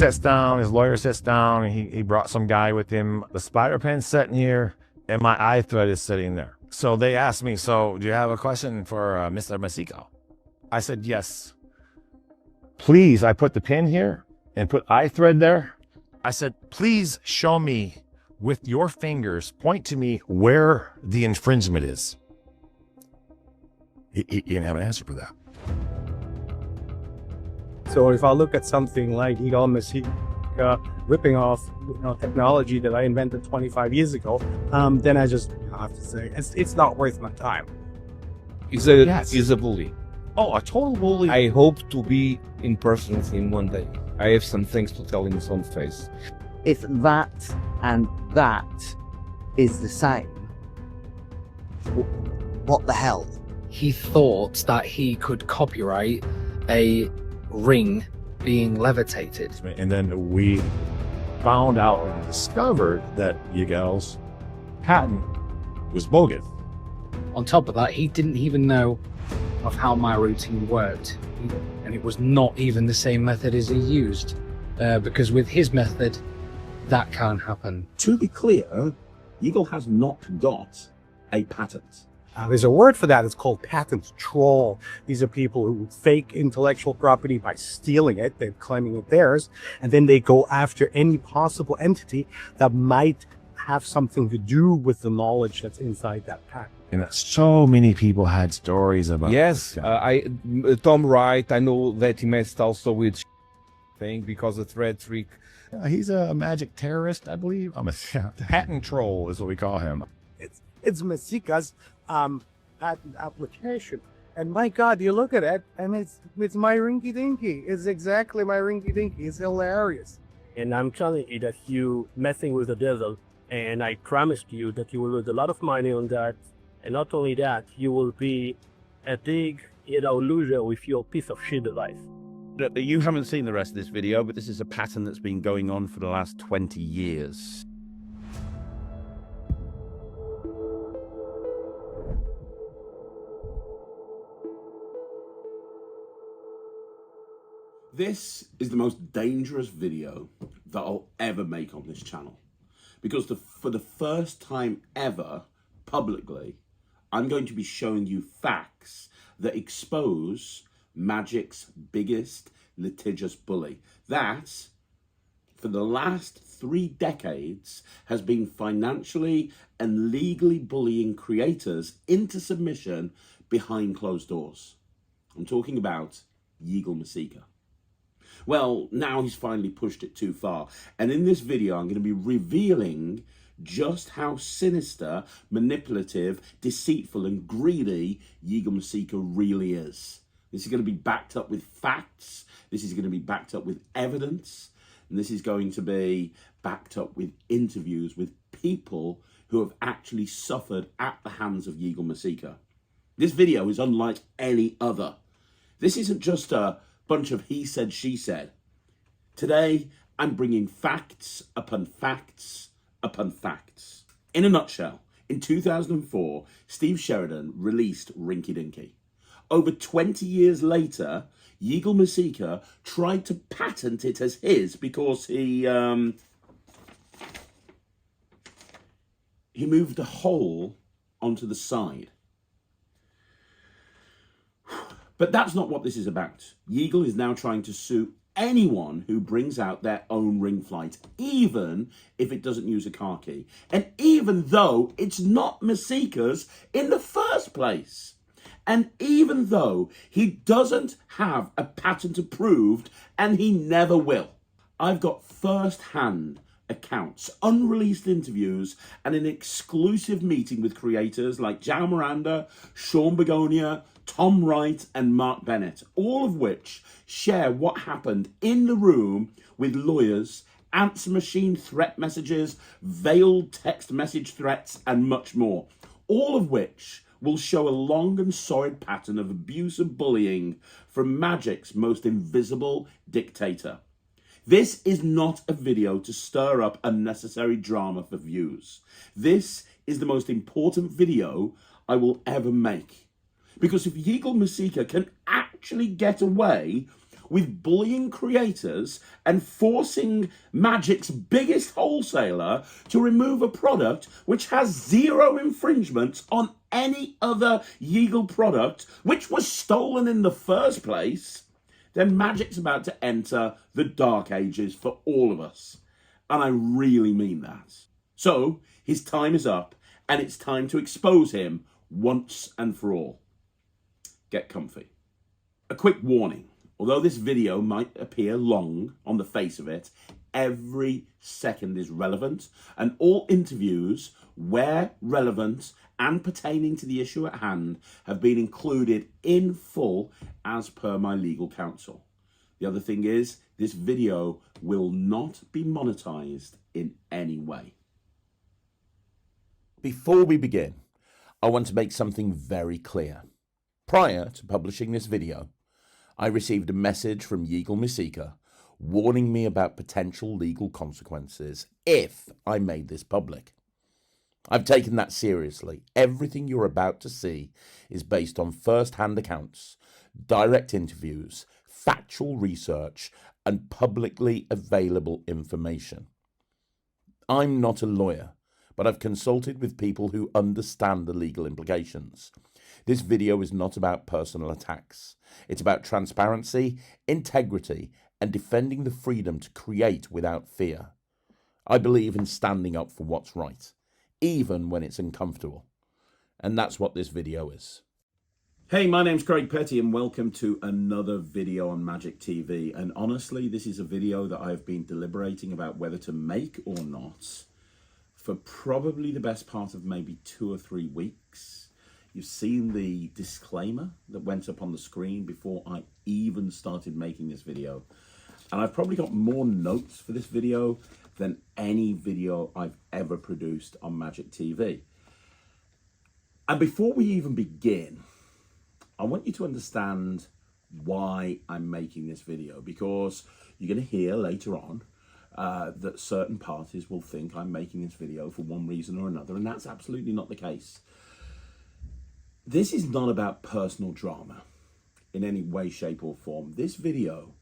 Sits down, his lawyer sits down, and he brought some guy with him. The spider pen's sitting here, and my iThread is sitting there. So they asked me, so do you have a question for Mr. Mesika? I said, yes. Please, I put the pen here and put iThread there. I said, please show me with your fingers, point to me where the infringement is. He didn't have an answer for that. So if I look at something like Yigal Mesika ripping off technology that I invented 25 years ago, then I just have to say it's not worth my time. He's a bully. Oh, a total bully. I hope to be in person with him one day. I have some things to tell in his own face. If that and that is the same, what the hell? He thought that he could copyright a ring being levitated. And then we found out and discovered that Yigal's patent was bogus. On top of that, he didn't even know of how my routine worked. And it was not even the same method as he used. Because with his method, that can't happen. To be clear, Yigal has not got a patent. There's a word for that. It's called patent troll. These are people who fake intellectual property by stealing it. They're claiming it theirs. And then they go after any possible entity that might have something to do with the knowledge that's inside that patent. And so many people had stories about Yes, Tom Wright, I know that he messed also with thing because of thread trick. He's a magic terrorist, I believe. I'm a patent troll is what we call him. It's Mesika's patent application. And my God, you look at it, and it's my Rinky Dinky. It's exactly my Rinky Dinky. It's hilarious. And I'm telling you that you messing with the devil, and I promised you that you will lose a lot of money on that. And not only that, you will be a big, loser with your piece of shit device. You haven't seen the rest of this video, but this is a pattern that's been going on for the last 20 years. This is the most dangerous video that I'll ever make on this channel. Because for the first time ever, publicly, I'm going to be showing you facts that expose magic's biggest litigious bully. That, for the last 3 decades, has been financially and legally bullying creators into submission behind closed doors. I'm talking about Yigal Mesika. Well, now he's finally pushed it too far. And in this video, I'm going to be revealing just how sinister, manipulative, deceitful, and greedy Yigal Mesika really is. This is going to be backed up with facts. This is going to be backed up with evidence. And this is going to be backed up with interviews with people who have actually suffered at the hands of Yigal Mesika. This video is unlike any other. This isn't just a bunch of he said, she said. Today, I'm bringing facts upon facts upon facts. In a nutshell, in 2004, Steve Sheraton released Rinky Dinky. Over 20 years later, Yigal Mesika tried to patent it as his because he moved a hole onto the side. But that's not what this is about. Yigal is now trying to sue anyone who brings out their own ring flight, even if it doesn't use a car key. And even though it's not Mesika's in the first place. And even though he doesn't have a patent approved, and he never will. I've got first-hand accounts, unreleased interviews, and an exclusive meeting with creators like Joao Miranda, Sean Bogunia, Tom Wright, and Mark Bennett, all of which share what happened in the room with lawyers, answer machine threat messages, veiled text message threats, and much more, all of which will show a long and sordid pattern of abuse and bullying from magic's most invisible dictator. This is not a video to stir up unnecessary drama for views. This is the most important video I will ever make. Because if Yigal Mesika can actually get away with bullying creators and forcing Magic's biggest wholesaler to remove a product which has zero infringements on any other Yigal product, which was stolen in the first place, then Magic's about to enter the dark ages for all of us. And I really mean that. So his time is up, and it's time to expose him once and for all. Get comfy. A quick warning. Although this video might appear long on the face of it, every second is relevant, and all interviews, where relevant and pertaining to the issue at hand, have been included in full as per my legal counsel. The other thing is, this video will not be monetized in any way. Before we begin, I want to make something very clear. Prior to publishing this video, I received a message from Yigal Mesika warning me about potential legal consequences if I made this public. I've taken that seriously. Everything you're about to see is based on first-hand accounts, direct interviews, factual research, and publicly available information. I'm not a lawyer, but I've consulted with people who understand the legal implications. This video is not about personal attacks. It's about transparency, integrity, and defending the freedom to create without fear. I believe in standing up for what's right, even when it's uncomfortable. And that's what this video is. Hey, my name's Craig Petty, and welcome to another video on Magic TV. And honestly, this is a video that I've been deliberating about whether to make or not for probably the best part of maybe 2 or 3 weeks. You've seen the disclaimer that went up on the screen before I even started making this video. And I've probably got more notes for this video than any video I've ever produced on Magic TV. And before we even begin, I want you to understand why I'm making this video, because you're going to hear later on that certain parties will think I'm making this video for one reason or another, and that's absolutely not the case. This is not about personal drama in any way, shape, or form. This video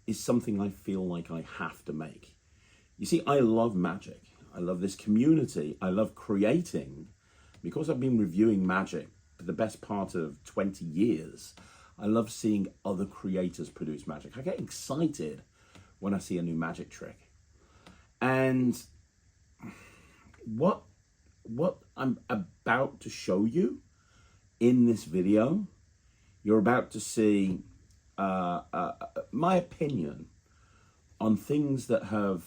is something I feel like I have to make. You see, I love Magic. I love this community. I love creating. Because I've been reviewing Magic for the best part of 20 years, I love seeing other creators produce Magic. I get excited when I see a new Magic trick. And what I'm about to show you in this video, you're about to see my opinion on things that have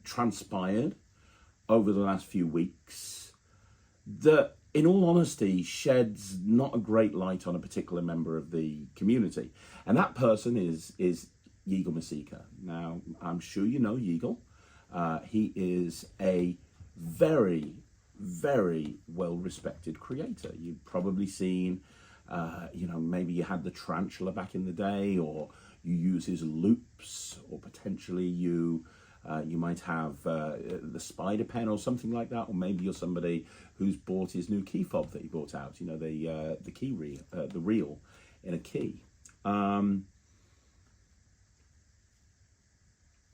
transpired over the last few weeks that, in all honesty, sheds not a great light on a particular member of the community. And that person is Yigal Mesika. Now, I'm sure you know Yigal. He is a very, very well-respected creator. You've probably seen, maybe you had the tarantula back in the day, or you use his loops, or potentially you might have the spider pen or something like that, or maybe you're somebody who's bought his new key fob that he brought out, the key reel, the reel in a key.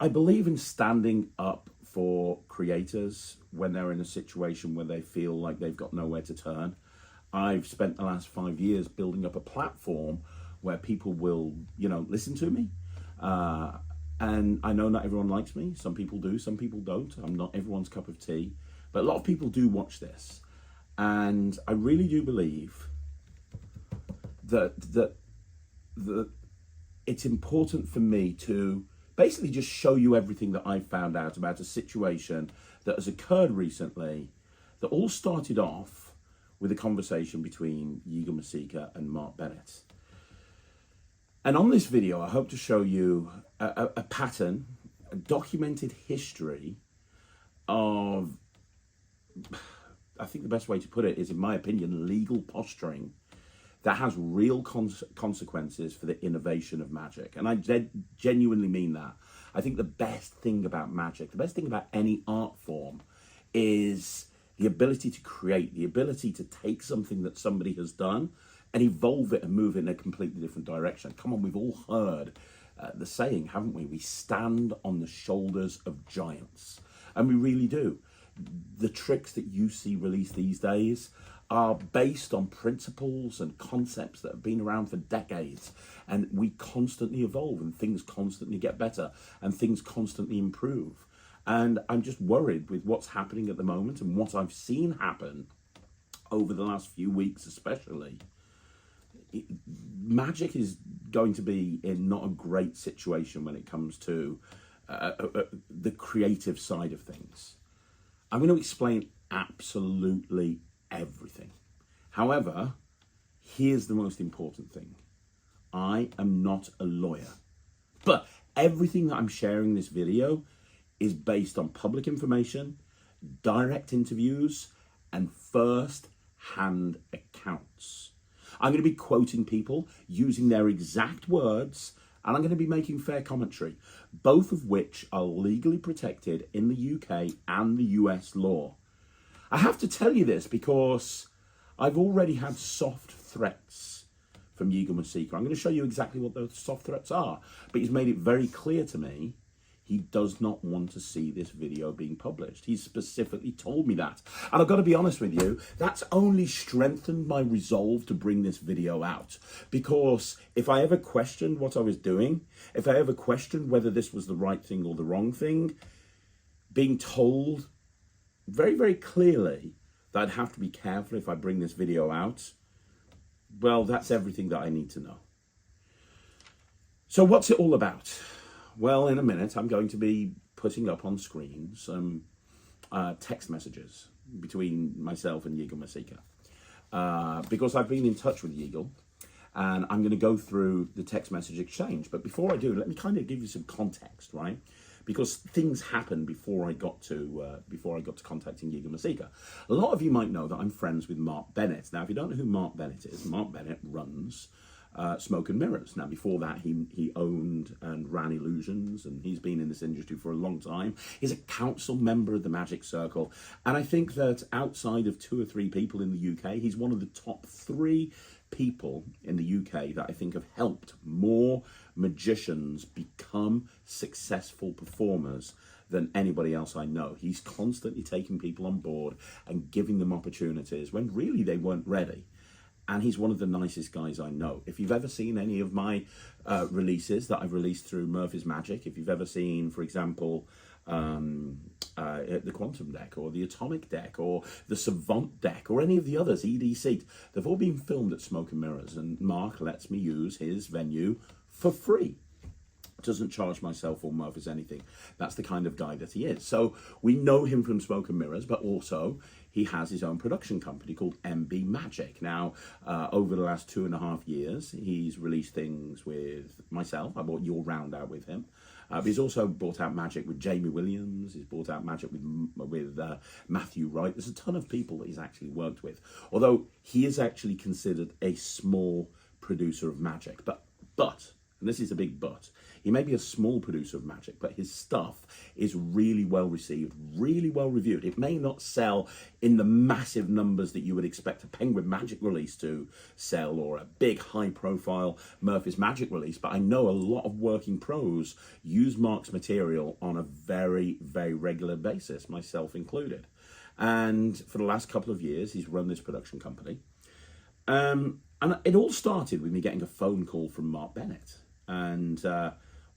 I believe in standing up for creators when they're in a situation where they feel like they've got nowhere to turn. I've spent the last 5 years building up a platform where people will, listen to me. And I know not everyone likes me. Some people do, some people don't. I'm not everyone's cup of tea. But a lot of people do watch this. And I really do believe that it's important for me to basically just show you everything that I found out about a situation that has occurred recently that all started off with a conversation between Yigal Mesika and Mark Bennett. And on this video, I hope to show you a pattern, a documented history of, I think the best way to put it is, in my opinion, legal posturing that has real consequences for the innovation of Magic. And I genuinely mean that. I think the best thing about Magic, the best thing about any art form, is the ability to create, the ability to take something that somebody has done and evolve it and move it in a completely different direction. Come on, we've all heard the saying, haven't we? We stand on the shoulders of giants, and we really do. The tricks that you see released these days are based on principles and concepts that have been around for decades, and we constantly evolve, and things constantly get better, and things constantly improve. And I'm just worried with what's happening at the moment and what I've seen happen over the last few weeks especially. Magic is going to be in not a great situation when it comes to the creative side of things. I'm going to explain absolutely everything. However, here's the most important thing. I am not a lawyer, but everything that I'm sharing in this video is based on public information, direct interviews, and first-hand accounts. I'm going to be quoting people using their exact words, and I'm going to be making fair commentary, both of which are legally protected in the UK and the US law. I have to tell you this because I've already had soft threats from Yigal Mesika. I'm going to show you exactly what those soft threats are, but he's made it very clear to me he does not want to see this video being published. He's specifically told me that. And I've got to be honest with you, that's only strengthened my resolve to bring this video out. Because if I ever questioned what I was doing, if I ever questioned whether this was the right thing or the wrong thing, being told very, very clearly that I'd have to be careful if I bring this video out, well, that's everything that I need to know. So what's it all about? Well, in a minute, I'm going to be putting up on screen some text messages between myself and Yigal Mesika. Because I've been in touch with Yigal, and I'm going to go through the text message exchange. But before I do, let me kind of give you some context, right? Because things happened before I got to contacting Yigal Mesika. A lot of you might know that I'm friends with Mark Bennett. Now, if you don't know who Mark Bennett is, Mark Bennett runs Smoke and Mirrors. Now, before that, he owned and ran Illusions, and he's been in this industry for a long time. He's a council member of the Magic Circle, and I think that outside of 2 or 3 people in the UK, he's one of the top 3 people in the UK that I think have helped more magicians become successful performers than anybody else I know. He's constantly taking people on board and giving them opportunities when really they weren't ready. And he's one of the nicest guys I know. If you've ever seen any of my releases that I've released through Murphy's Magic, if you've ever seen, for example, the Quantum deck or the Atomic deck or the Savant deck or any of the others, EDC, they've all been filmed at Smoke and Mirrors, and Mark lets me use his venue for free. Doesn't charge myself or Murphy's anything. That's the kind of guy that he is. So we know him from Smoke and Mirrors, but also he has his own production company called MB Magic. Now, over the last 2.5 years, he's released things with myself. I bought Your Round out with him. But he's also brought out magic with Jamie Williams. He's brought out magic with Matthew Wright. There's a ton of people that he's actually worked with. Although he is actually considered a small producer of magic. But, and this is a big but, he may be a small producer of magic, but his stuff is really well received, really well reviewed. It may not sell in the massive numbers that you would expect a Penguin Magic release to sell or a big high-profile Murphy's Magic release, but I know a lot of working pros use Mark's material on a very, very regular basis, myself included. And for the last couple of years, he's run this production company. And it all started with me getting a phone call from Mark Bennett and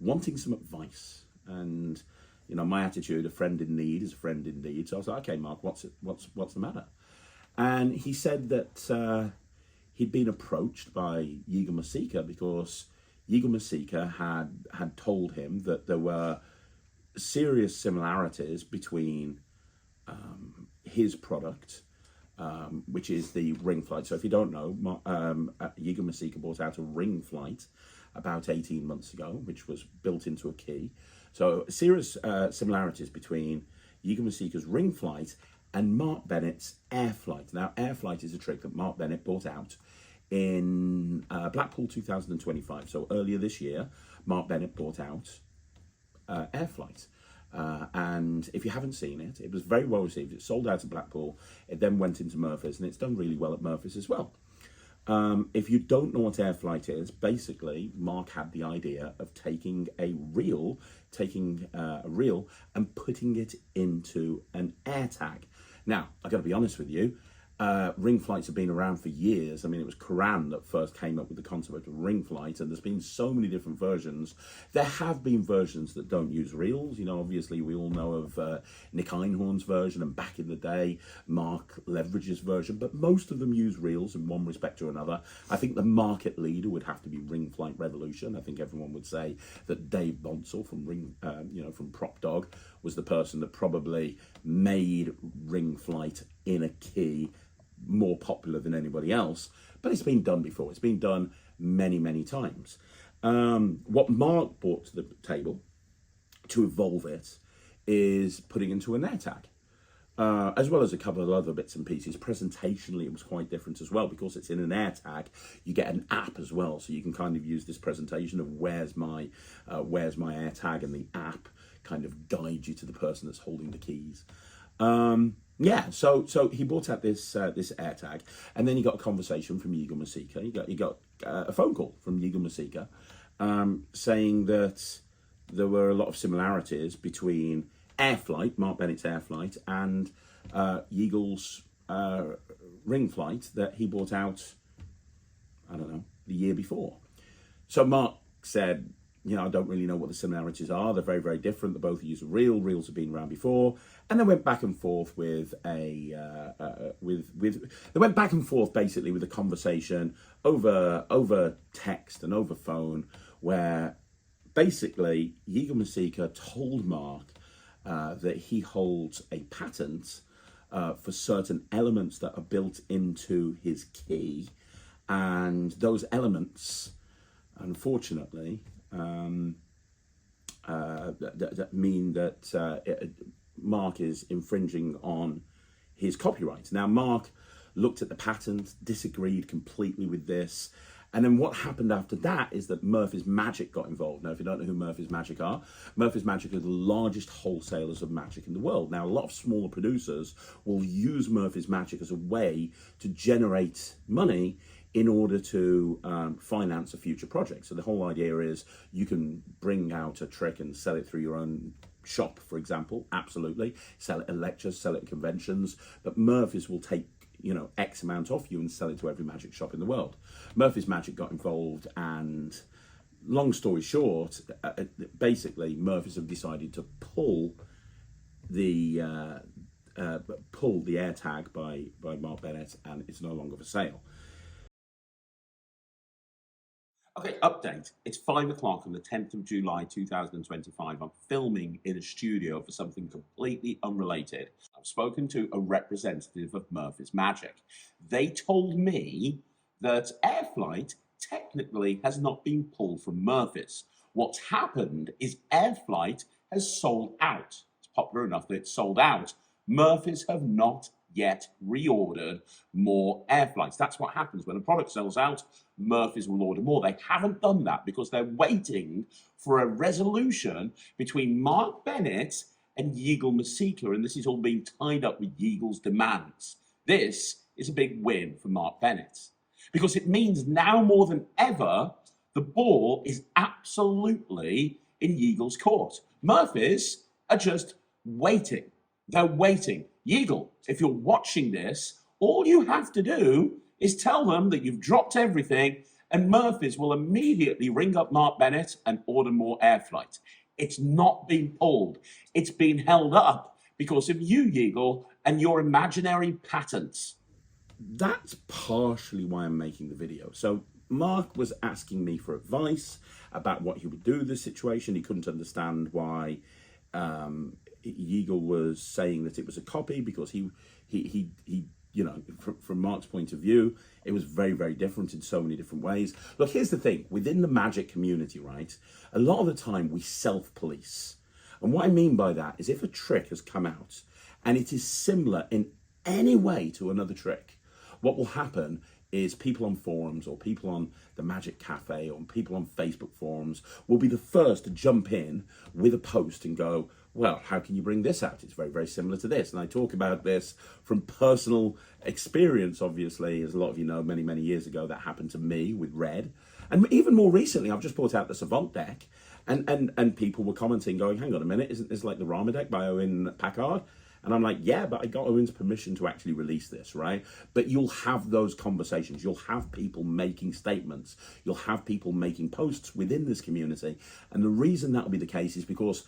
wanting some advice. And you know, my attitude, a friend in need is a friend indeed. So I was like, okay, Mark, what's the matter? And he said that he'd been approached by Yigal Mesika because Yigal Mesika had told him that there were serious similarities between his product, which is the ring flight. So if you don't know, Yigal Mesika bought out a ring flight about 18 months ago, which was built into a key. So serious similarities between Yigal Mesika's ring flight and Mark Bennett's AirFlight. Now, AirFlight is a trick that Mark Bennett brought out in Blackpool 2025. So earlier this year, Mark Bennett brought out AirFlight. And if you haven't seen it, it was very well received. It sold out at Blackpool. It then went into Murphy's, and it's done really well at Murphy's as well. If you don't know what AirFlight is, basically, Mark had the idea of taking a reel and putting it into an AirTag. Now, I've got to be honest with you, ring flights have been around for years. I mean, it was Quran that first came up with the concept of ring flight, and there's been so many different versions. There have been versions that don't use reels. You know, obviously we all know of Nick Einhorn's version, and back in the day, Mark Leverage's version, but most of them use reels in one respect or another. I think the market leader would have to be Ring Flight Revolution. I think everyone would say that Dave Bonsall from from Prop Dog was the person that probably made ring flight in a key more popular than anybody else, but it's been done before. It's been done many, many times. What Mark brought to the table to evolve it is putting into an AirTag, as well as a couple of other bits and pieces. Presentationally, it was quite different as well, because it's in an AirTag. You get an app as well, so you can kind of use this presentation of where's my AirTag, and the app kind of guides you to the person that's holding the keys. Yeah, so he brought out this AirTag, and then he got a conversation from Yigal Mesika. He got a phone call from Yigal Mesika, saying that there were a lot of similarities between AirFlight, Mark Bennett's AirFlight, and Yigal's ring flight that he brought out, I don't know, the year before. So Mark said, you know, I don't really know what the similarities are. They're very, very different. They both use a reel. Reels have been around before, and they went back and forth with a they went back and forth basically with a conversation over text and over phone, where basically Yigal Mesika told Mark that he holds a patent for certain elements that are built into his key, and those elements, unfortunately, that mean that Mark is infringing on his copyright. Now, Mark looked at the patent, disagreed completely with this, and then what happened after that is that Murphy's Magic got involved. Now, if you don't know who Murphy's Magic are the largest wholesalers of magic in the world. Now, a lot of smaller producers will use Murphy's Magic as a way to generate money in order to finance a future project. So the whole idea is you can bring out a trick and sell it through your own shop, for example. Absolutely. Sell it at lectures, sell it at conventions, but Murphy's will take, you know, X amount off you and sell it to every magic shop in the world. Murphy's Magic got involved, and long story short, basically Murphy's have decided to pull the AirTag by Mark Bennett, and it's no longer for sale. Okay, update. It's 5 o'clock on the 10th of July 2025. I'm filming in a studio for something completely unrelated. I've spoken to a representative of Murphy's Magic. They told me that AirFlight technically has not been pulled from Murphy's. What's happened is AirFlight has sold out. It's popular enough that it's sold out. Murphy's have not yet reordered more AirFlights. That's what happens when a product sells out. Murphy's will order more. They haven't done that because they're waiting for a resolution between Mark Bennett and Yigal Mesika, and this is all being tied up with Yigal's demands. This is a big win for Mark Bennett, because it means now more than ever the ball is absolutely in Yigal's court. Murphy's are just waiting. They're waiting. Yigal, if you're watching this, all you have to do is tell them that you've dropped everything, and Murphy's will immediately ring up Mark Bennett and order more AirFlight. It's not been pulled. It's been held up because of you, Yigal, and your imaginary patents. That's partially why I'm making the video. So Mark was asking me for advice about what he would do with this situation. He couldn't understand why Yigal was saying that it was a copy, because he you know, from Mark's point of view, it was very, very different in so many different ways. Look, here's the thing. Within the magic community, right, a lot of the time we self-police. And what I mean by that is if a trick has come out and it is similar in any way to another trick, what will happen is people on forums or people on the Magic Cafe or people on Facebook forums will be the first to jump in with a post and go, well, how can you bring this out? It's very, very similar to this. And I talk about this from personal experience, obviously, as a lot of you know, many, many years ago, that happened to me with Red. And even more recently, I've just brought out the Savant deck, and people were commenting, going, hang on a minute, isn't this like the Rama deck by Owen Packard? And I'm like, yeah, but I got Owen's permission to actually release this, right? But you'll have those conversations. You'll have people making statements. You'll have people making posts within this community. And the reason that will be the case is because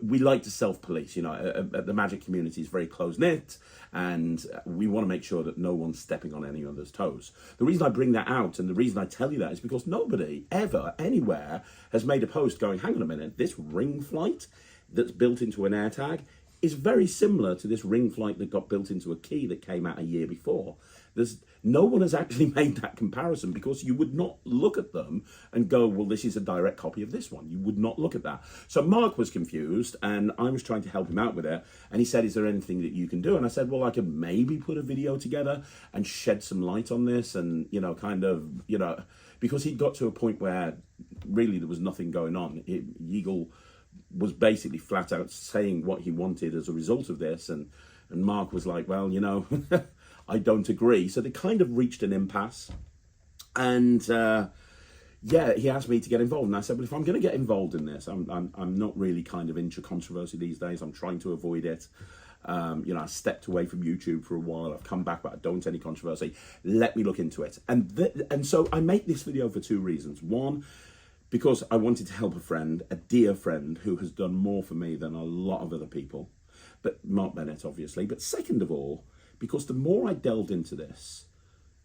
we like to self-police. You know, the Magic community is very close-knit, and we want to make sure that no one's stepping on any other's toes. The reason I bring that out and the reason I tell you that is because nobody ever, anywhere, has made a post going, hang on a minute, this ring flight that's built into an AirTag is very similar to this ring flight that got built into a key that came out a year before. No one has actually made that comparison, because you would not look at them and go, well, this is a direct copy of this one. You would not look at that. So Mark was confused, and I was trying to help him out with it. And he said, is there anything that you can do? And I said, well, I could maybe put a video together and shed some light on this, and, you know, kind of, you know, because he got to a point where really there was nothing going on. Yigal was basically flat out saying what he wanted as a result of this, and Mark was like, well, you know, I don't agree. So they kind of reached an impasse, and yeah, he asked me to get involved, and I said, well, if I'm going to get involved in this, I'm not really kind of into controversy these days. I'm trying to avoid it. You know, I stepped away from YouTube for a while. I've come back, but I don't want any controversy. Let me look into it. And so I make this video for two reasons. One, because I wanted to help a friend, a dear friend, who has done more for me than a lot of other people, but Mark Bennett, obviously. But second of all, because the more I delved into this,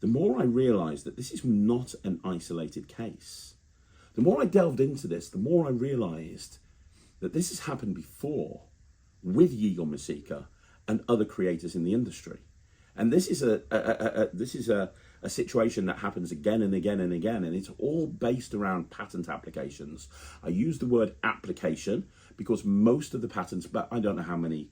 the more I realized that this is not an isolated case. The more I delved into this, the more I realized that this has happened before with Yigal Mesika and other creators in the industry. And this is a situation that happens again and again and again, and it's all based around patent applications. I use the word application because most of the patents, but I don't know how many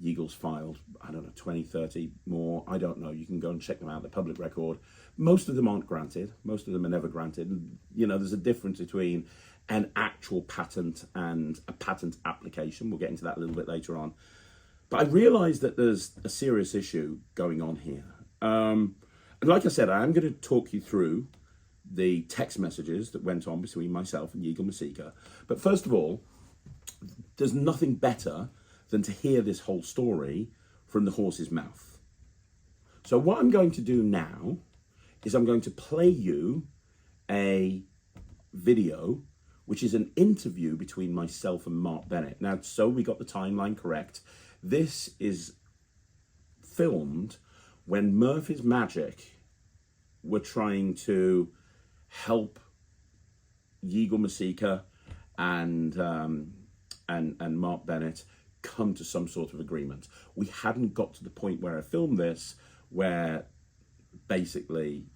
Yigal's filed, I don't know, 20, 30 more, I don't know. You can go and check them out, the public record. Most of them aren't granted. Most of them are never granted. And, you know, there's a difference between an actual patent and a patent application. We'll get into that a little bit later on. But I realized that there's a serious issue going on here. And like I said, I am going to talk you through the text messages that went on between myself and Yigal Mesika. But first of all, there's nothing better than to hear this whole story from the horse's mouth. So what I'm going to do now is I'm going to play you a video, which is an interview between myself and Mark Bennett. Now, so we got the timeline correct. This is filmed when Murphy's Magic were trying to help Yigal Mesika and Mark Bennett come to some sort of agreement. We hadn't got to the point where I filmed this, where basically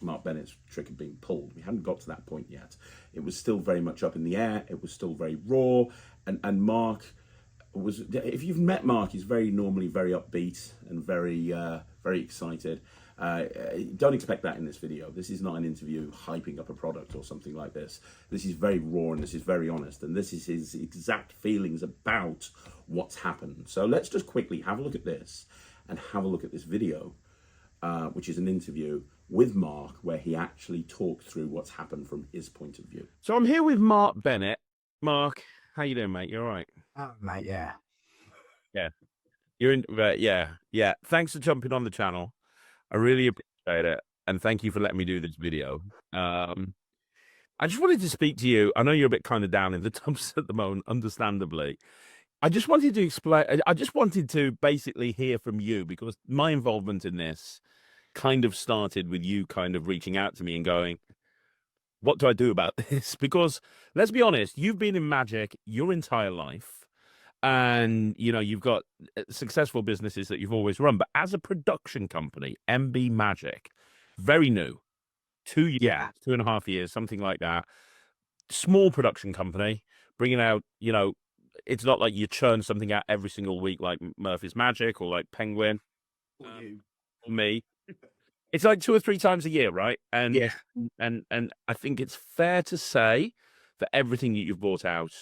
Mark Bennett's trick had been pulled. We hadn't got to that point yet. It was still very much up in the air. It was still very raw. And Mark was, if you've met Mark, he's normally very upbeat and very excited. Don't expect that in this video. This is not an interview hyping up a product or something like this. This is very raw and this is very honest. And this is his exact feelings about what's happened. So let's just quickly have a look at this and have a look at this video, which is an interview with Mark where he actually talked through what's happened from his point of view. So I'm here with Mark Bennett. Mark, how you doing, mate? You all right? Oh, mate, yeah. Yeah. You're in, yeah. Thanks for jumping on the channel. I really appreciate it. And thank you for letting me do this video. I just wanted to speak to you. I know you're a bit kind of down in the dumps at the moment, understandably. I just wanted to explain, I just wanted to basically hear from you, because my involvement in this kind of started with you kind of reaching out to me and going, what do I do about this? Because let's be honest, you've been in Magic your entire life. And, you know, you've got successful businesses that you've always run. But as a production company, MB Magic, very new, 2 years, 2.5 years, something like that. Small production company, bringing out, you know, it's not like you churn something out every single week like Murphy's Magic or like Penguin or me. It's like 2 or 3 times a year, right? And and I think it's fair to say that everything that you've brought out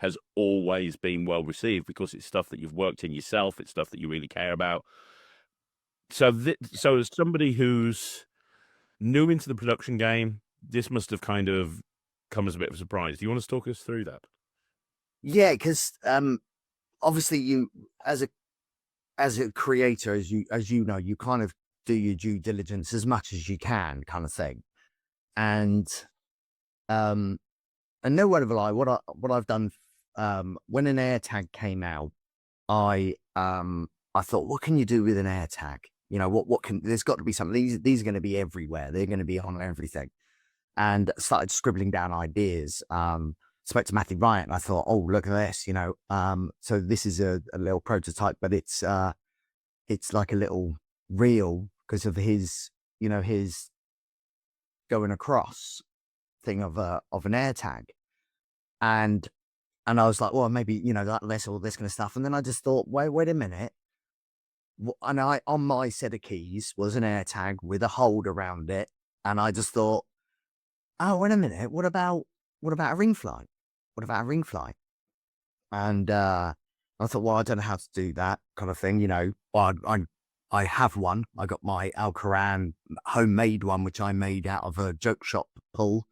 has always been well received because it's stuff that you've worked in yourself. It's stuff that you really care about. So, so as somebody who's new into the production game, this must have kind of come as a bit of a surprise. Do you want to talk us through that? Yeah, because obviously you as a creator, as you know, you kind of do your due diligence as much as you can, kind of thing. And no word of a lie, what I've done when an AirTag came out, I thought, what can you do with an AirTag? You know, what can, there's got to be something. These are going to be everywhere. They're going to be on everything. And started scribbling down ideas. Spoke to Matthew Wright, and I thought, oh, look at this, you know. So this is a little prototype, but it's like a little reel because of his, you know, his going across thing of an AirTag. And I was like, well, maybe, you know, that less all this kind of stuff. And then I just thought, wait a minute. And on my set of keys was an AirTag with a hold around it. And I just thought, oh, wait a minute. What about a ring flight? What about a ring flight? And I thought, well, I don't know how to do that kind of thing. You know, well, I have one. I got my Alcoran homemade one, which I made out of a joke shop pull,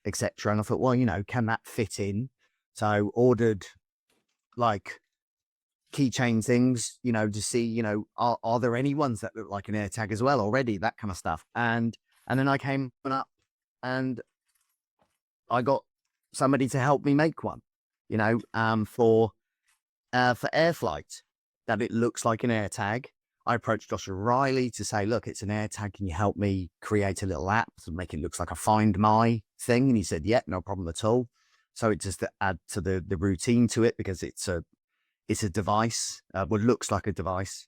etc. And I thought, well, you know, can that fit in? So ordered like keychain things, you know, to see, you know, are there any ones that look like an AirTag as well already, that kind of stuff. And then I came up and I got somebody to help me make one, you know, for AirFlight, that it looks like an AirTag. I approached Joshua Riley to say, look, it's an AirTag. Can you help me create a little app to make it look like a Find My thing? And he said, yeah, no problem at all. So it just to add to the routine to it, because it's a device, well, looks like a device.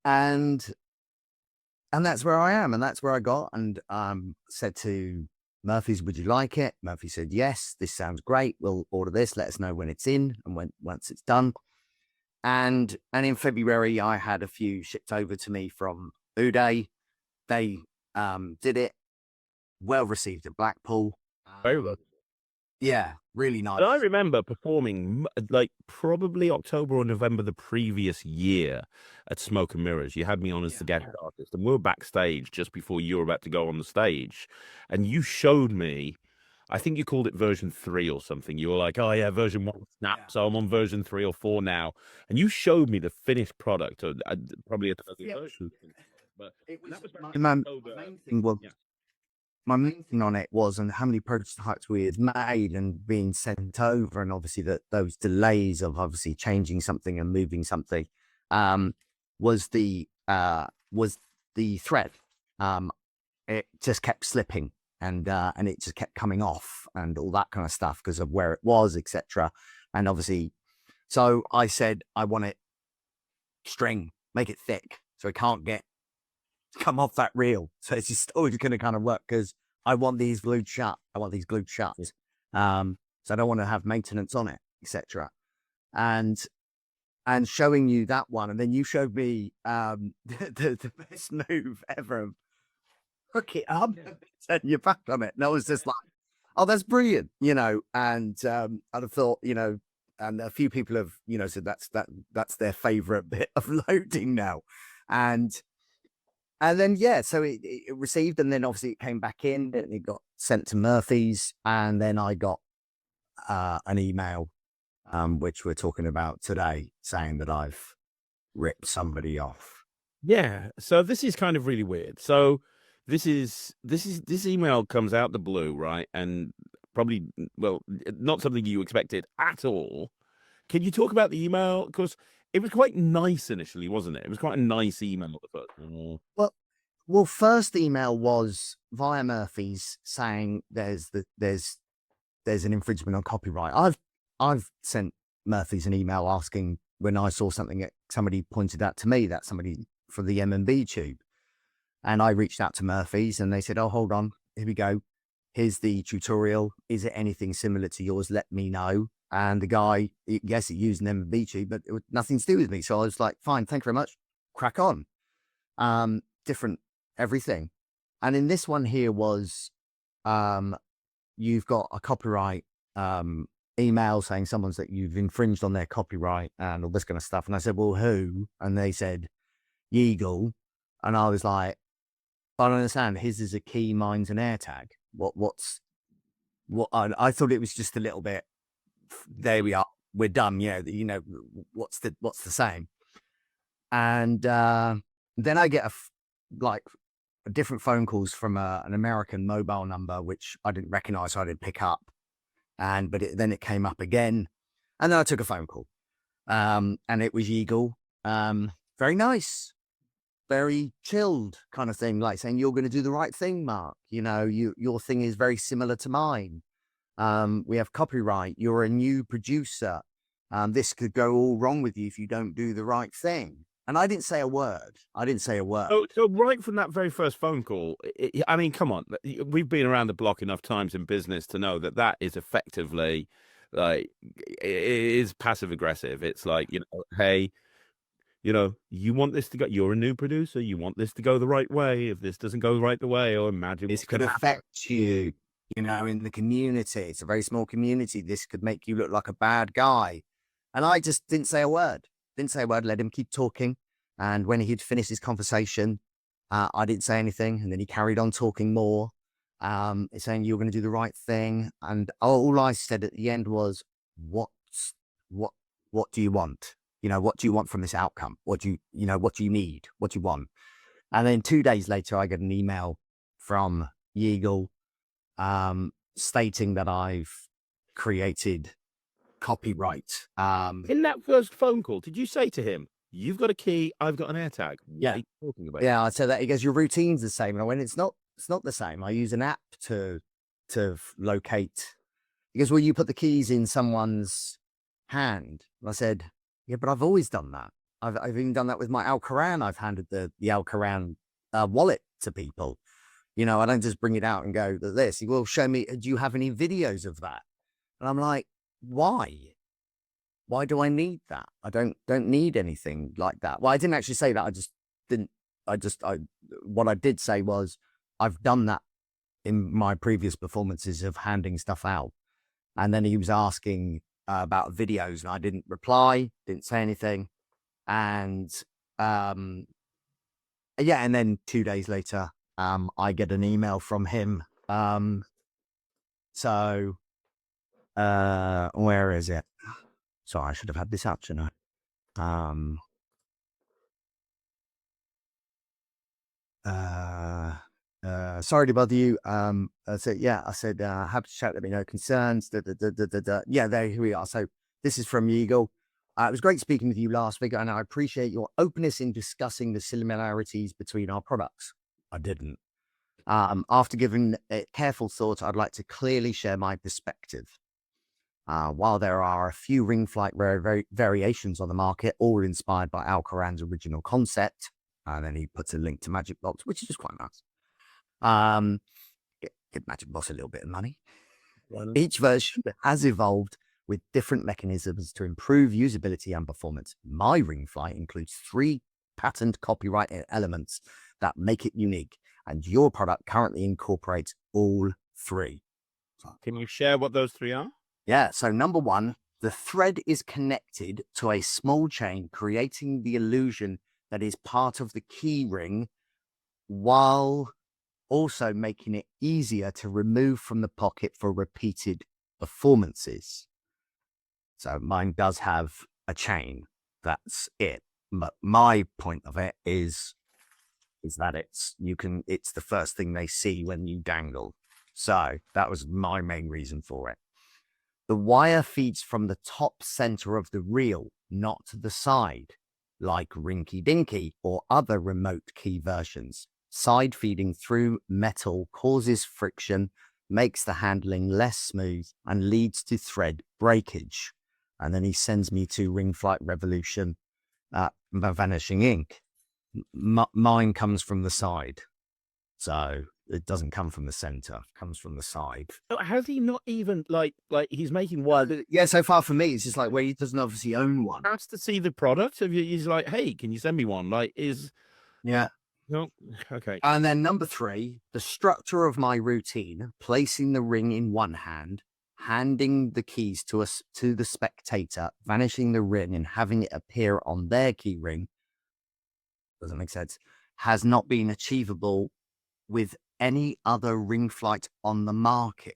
And that's where I am. And that's where I got, and said to Murphy's, would you like it? Murphy said, yes, this sounds great. We'll order this. Let us know when it's in and once it's done. And in February, I had a few shipped over to me from Uday. They did it. Well received at Blackpool. Very well. Yeah, really nice. And I remember performing like probably October or November the previous year at Smoke and Mirrors. You had me on as the guest artist, and we were backstage just before you were about to go on the stage. And you showed me, I think you called it version 3 or something. You were like, oh yeah, version 1 snap. So I'm on version 3 or 4 now. And you showed me the finished product, or probably a version. But that was my main thing was, my main thing on it was, and how many prototypes we had made and being sent over, and obviously those delays of obviously changing something and moving something, was the thread. It just kept slipping, and it just kept coming off and all that kind of stuff because of where it was, etc. And obviously, so I said, I want it string, make it thick so it can't come off that reel. So it's just always going to kind of work, because I want these glued shut. So I don't want to have maintenance on it, etc. And showing you that one, and then you showed me the best move ever. Hook it up, turn your back on it. And I was just like, oh, that's brilliant, you know. And I'd have thought, you know, and a few people have, you know, said that's their favorite bit of loading now. And then, yeah, so it received, and then obviously it came back in, and it got sent to Murphy's, and then I got an email, which we're talking about today, saying that I've ripped somebody off. Yeah, so this is kind of really weird. So this email comes out the blue, right? And probably, well, not something you expected at all. Can you talk about the email? Because it was quite nice initially, wasn't it? It was quite a nice email at the first. Well, first email was via Murphy's saying there's an infringement on copyright. I've sent Murphy's an email asking, when I saw something that somebody pointed out to me, that somebody for the M&B tube, and I reached out to Murphy's, and they said, oh, hold on, here we go. Here's the tutorial. Is it anything similar to yours? Let me know. And the guy, yes, he used an M&B tube, but it was nothing to do with me. So I was like, fine, thank you very much. Crack on. Different everything. And in this one here was, you've got a copyright email saying someone's that you've infringed on their copyright and all this kind of stuff. And I said, well, who? And they said, Yigal. And I was like, I don't understand. His is a key, mine's an AirTag. I thought it was just a little bit, there we are, we're done. What's the same? And then I get different phone calls from an American mobile number, which I didn't recognize, so I didn't pick up. But then it came up again, and then I took a phone call, and it was Yigal. Very nice, very chilled kind of thing, like saying, you're going to do the right thing, Mark. Your thing is very similar to mine. We have copyright. You're a new producer. This could go all wrong with you if you don't do the right thing. And I didn't say a word. So right from that very first phone call, I mean, come on, we've been around the block enough times in business to know that is effectively like, it is passive aggressive. It's like, hey, you want this to go, you're a new producer, you want this to go the right way. If this doesn't go right the way, or imagine this could affect you, in the community. It's a very small community. This could make you look like a bad guy. And I just didn't say a word. Let him keep talking. And when he'd finished his conversation, I didn't say anything. And then he carried on talking more, saying, you're going to do the right thing. And all I said at the end was, what do you want? What do you want from this outcome? What do you need? What do you want? And then 2 days later, I get an email from Yigal, stating that I've created copyright. In that first phone call, did you say to him, you've got a key, I've got an AirTag? What are you talking about? Yeah, I said that. He goes, your routine's the same. And I went, it's not the same. I use an app to locate. He goes, well, you put the keys in someone's hand. And I said, yeah, but I've always done that. I've even done that with my Alcoran. I've handed the Alcoran wallet to people. I don't just bring it out and go, this. He will show me, do you have any videos of that? And I'm like, why? Why do I need that? I don't need anything like that. Well, I didn't actually say that. What I did say was, I've done that in my previous performances of handing stuff out. And then he was asking about videos, and I didn't reply, didn't say anything. And and then 2 days later, I get an email from him. Where is it? Sorry, I should have had this up, shouldn't I? Sorry to bother you. I said, happy to chat, let me know concerns. Yeah, here we are. So this is from Yigal. It was great speaking with you last week, and I appreciate your openness in discussing the similarities between our products. I didn't. After giving it careful thought, I'd like to clearly share my perspective. While there are a few ring flight variations on the market, all inspired by Alcoran's original concept, and then he puts a link to Magic Box, which is just quite nice. Give Magic Box a little bit of money. Each version has evolved with different mechanisms to improve usability and performance. My ring flight includes 3 patent copyright elements that make it unique, and your product currently incorporates all 3. Can you share what those 3 are? Yeah, so number 1, the thread is connected to a small chain, creating the illusion that is part of the key ring, while also making it easier to remove from the pocket for repeated performances. So mine does have a chain. That's it. But my point of it is that it's the first thing they see when you dangle. So that was my main reason for it. The wire feeds from the top center of the reel, not to the side, like Rinky Dinky or other remote key versions. Side feeding through metal causes friction, makes the handling less smooth, and leads to thread breakage. And then he sends me to Ring Flight Revolution, Vanishing Ink. Mine comes from the side. So it doesn't come from the center, it comes from the side. Has he not even like he's making one? Yeah, so far for me, it's just like where he doesn't obviously own one. Has to see the product. He's like, hey, can you send me one? Yeah. No, okay. And then number 3, the structure of my routine, placing the ring in one hand, handing the keys to the spectator, vanishing the ring and having it appear on their key ring, doesn't make sense, has not been achievable with any other ring flight on the market.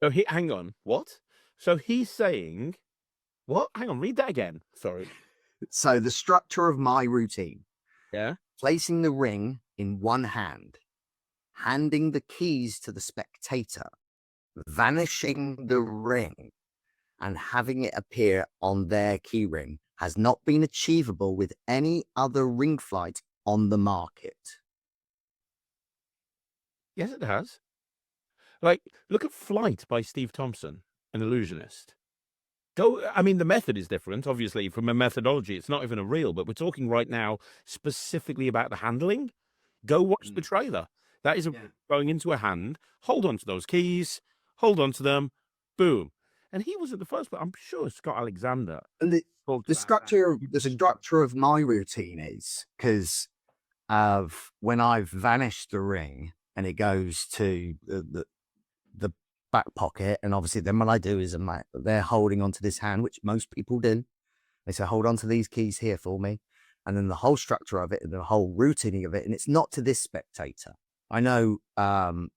So hang on, what? So he's saying, what? Hang on, read that again. Sorry. So the structure of my routine, Yeah. placing the ring in one hand, handing the keys to the spectator, vanishing the ring, and having it appear on their key ring has not been achievable with any other ring flight on the market. Yes, it has. Like, look at Flight by Steve Thompson, an illusionist. I mean, the method is different, obviously, from a methodology. It's not even a reel, but we're talking right now specifically about the handling. Go watch the trailer. That is going into a hand, hold on to those keys, hold on to them, boom. And he wasn't the first, but I'm sure Scott Alexander. And the structure of my routine is because of when I've vanished the ring and it goes to the back pocket, and obviously then what I do is they're holding onto this hand, which most people do. They say, hold on to these keys here for me. And then the whole structure of it and the whole routining of it, and it's not to this spectator. I know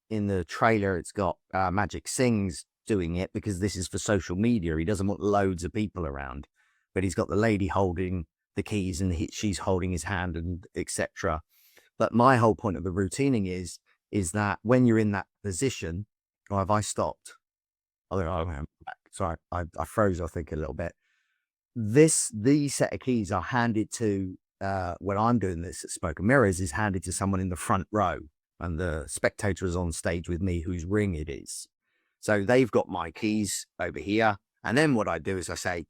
in the trailer it's got Magic Sings doing it because this is for social media. He doesn't want loads of people around, but he's got the lady holding the keys and she's holding his hand and etc. But my whole point of the routining is that when you're in that position, or have I stopped? Oh, I'm back. Sorry, I froze, I think, a little bit. These set of keys are handed to, when I'm doing this at Smoke and Mirrors, is handed to someone in the front row, and the spectator is on stage with me whose ring it is. So they've got my keys over here. And then what I do is I say,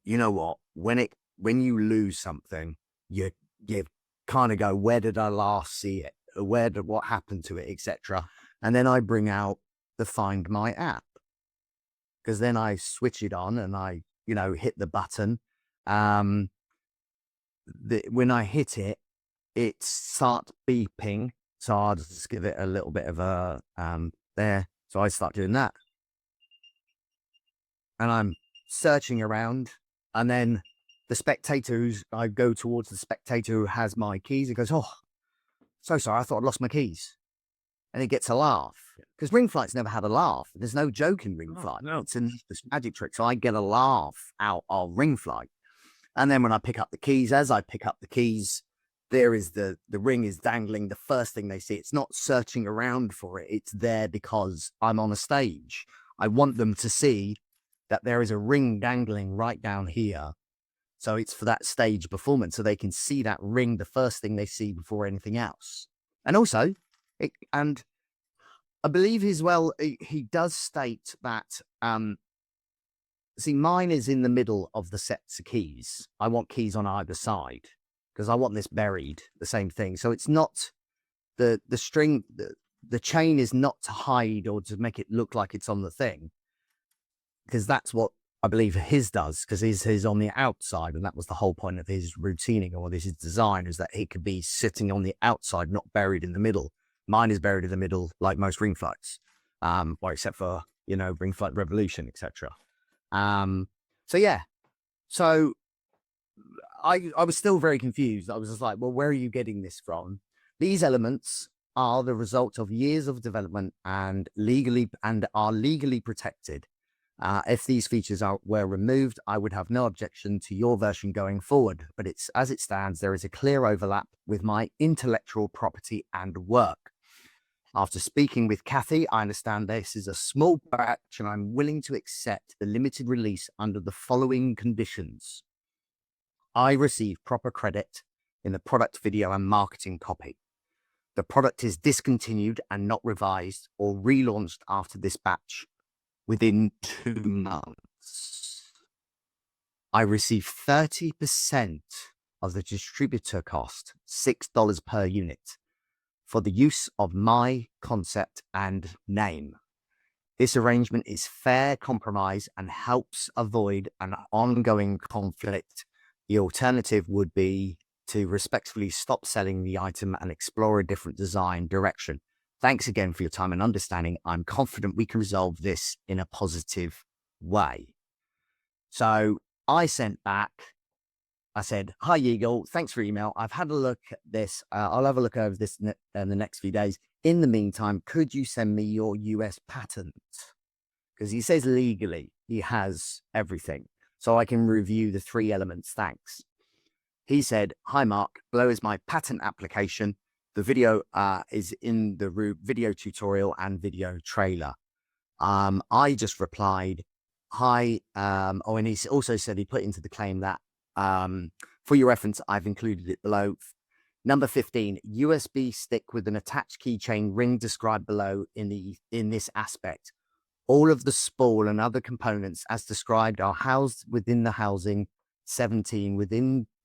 you know what, when you lose something, you kind of go, where did I last see it? What happened to it, etc. And then I bring out the Find My app, because then I switch it on and I, hit the button. When I hit it, it starts beeping. So I'll just give it a little bit of a, there. So I start doing that. And I'm searching around, and then the spectator I go towards the spectator who has my keys. He goes, oh, so sorry, I thought I'd lost my keys. And he gets a laugh, because ring flight's never had a laugh. There's no joke in ring flight. No. It's a magic trick. So I get a laugh out of ring flight. And then when I pick up the keys, as I pick up the keys, there is the ring is dangling. The first thing they see, it's not searching around for it. It's there because I'm on a stage. I want them to see that there is a ring dangling right down here. So it's for that stage performance. So they can see that ring, the first thing they see before anything else. And also, and I believe as well, he does state that, see, mine is in the middle of the sets of keys. I want keys on either side because I want this buried, the same thing. So it's not the string, the chain is not to hide or to make it look like it's on the thing, because that's what I believe his does, because his is on the outside, and that was the whole point of his routining, or his design, is that it could be sitting on the outside, not buried in the middle. Mine is buried in the middle, like most ring flights, well, except for, Ring Flight Revolution, etc. So yeah, so I was still very confused. I was just like, well, where are you getting this from? These elements are the result of years of development and are legally protected. If these features were removed, I would have no objection to your version going forward. But as it stands, there is a clear overlap with my intellectual property and work. After speaking with Kathy, I understand this is a small batch and I'm willing to accept the limited release under the following conditions. I receive proper credit in the product video and marketing copy. The product is discontinued and not revised or relaunched after this batch within 2 months. I receive 30% of the distributor cost, $6 per unit, for the use of my concept and name. This arrangement is fair compromise and helps avoid an ongoing conflict. The alternative would be to respectfully stop selling the item and explore a different design direction. Thanks again for your time and understanding. I'm confident we can resolve this in a positive way. So I sent back, I said, hi, Yigal, thanks for your email. I've had a look at this. I'll have a look over this in the next few days. In the meantime, could you send me your US patent? Because he says legally he has everything. So I can review the 3 elements. Thanks. He said, hi, Mark, below is my patent application. The video is in the video tutorial and video trailer. I just replied, hi. Oh, and he also said he put into the claim that for your reference, I've included it below. Number 15, USB stick with an attached keychain ring described below in this aspect. All of the spool and other components as described are housed within the housing. 17,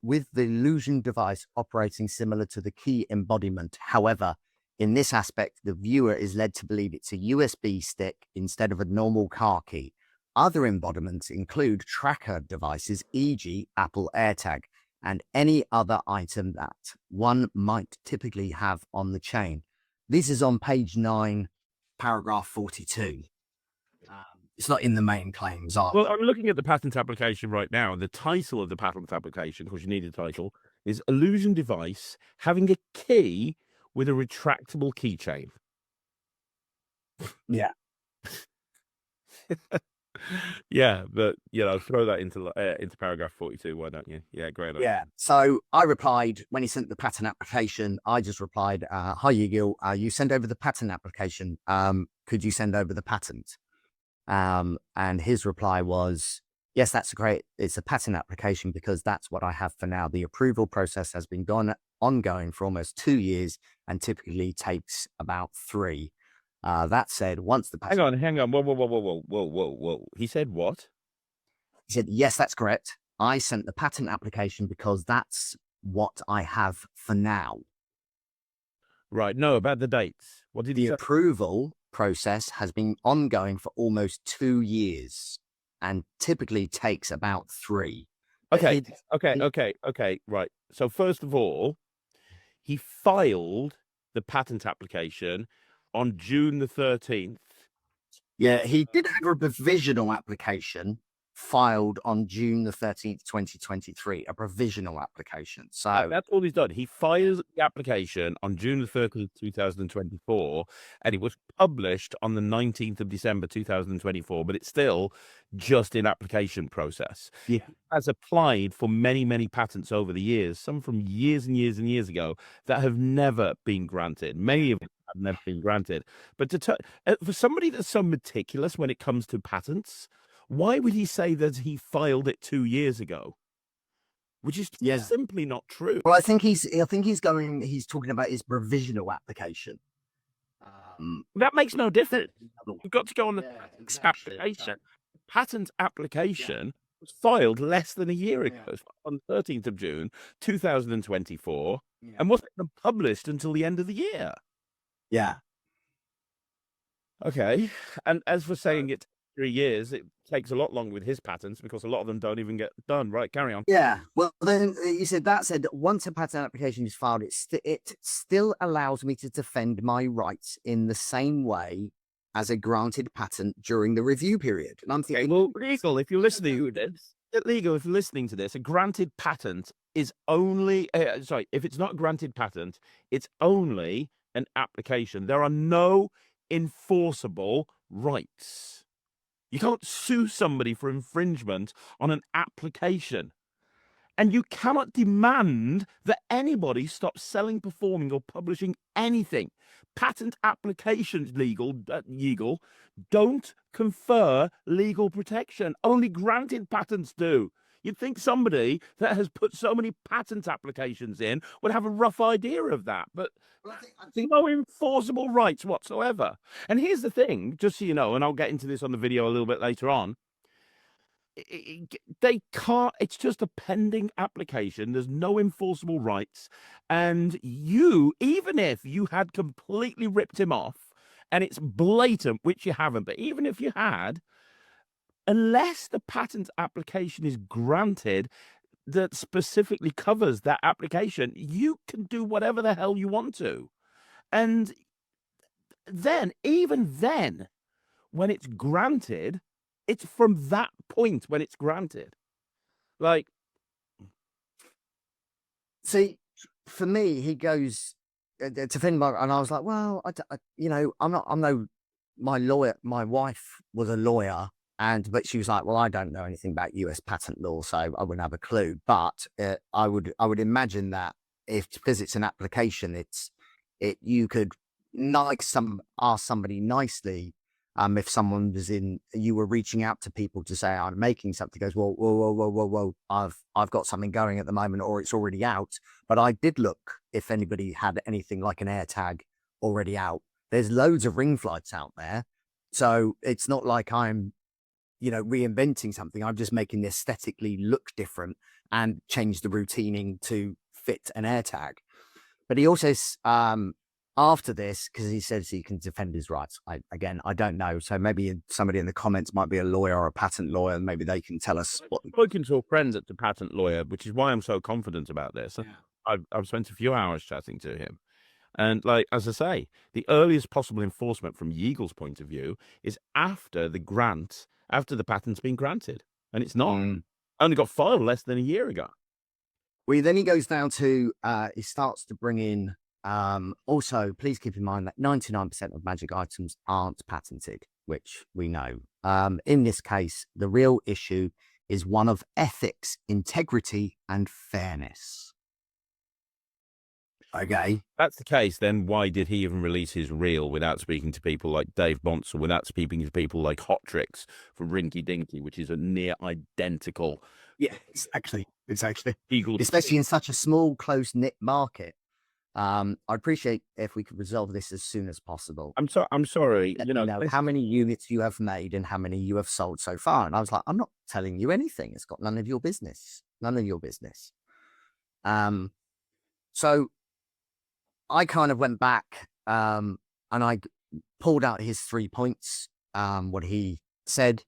with the illusion device operating similar to the key embodiment. However, in this aspect, the viewer is led to believe it's a USB stick instead of a normal car key. Other embodiments include tracker devices, e.g. Apple AirTag, and any other item that one might typically have on the chain. This is on page 9, paragraph 42. It's not in the main claims. Well, I'm looking at the patent application right now. The title of the patent application, because you need a title, is Illusion Device Having a Key with a Retractable Keychain. Yeah. Yeah, but, throw that into paragraph 42. Why don't you? Yeah, great. Yeah. So I replied when he sent the patent application. I just replied, hi, Yigal, you send over the patent application. Could you send over the patent? And his reply was, yes, that's great. It's a patent application because that's what I have for now. The approval process has been ongoing for almost 2 years and typically takes about 3. That said, once the patent... Hang on. Whoa. He said what? He said, yes, that's correct. I sent the patent application because that's what I have for now. Right. No, about the dates. What did he say? The approval process has been ongoing for almost 2 years and typically takes about 3. Okay. Right. So first of all, he filed the patent application on June the 13th. Yeah, he did have a provisional application filed on June the 13th, 2023, a provisional application. So that's all he's done. He filed the application on June the 13th, 2024, and it was published on the 19th of December, 2024, but it's still just in application process. Yeah. He has applied for many, many patents over the years, some from years and years and years ago that have never been granted. Many of them have never been granted. But for somebody that's so meticulous when it comes to patents, why would he say that he filed it 2 years ago? Which is simply not true. Well, I think he's talking about his provisional application. That makes no difference. You've got to go on the application. Patent application was filed less than a year ago, on the 13th of June, 2024, and wasn't published until the end of the year. Yeah. Okay. And as for saying it 3 years, it takes a lot longer with his patents because a lot of them don't even get done. Right, carry on. Yeah. Well, then you said once a patent application is filed, it still allows me to defend my rights in the same way as a granted patent during the review period. And I'm thinking, well, legal, if you're listening to this, a granted patent is only, if it's not a granted patent, it's only an application. There are no enforceable rights. You can't sue somebody for infringement on an application. And you cannot demand that anybody stop selling, performing, or publishing anything. Patent applications, Yigal, don't confer legal protection. Only granted patents do. You'd think somebody that has put so many patent applications in would have a rough idea of that, but I think no enforceable rights whatsoever. And here's the thing, just so you know, and I'll get into this on the video a little bit later on. They can't, it's just a pending application. There's no enforceable rights. And you, even if you had completely ripped him off, and it's blatant, which you haven't, but even if you had, unless the patent application is granted that specifically covers that application, you can do whatever the hell you want to. And then, even then, when it's granted, it's from that point when it's granted. Like, See, for me, he goes to defend my, and I was like, well, you know, I'm no, my wife was a lawyer, but she was like, well, I don't know anything about US patent law, so I wouldn't have a clue. But I would imagine that because it's an application, you could ask somebody nicely. If someone was you were reaching out to people to say, I'm making something, goes, whoa, whoa, whoa, whoa, whoa, whoa, I've got something going at the moment, or it's already out. But I did look if anybody had anything like an AirTag already out. There's loads of ring flights out there. So it's not like I'm, reinventing something. I'm just making the aesthetically look different and change the routining to fit an AirTag. But he also, after this, because he says he can defend his rights. I don't know. So maybe somebody in the comments might be a lawyer or a patent lawyer, and maybe they can tell us what. I've spoken to a friend that's a patent lawyer, which is why I'm so confident about this. Yeah. I've spent a few hours chatting to him. And like, as I say, the earliest possible enforcement from Yigal's point of view is after the patent's been granted. And it's not. Only got filed less than a year ago. Well, then he goes down to, he starts to bring in, also, please keep in mind that 99% of magic items aren't patented, which we know. In this case, the real issue is one of ethics, integrity, and fairness. Okay. That's the case, then why did he even release his reel without speaking to people like Dave Bonsall, without speaking to people like Hot Tricks from Rinky Dinky, which is a near identical... Yeah, exactly. Eagle, especially in such a small, close-knit market. I appreciate if we could resolve this as soon as possible. I'm sorry. Let me know how many units you have made and how many you have sold so far. And I was like, I'm not telling you anything. It's got none of your business. None of your business. So I kind of went back and I pulled out his 3 points, what he said.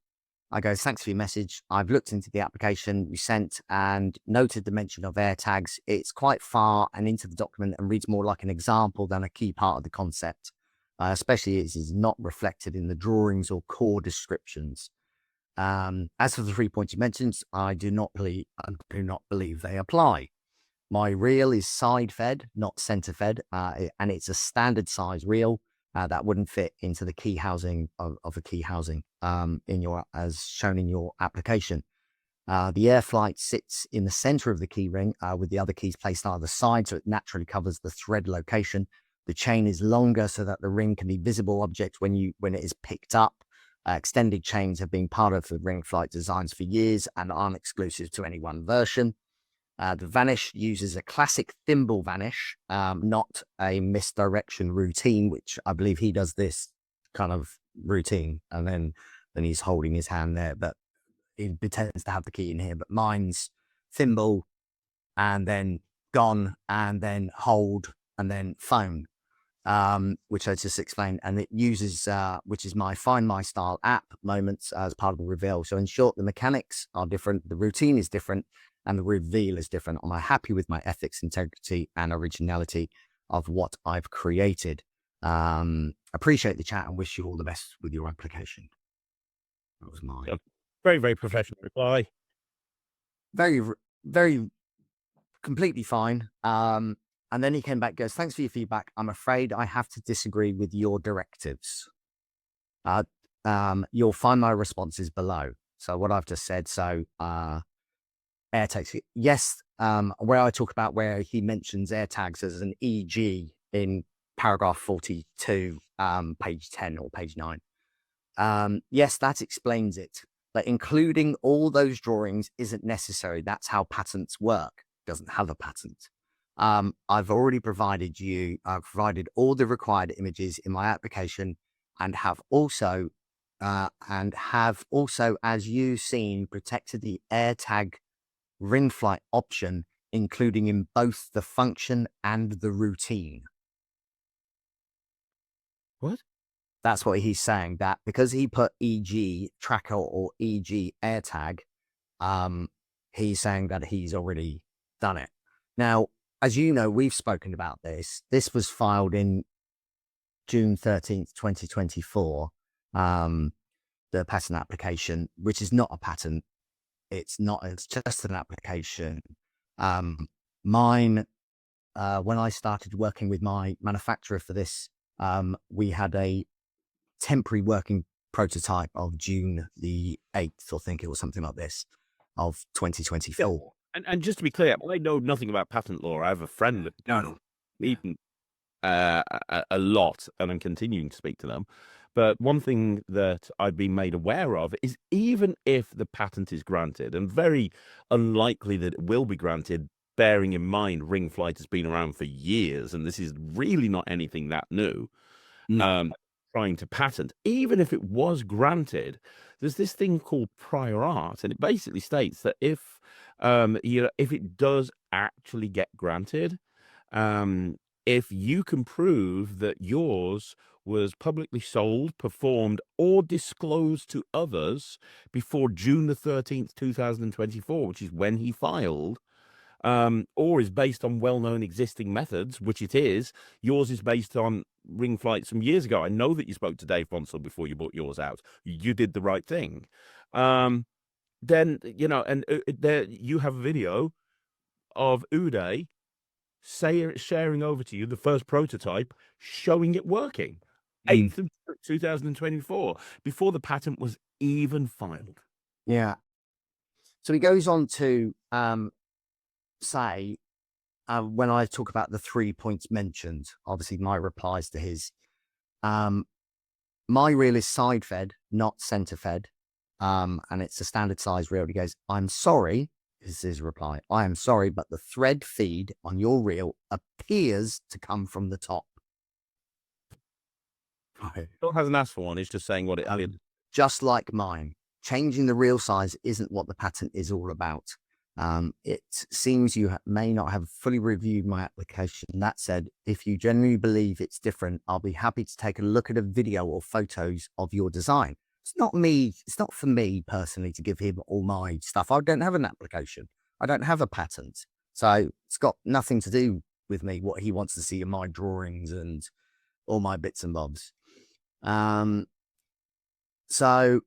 I go, thanks for your message. I've looked into the application you sent and noted the mention of AirTags. It's quite far and into the document and reads more like an example than a key part of the concept, especially as it's not reflected in the drawings or core descriptions. As for the 3 points you mentioned, I do not believe they apply. My reel is side-fed, not center-fed, and it's a standard size reel. That wouldn't fit into the key housing of a key housing as shown in your application. The AirFlight sits in the center of the key ring with the other keys placed on either side, so it naturally covers the thread location. The chain is longer so that the ring can be visible object when it is picked up. Extended chains have been part of the ring flight designs for years and aren't exclusive to any one version. The vanish uses a classic thimble vanish, not a misdirection routine, which I believe he does this kind of routine. And then he's holding his hand there, but he pretends to have the key in here. But mine's thimble and then gone and then hold and then phone, which I just explained. And it uses, which is my Find My Style app moments as part of the reveal. So in short, the mechanics are different. The routine is different. And the reveal is different. Am I happy with my ethics, integrity, and originality of what I've created? Appreciate the chat and wish you all the best with your application. That was mine. Very, very professional reply. Very, very, completely fine. And then he came back, goes, thanks for your feedback. I'm afraid I have to disagree with your directives. You'll find my responses below. So what I've just said, AirTags. Yes, where I talk about where he mentions AirTags as an EG in paragraph 42, page 10 or page 9. Yes, that explains it. But including all those drawings isn't necessary. That's how patents work. It doesn't have a patent. I've already provided all the required images in my application and have also, as you've seen, protected the AirTag ring flight option, including in both the function and the routine. What? That's what he's saying, that because he put EG tracker or EG AirTag, he's saying that he's already done it. Now, as you know, we've spoken about this. This was filed in June 13th, 2024, the patent application, which is not a patent. It's just an application. Mine, when I started working with my manufacturer for this, we had a temporary working prototype of June the 8th, I think it was something like this, of 2024. And just to be clear, I know nothing about patent law. I have a friend that even a lot, and I'm continuing to speak to them. But one thing that I've been made aware of is even if the patent is granted, and very unlikely that it will be granted, bearing in mind ring flight has been around for years, and this is really not anything that new. Trying to patent, even if it was granted, there's this thing called prior art, and it basically states that if it does actually get granted, if you can prove that yours was publicly sold, performed, or disclosed to others before June the 13th, 2024, which is when he filed, or is based on well-known existing methods, which it is. Yours is based on ring flights from years ago. I know that you spoke to Dave Bonsall before you bought yours out. You did the right thing. Then, you know, and there you have a video of Uday sharing over to you the first prototype, showing it working. 8th of 2024, before the patent was even filed. Yeah. So he goes on to say, when I talk about the 3 points mentioned, obviously my replies to his, my reel is side fed, not center fed. And it's a standard size reel. He goes, I'm sorry, is his reply. I am sorry, but the thread feed on your reel appears to come from the top. Still hasn't asked for one. He's just saying what it is. Just like mine, changing the reel size isn't what the patent is all about. It seems you may not have fully reviewed my application. That said, if you genuinely believe it's different, I'll be happy to take a look at a video or photos of your design. It's not me. It's not for me personally to give him all my stuff. I don't have an application. I don't have a patent. So it's got nothing to do with me, what he wants to see in my drawings and all my bits and bobs. So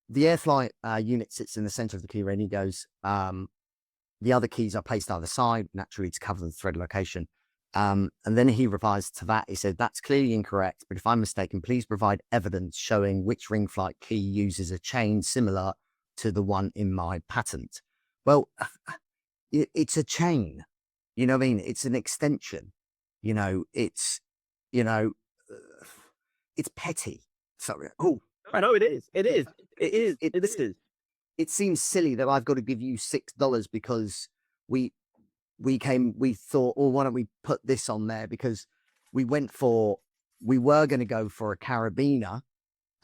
the AirFlight unit sits in the center of the key ring. He goes, the other keys are placed either side, naturally to cover the thread location. And then he replies to that. He said, that's clearly incorrect, but if I'm mistaken, please provide evidence showing which ring flight key uses a chain similar to the one in my patent. Well, it's a chain, you know what I mean? It's an extension, you know, it's petty. Sorry. Oh, I know it is. It is. It is. It is. It seems silly that I've got to give you $6 because we thought, oh, why don't we put this on there? Because we were going to go for a carabiner,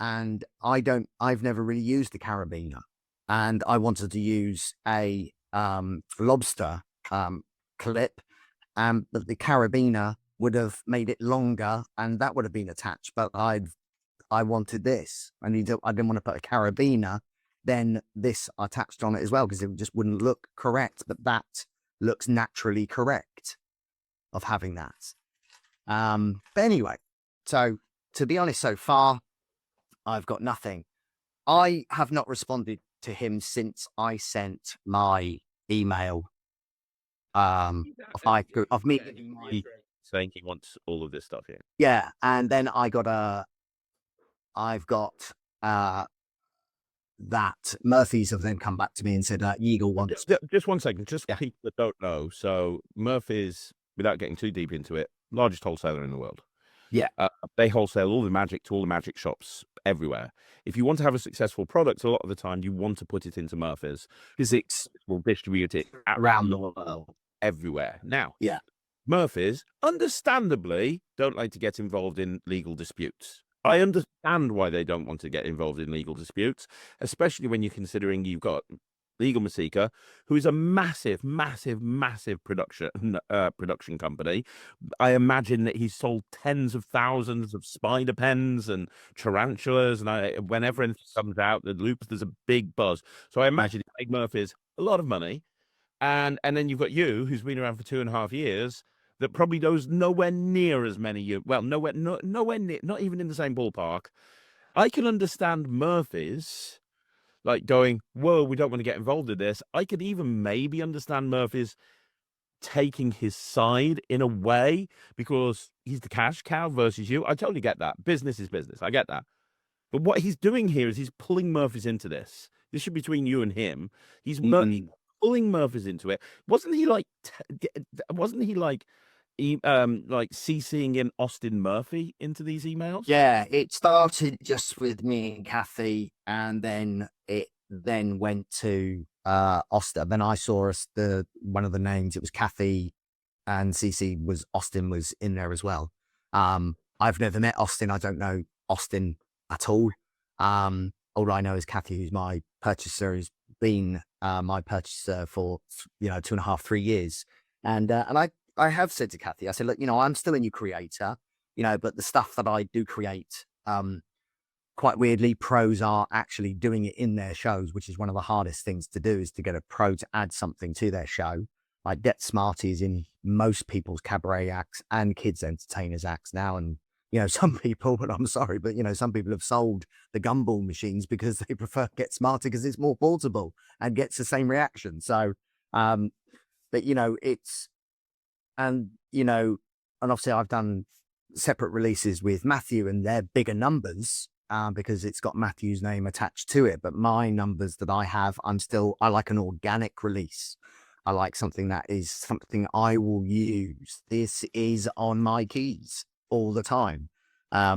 and I've never really used a carabiner, and I wanted to use a lobster clip, but the carabiner would have made it longer and that would have been attached, but I wanted this, and I didn't want to put a carabiner, then this attached on it as well, because it just wouldn't look correct, but that looks naturally correct of having that. But anyway, so to be honest, so far, I've got nothing. I have not responded to him since I sent my email of me saying he wants all of this stuff here. Yeah, and then I've got that Murphy's have then come back to me and said Yigal wants. Just 1 second, just for people that don't know. So Murphy's, without getting too deep into it, largest wholesaler in the world. Yeah, they wholesale all the magic to all the magic shops everywhere. If you want to have a successful product, a lot of the time you want to put it into Murphy's. Physics will distribute it around the world, everywhere. Now, yeah, Murphy's, understandably, don't like to get involved in legal disputes. I understand why they don't want to get involved in legal disputes, especially when you're considering you've got Yigal Mesika, who is a massive, massive, massive production company. I imagine that he's sold tens of thousands of spider pens and tarantulas, and whenever anything comes out, the loops, there's a big buzz. So I imagine it made Murphy's a lot of money. And then you've got you, who's been around for 2.5 years, that probably knows nowhere near as many nowhere near, not even in the same ballpark. I can understand Murphy's like going, whoa, we don't want to get involved in this. I could even maybe understand Murphy's taking his side in a way because he's the cash cow versus you. I totally get that. Business is business. I get that. But what he's doing here is he's pulling Murphy's into this. This should be between you and him. He's pulling Murphy's into it. Wasn't he like CCing in Austin Murphy into these emails? Yeah, it started just with me and Kathy, and then it went to Austin. Then I saw one of the names. It was Kathy, and CC was Austin was in there as well. I've never met Austin. I don't know Austin at all. All I know is Kathy, who's my purchaser, has been my purchaser for 2.5, 3 years, and I have said to Kathy, I said, look, I'm still a new creator, but the stuff that I do create, quite weirdly, pros are actually doing it in their shows, which is one of the hardest things to do, is to get a pro to add something to their show. Like Get Smarties in most people's cabaret acts and kids entertainers acts now. And, some people, but I'm sorry, but, some people have sold the gumball machines because they prefer Get Smarty because it's more portable and gets the same reaction. So, but, it's, and, and obviously I've done separate releases with Matthew, and they're bigger numbers because it's got Matthew's name attached to it. But my numbers that I have, I like an organic release. I like something that is something I will use. This is on my keys all the time. I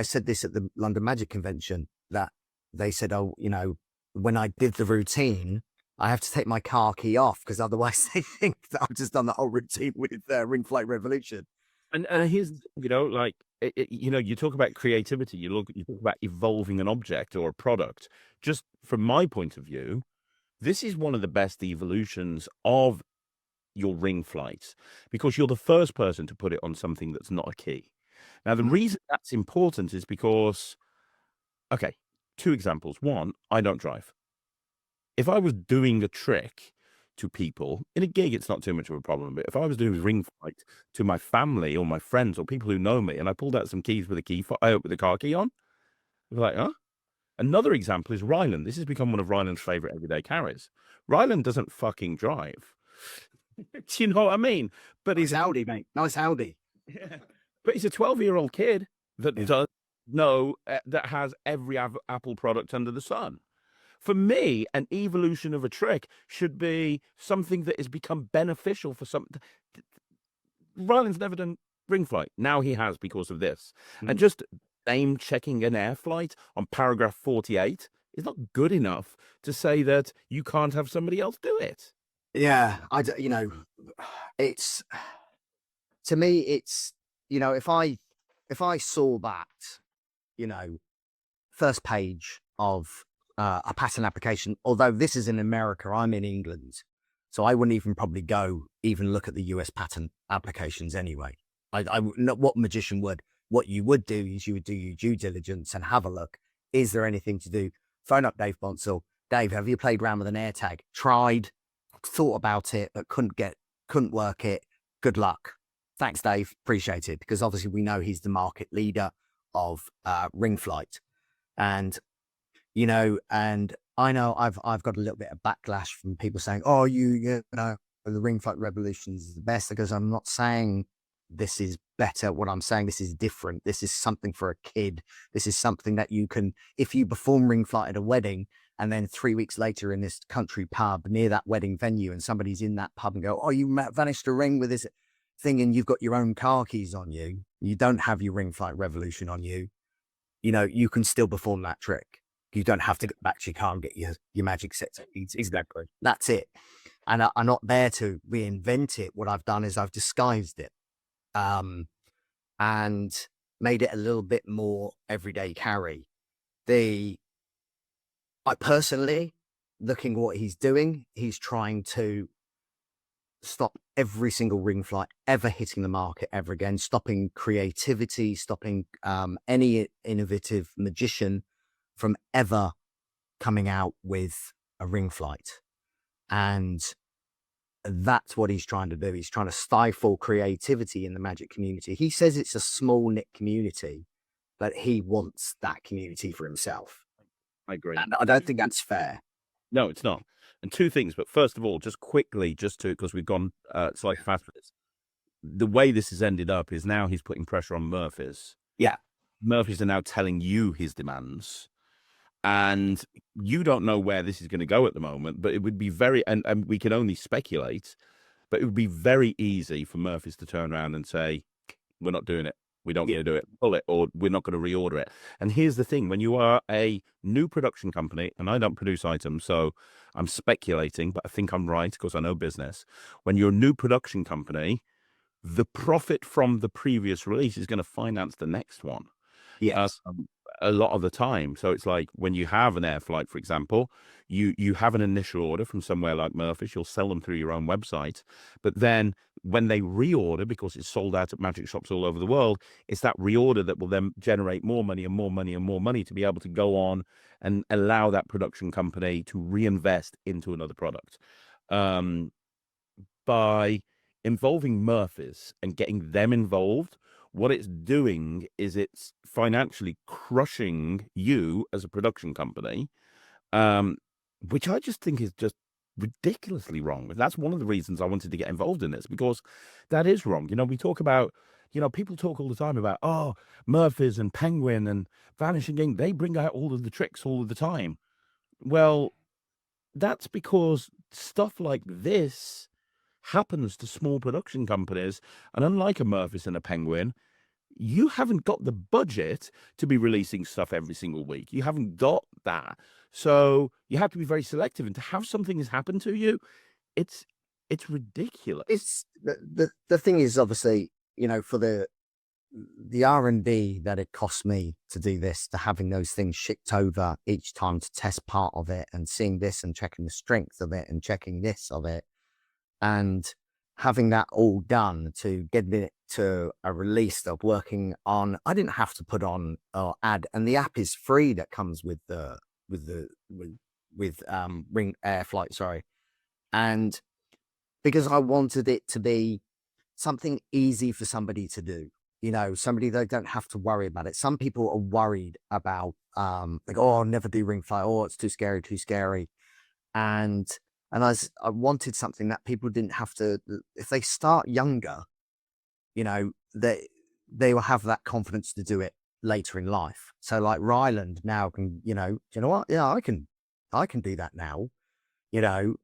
said this at the London Magic Convention, that they said, when I did the routine, I have to take my car key off because otherwise they think that I've just done the whole routine with Ring Flight Revolution. And here's, you talk about creativity, you talk about evolving an object or a product. Just from my point of view, this is one of the best evolutions of your ring flights because you're the first person to put it on something that's not a key. Now, the reason that's important is because, okay, 2 examples. One, I don't drive. If I was doing a trick to people in a gig, it's not too much of a problem. But if I was doing a ring flight to my family or my friends or people who know me, and I pulled out some keys with a car key on, they're like, huh? Another example is Ryland. This has become one of Ryland's favorite everyday carries. Ryland doesn't fucking drive. Do you know what I mean? But he's Audi, mate. Nice Audi. Yeah. But he's a 12-year-old kid that does know that has every Apple product under the sun. For me, an evolution of a trick should be something that has become beneficial for something. Ryland's never done ring flight. Now he has because of this. And just name checking an AirFlight on paragraph 48 is not good enough to say that you can't have somebody else do it. Yeah, it's, to me, it's, if I saw that, first page of a patent application, although this is in America, I'm in England, so I wouldn't even probably even look at the US patent applications anyway. What magician would? What you would do is you would do your due diligence and have a look. Is there anything to do? Phone up Dave Bonsall. Dave, have you played around with an AirTag? Tried, thought about it, but couldn't work it. Good luck. Thanks, Dave. Appreciate it. Because obviously we know he's the market leader of ring flight. And, and I know I've got a little bit of backlash from people saying, oh, the ring flight revolution is the best, because I'm not saying this is better. What I'm saying, this is different. This is something for a kid. This is something that you can, if you perform ring flight at a wedding, and then 3 weeks later in this country pub near that wedding venue, and somebody's in that pub and go, oh, you vanished a ring with this thing and you've got your own car keys on you. You don't have your ring flight revolution on you. You can still perform that trick. You don't have to go back to your car and get your magic set. Exactly. That's it. And I'm not there to reinvent it. What I've done is I've disguised it. And made it a little bit more everyday carry. I personally, looking at what he's doing, he's trying to stop every single ring flight ever hitting the market ever again, stopping creativity, stopping any innovative magician from ever coming out with a ring flight. And that's what he's trying to do. He's trying to stifle creativity in the magic community. He says it's a small knit community, but he wants that community for himself. I agree. And I don't think that's fair. No, it's not. And two things, but first of all, just quickly, because we've gone slightly fast with this. The way this has ended up is now he's putting pressure on Murphy's. Yeah. Murphy's are now telling you his demands. And you don't know where this is going to go at the moment, but it would be and we can only speculate, but it would be very easy for Murphy's to turn around and say, we're not doing it. We don't get to do it, pull it, or we're not going to reorder it. And here's the thing, when you are a new production company, and I don't produce items, so I'm speculating, but I think I'm right because I know business. When you're a new production company, the profit from the previous release is going to finance the next one. Yes. A lot of the time. So it's like when you have an AirFlight, for example, you have an initial order from somewhere like Murphy's, you'll sell them through your own website. But then when they reorder, because it's sold out at magic shops all over the world, it's that reorder that will then generate more money and more money and more money to be able to go on and allow that production company to reinvest into another product. By involving Murphy's and getting them involved, what it's doing is it's financially crushing you as a production company, which I just think is just ridiculously wrong. And that's one of the reasons I wanted to get involved in this, because that is wrong. We talk about, people talk all the time about, oh, Murphy's and Penguin and Vanishing Ink, they bring out all of the tricks all of the time. Well, that's because stuff like this happens to small production companies, and unlike a Murphy's and a Penguin, you haven't got the budget to be releasing stuff every single week. You haven't got that, so you have to be very selective. And to have something has happened to you, it's ridiculous. It's the thing is, obviously, for the R&D that it cost me to do this, to having those things shipped over each time to test part of it and seeing this and checking the strength of it and checking this of it, and having that all done to get it to a release of working on, I didn't have to put on or add, and the app is free that comes with Ring AirFlight, sorry. And because I wanted it to be something easy for somebody to do, somebody they don't have to worry about it. Some people are worried about, like, oh, I'll never do ring fly. Oh, it's too scary. And I wanted something that people didn't have to, if they start younger, they will have that confidence to do it later in life. So like Ryland now can, do you know what? Yeah, I can do that now, to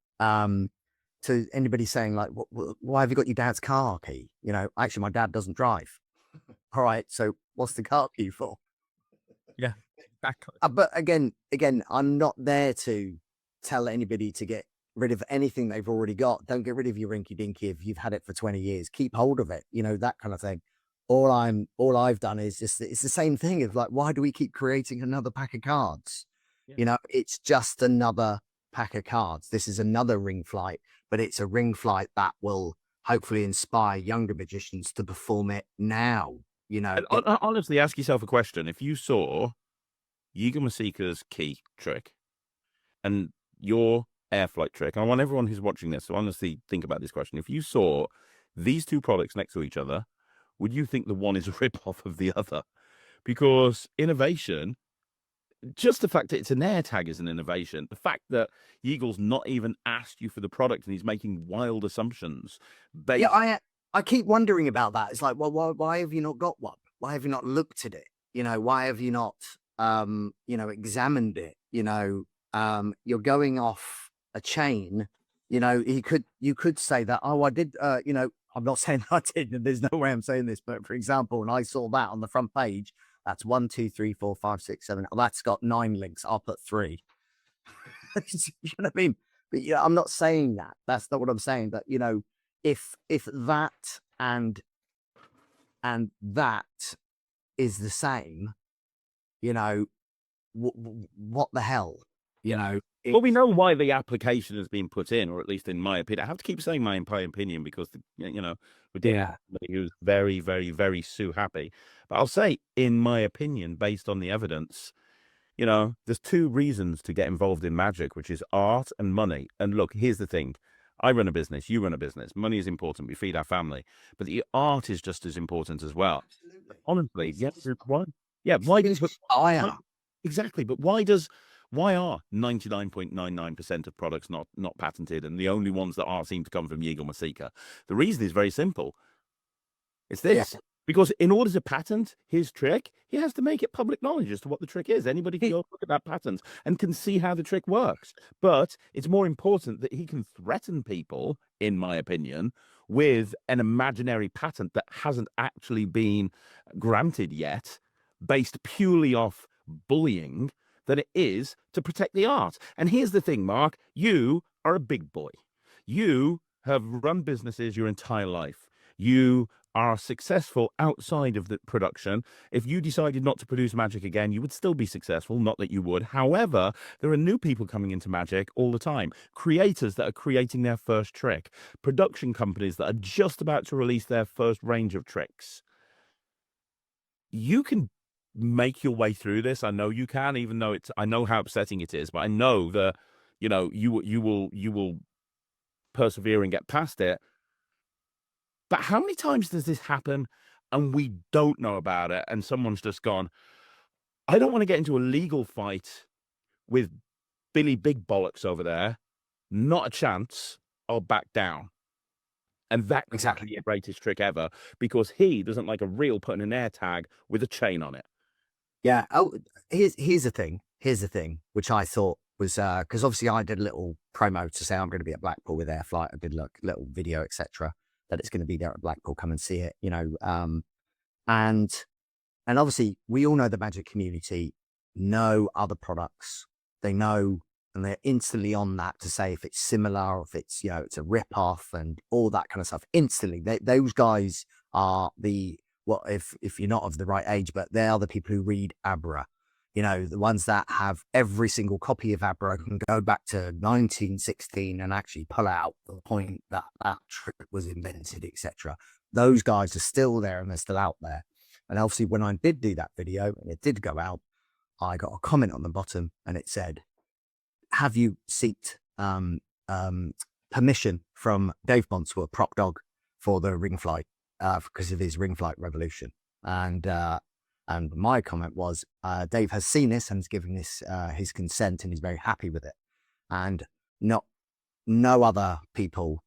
anybody saying like, why have you got your dad's car key? Actually my dad doesn't drive. All right. So what's the car key for? Yeah, exactly. But again, I'm not there to tell anybody to get rid of anything they've already got. Don't get rid of your Rinky Dinky if you've had it for 20 years. Keep hold of it, that kind of thing. All I've done is just, it's the same thing of like, why do we keep creating another pack of cards? Yeah. It's just another pack of cards. This is another ring flight, but it's a ring flight that will hopefully inspire younger magicians to perform it now. Honestly, ask yourself a question. If you saw Yigal Mesika's key trick and your AirFlight trick, I want everyone who's watching this to honestly think about this question. If you saw these two products next to each other, would you think the one is a rip-off of the other? Because innovation, just the fact that it's an AirTag is an innovation. The fact that Yigal's not even asked you for the product and he's making wild assumptions. Yeah, I keep wondering about that. It's like, well, why have you not got one? Why have you not looked at it? Why have you not, examined it? You're going off a chain. You could say that, oh, I did, I'm not saying I did, and there's no way I'm saying this, but for example, when I saw that on the front page, that's 1, 2, 3, 4, 5, 6, 7. Oh, that's got 9 links. I'll put 3. You know what I mean? But I'm not saying that. That's not what I'm saying. But if that and that is the same, what the hell, Well, we know why the application has been put in, or at least in my opinion. I have to keep saying my opinion because, we're dealing with somebody who's very, very, very Sue happy. But I'll say, in my opinion, based on the evidence, there's two reasons to get involved in magic, which is art and money. And look, here's the thing. I run a business, you run a business. Money is important. We feed our family, but the art is just as important as well. Absolutely. Honestly, yeah. Why? Yeah. Why does? Exactly. But why are 99.99% of products not patented, and the only ones that are seem to come from Yigal Mesika? The reason is very simple. It's this. Because in order to patent his trick, he has to make it public knowledge as to what the trick is. Anybody can go look at that patent and can see how the trick works. But it's more important that he can threaten people, in my opinion, with an imaginary patent that hasn't actually been granted yet, based purely off bullying, than it is to protect the art. And here's the thing, Mark, you are a big boy. You have run businesses your entire life. You are successful outside of the production. If you decided not to produce magic again, you would still be successful, not that you would. However, there are new people coming into magic all the time. Creators that are creating their first trick. Production companies that are just about to release their first range of tricks. You can make your way through this. I know you can, even though I know how upsetting it is, but I know that, you will persevere and get past it. But how many times does this happen and we don't know about it, and someone's just gone, I don't want to get into a legal fight with Billy Big Bollocks over there. Not a chance. I'll back down. And that's exactly the greatest trick ever, because he doesn't like a reel putting an air tag with a chain on it. Yeah. Oh, here's the thing. Here's the thing, which I thought was, because obviously I did a little promo to say I'm going to be at Blackpool with AirFlight. I did a little video, etc., that it's going to be there at Blackpool. Come and see it, and obviously we all know the magic community know other products. They know, and they're instantly on that to say if it's similar, or if it's, it's a rip off and all that kind of stuff. Instantly, those guys are if you're not of the right age, but they are the people who read Abra. The ones that have every single copy of Abra can go back to 1916 and actually pull out the point that trick was invented, etc. Those guys are still there and they're still out there. And obviously, when I did do that video and it did go out, I got a comment on the bottom and it said, have you sought permission from Dave Bonswell, Prop Dog, for the ring flight because of his ring flight revolution? And my comment was, Dave has seen this and has given this his consent and he's very happy with it. And no other people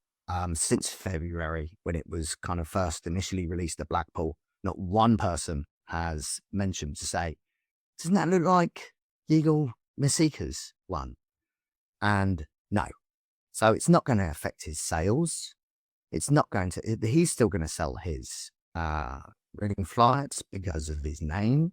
since February, when it was kind of first initially released at Blackpool, not one person has mentioned to say, doesn't that look like Yigal Mesika's one? And no. So it's not going to affect his sales. It's not going to, he's still going to sell his ring flights because of his name,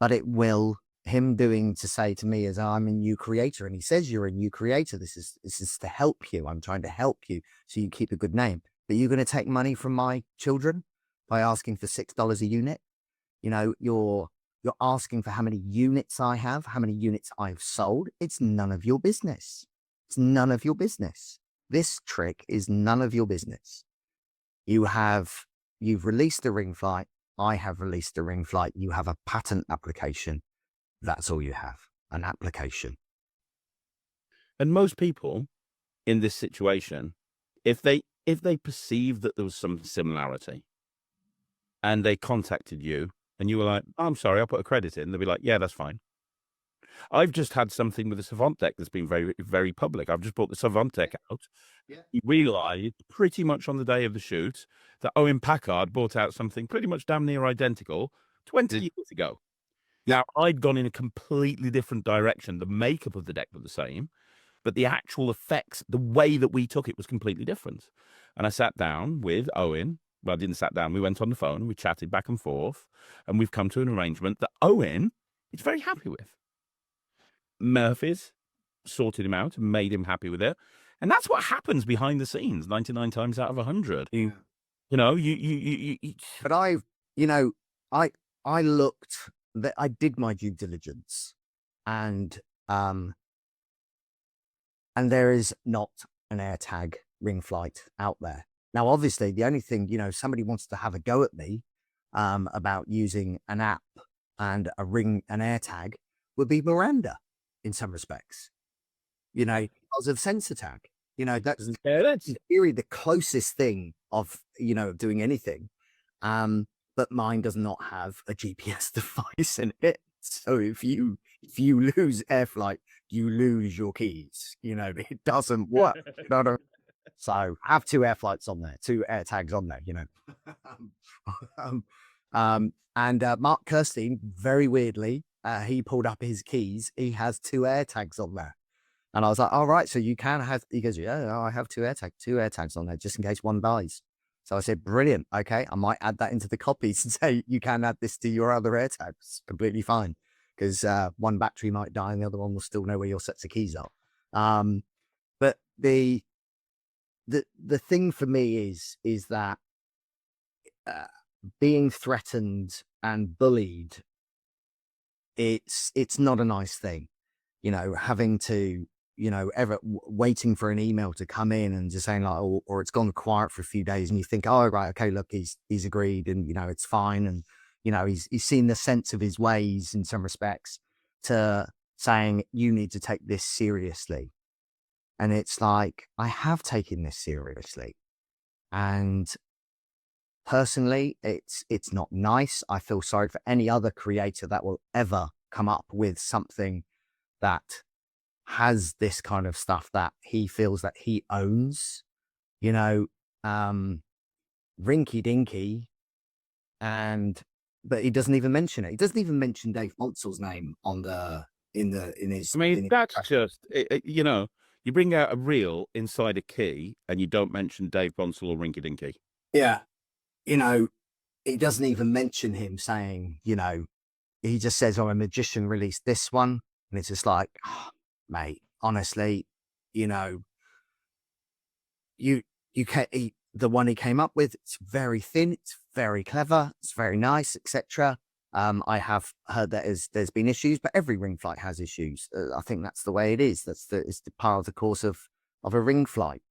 but it will, him doing to say to me as I'm a new creator, and he says you're a new creator, this is to help you, I'm trying to help you so you keep a good name, but you're going to take money from my children by asking for $6 a unit. You're asking for how many units I have, how many units I've sold. It's none of your business. It's none of your business. This trick is none of your business. You've released the ring flight. I have released the ring flight. You have a patent application. That's all you have, an application. And most people in this situation, if they perceive that there was some similarity and they contacted you and you were like, oh, I'm sorry, I'll put a credit in, they'll be like, yeah, that's fine. I've just had something with the Savant deck that's been very, very public. I've just brought the Savant deck out. Yeah. You realised pretty much on the day of the shoot that Owen Packard brought out something pretty much damn near identical 20 years ago. Now, I'd gone in a completely different direction. The makeup of the deck was the same, but the actual effects, the way that we took it was completely different. And I sat down with Owen. Well, I didn't sat down. We went on the phone and we chatted back and forth, and we've come to an arrangement that Owen is very happy with. Murphy's sorted him out and made him happy with it. And that's what happens behind the scenes 99 times out of 100. Yeah. But I looked, that I did my due diligence, and there is not an AirTag ring flight out there. Now, obviously, the only thing, somebody wants to have a go at me about using an app and an AirTag would be Miranda in some respects, because of sensor tag. You know, that's that's in theory the closest thing of, of doing anything. But mine does not have a GPS device in it. So if you lose AirFlight, you lose your keys. It doesn't work. So I have two AirFlights on there, two AirTags on there, and Mark Kirstein, very weirdly, he pulled up his keys. He has two AirTags on there. And I was like, all right, so you can have, he goes, yeah, I have two AirTags on there just in case one dies. So I said, brilliant. Okay. I might add that into the copies and say, you can add this to your other AirTags. Completely fine. Because one battery might die and the other one will still know where your sets of keys are. But the thing for me is that being threatened and bullied, it's not a nice thing, having to, waiting for an email to come in and just saying like, or it's gone quiet for a few days and you think, oh, right, okay, look, he's agreed and, it's fine. And, he's seen the sense of his ways in some respects, to saying, you need to take this seriously. And it's like, I have taken this seriously. And personally, it's not nice. I feel sorry for any other creator that will ever come up with something that has this kind of stuff that he feels that he owns, Rinky Dinky, but he doesn't even mention it. He doesn't even mention Dave Bonsel's name in his. I mean, that's just you bring out a reel inside a key and you don't mention Dave Bonsall or Rinky Dinky. Yeah, he doesn't even mention him saying, he just says, "Oh, a magician released this one," and it's just like, oh, mate, honestly, you can't. The one he came up with, it's very thin, it's very clever, it's very nice, etc. I have heard that there's been issues, but every ring flight has issues. I think that's the way it is. It's the part of the course of a ring flight.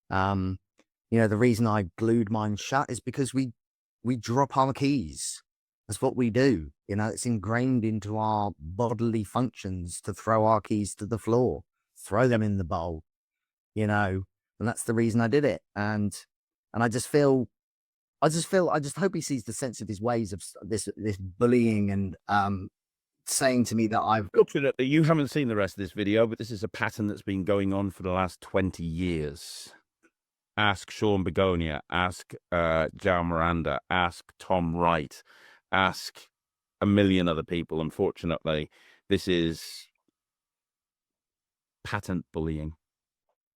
The reason I glued mine shut is because we drop our keys. That's what we do. It's ingrained into our bodily functions to throw our keys to the floor, throw them in the bowl, and that's the reason I did it. And I just hope he sees the sense of his ways of this bullying and saying to me that I've. Fortunately, you haven't seen the rest of this video, but this is a pattern that's been going on for the last 20 years. Ask Sean Bogunia, ask Joao Miranda, ask Tom Wright, ask a million other people. Unfortunately, this is patent bullying.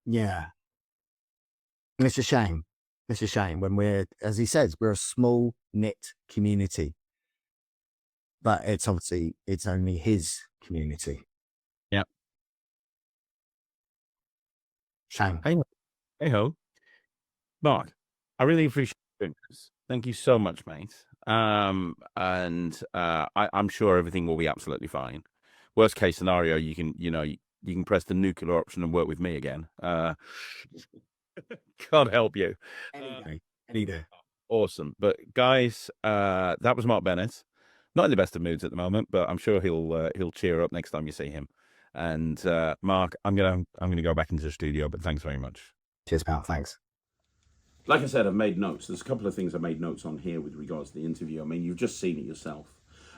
Yeah. And it's a shame. It's a shame when as he says, we're a small knit community, but it's only his community. Yeah. Shame. Hey ho, Mark, I really appreciate this. Thank you so much, mate. I'm sure everything will be absolutely fine. Worst case scenario, you can press the nuclear option and work with me again. Can't help you. Any day. Awesome. But guys, that was Mark Bennett. Not in the best of moods at the moment, but I'm sure he'll cheer up next time you see him. And Mark, I'm gonna go back into the studio, but thanks very much. Cheers, pal. Thanks. Like I said, I've made notes. There's a couple of things I made notes on here with regards to the interview. I mean, you've just seen it yourself.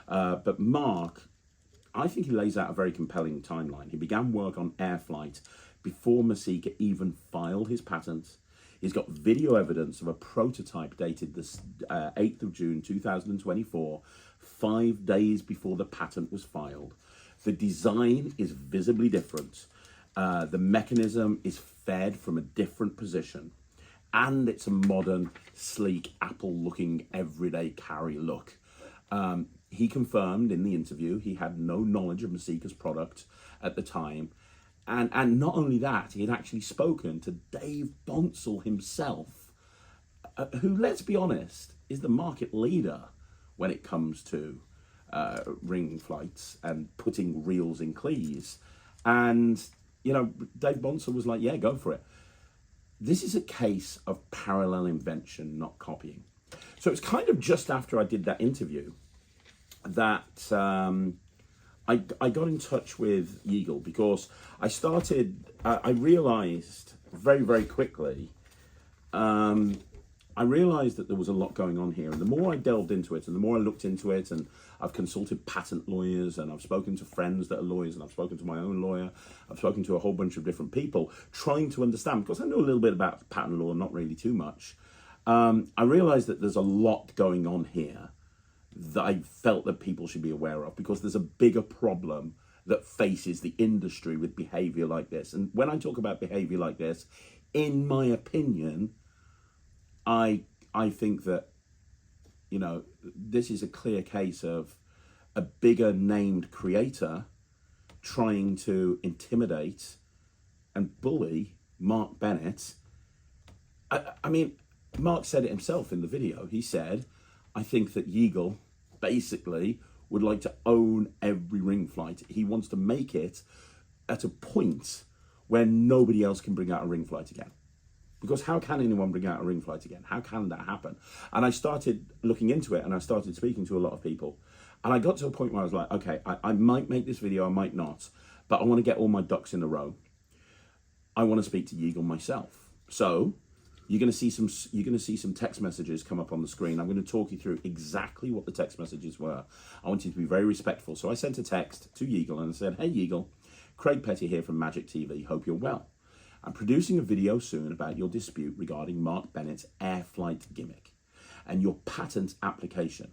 But Mark, I think he lays out a very compelling timeline. He began work on AirFlight before Mesika even filed his patent. He's got video evidence of a prototype dated the 8th of June 2024, 5 days before the patent was filed. The design is visibly different. The mechanism is fed from a different position. And it's a modern, sleek, Apple-looking, everyday carry look. He confirmed in the interview he had no knowledge of Mesika's product at the time. And not only that, he had actually spoken to Dave Bonsall himself, who, let's be honest, is the market leader when it comes to ring flights and putting reels in clees. And, Dave Bonsall was like, yeah, go for it. This is a case of parallel invention, not copying. So it's kind of just after I did that interview that I got in touch with Yigal, because I realized very, very quickly, I realized that there was a lot going on here. And the more I delved into it and the more I looked into it, and I've consulted patent lawyers, and I've spoken to friends that are lawyers, and I've spoken to my own lawyer, I've spoken to a whole bunch of different people trying to understand, because I know a little bit about patent law, not really too much. I realized that there's a lot going on here that I felt that people should be aware of, because there's a bigger problem that faces the industry with behavior like this. And when I talk about behavior like this, in my opinion, I think that, you know, this is a clear case of a bigger named creator trying to intimidate and bully Mark Bennett. I mean, Mark said it himself in the video. He said, I think that Yigal basically would like to own every ring flight. He wants to make it at a point where nobody else can bring out a ring flight again. Because how can anyone bring out a ring flight again? How can that happen? And I started looking into it, and I started speaking to a lot of people. And I got to a point where I was like, okay, I might make this video, I might not, but I want to get all my ducks in a row. I want to speak to Yigal myself. So you're going to see some text messages come up on the screen. I'm going to talk you through exactly what the text messages were. I want you to be very respectful. So I sent a text to Yigal and I said, hey Yigal, Craig Petty here from Magic TV. Hope you're well. I'm producing a video soon about your dispute regarding Mark Bennett's AirFlight gimmick and your patent application.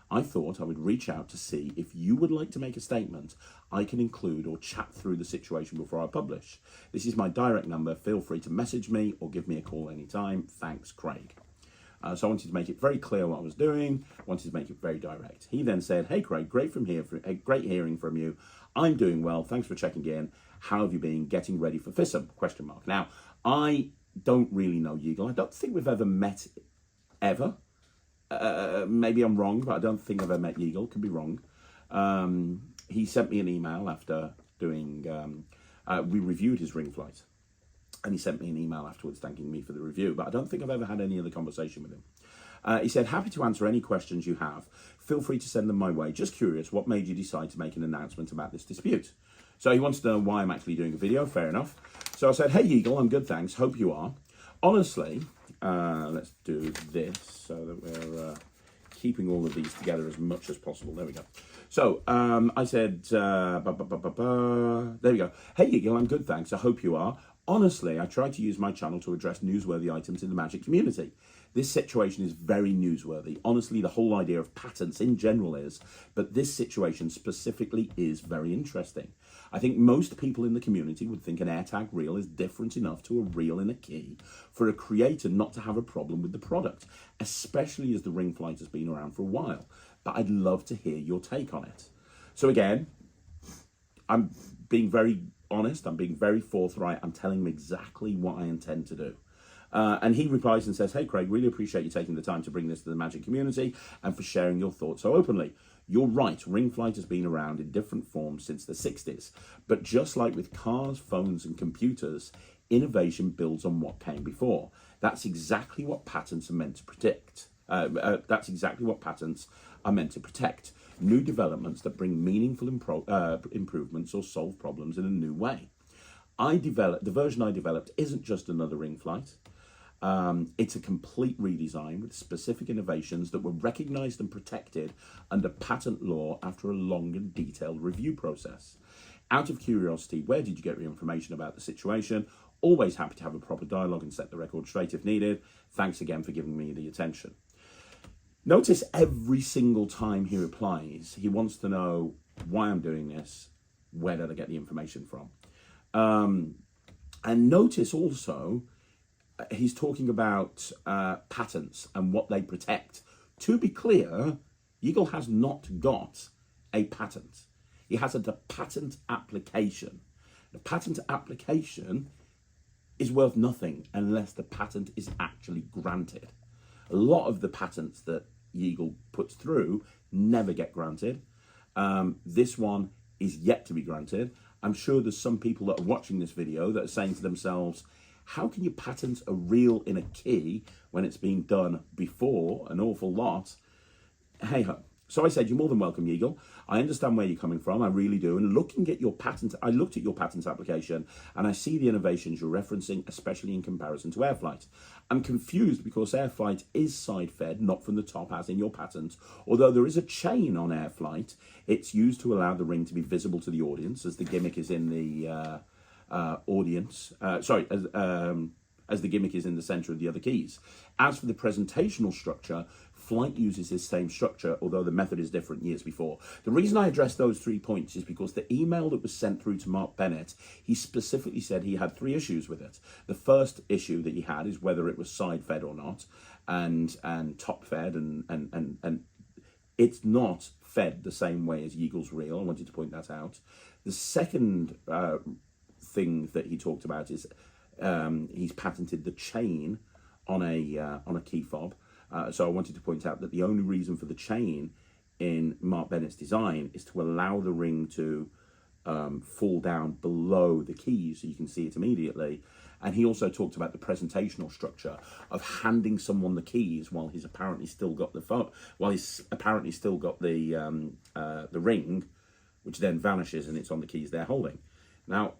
I thought I would reach out to see if you would like to make a statement I can include or chat through the situation before I publish. This is my direct number. Feel free to message me or give me a call anytime. Thanks, Craig. So I wanted to make it very clear what I was doing. I wanted to make it very direct. He then said, hey, Craig, great great hearing from you. I'm doing well. Thanks for checking in. How have you been? Getting ready for FISM? ? Now, I don't really know Yigal. I don't think we've ever met ever. Maybe I'm wrong, but I don't think I've ever met Yigal. Could be wrong. He sent me an email after doing, we reviewed his ring flight. And he sent me an email afterwards thanking me for the review, but I don't think I've ever had any other conversation with him. He said, happy to answer any questions you have. Feel free to send them my way. Just curious, what made you decide to make an announcement about this dispute? So he wants to know why I'm actually doing a video. Fair enough. So I said, hey, Yigal, I'm good, thanks. Hope you are. Honestly, let's do this so that we're keeping all of these together as much as possible. There we go. So I said, there we go. Hey, Yigal, I'm good, thanks. I hope you are. Honestly, I try to use my channel to address newsworthy items in the magic community. This situation is very newsworthy. Honestly, the whole idea of patents in general is, but this situation specifically is very interesting. I think most people in the community would think an AirTag reel is different enough to a reel in a key for a creator not to have a problem with the product, especially as the ring flight has been around for a while. But I'd love to hear your take on it. So again, I'm being very honest, I'm being very forthright, I'm telling him exactly what I intend to do. And he replies and says, hey, Craig, really appreciate you taking the time to bring this to the magic community and for sharing your thoughts so openly. You're right, ring flight has been around in different forms since the 60s. But just like with cars, phones, and computers, innovation builds on what came before. That's exactly what patents are meant to predict. That's exactly what patents are meant to protect. New developments that bring meaningful improvements or solve problems in a new way. The version I developed isn't just another ring flight. It's a complete redesign with specific innovations that were recognized and protected under patent law after a long and detailed review process. Out of curiosity, where did you get your information about the situation? Always happy to have a proper dialogue and set the record straight if needed. Thanks again for giving me the attention. Notice every single time he replies, he wants to know why I'm doing this, where did I get the information from? And notice also, he's talking about patents and what they protect. To be clear, Yigal has not got a patent. He has a patent application. The patent application is worth nothing unless the patent is actually granted. A lot of the patents that Yigal puts through never get granted. This one is yet to be granted. I'm sure there's some people that are watching this video that are saying to themselves, how can you patent a reel in a key when it's been done before an awful lot? Hey ho. So I said, you're more than welcome, Yigal. I understand where you're coming from. I really do. And looking at your patent, I looked at your patent application and I see the innovations you're referencing, especially in comparison to AirFlight. I'm confused because AirFlight is side-fed, not from the top as in your patent. Although there is a chain on AirFlight, it's used to allow the ring to be visible to the audience as the gimmick is in the as the gimmick is in the center of the other keys. As for the presentational structure, Flight uses this same structure, although the method is different years before. The reason I addressed those 3 points is because the email that was sent through to Mark Bennett, he specifically said he had 3 issues with it. The first issue that he had is whether it was side-fed or not, and top-fed, and it's not fed the same way as Yigal's reel. I wanted to point that out. The second thing that he talked about is he's patented the chain on a key fob. So I wanted to point out that the only reason for the chain in Mark Bennett's design is to allow the ring to fall down below the keys so you can see it immediately. And he also talked about the presentational structure of handing someone the keys while he's apparently still got the phone, while he's apparently still got the ring, which then vanishes and it's on the keys they're holding. Now,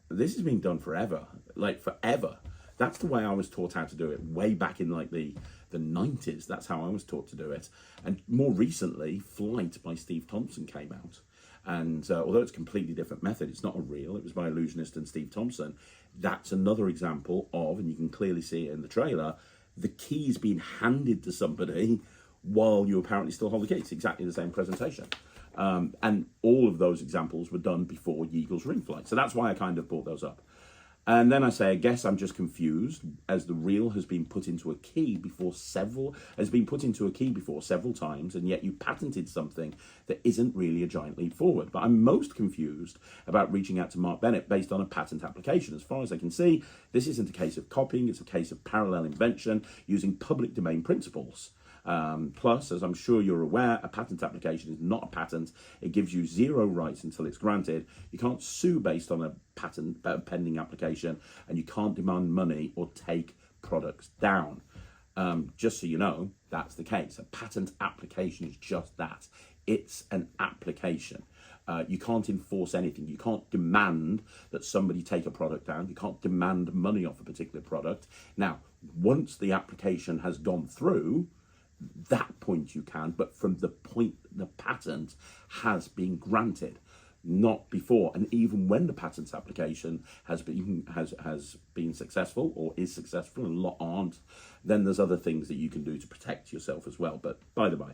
this has been done forever, like forever. That's the way I was taught how to do it way back in like the 90s. That's how I was taught to do it. And more recently, Flight by Steve Thompson came out. And although it's a completely different method, it's not a reel, it was by Illusionist and Steve Thompson. That's another example of, and you can clearly see it in the trailer, the keys being handed to somebody while you apparently still hold the key. It's exactly the same presentation. And all of those examples were done before Yigal's ring flight. So that's why I kind of brought those up. And then I say, I guess I'm just confused, as the reel has been put into a key before several times, and yet you patented something that isn't really a giant leap forward. But I'm most confused about reaching out to Mark Bennett based on a patent application. As far as I can see, this isn't a case of copying, it's a case of parallel invention using public domain principles. Plus, as I'm sure you're aware, a patent application is not a patent. It gives you 0 rights until it's granted. You can't sue based on a patent pending application, and you can't demand money or take products down. Just so you know, that's the case. A patent application is just that. It's an application. You can't enforce anything. You can't demand that somebody take a product down. You can't demand money off a particular product. Now, once the application has gone through, that point you can, but from the point the patent has been granted, not before. And even when the patents application has been successful or is successful, and a lot aren't, then there's other things that you can do to protect yourself as well. But by the by,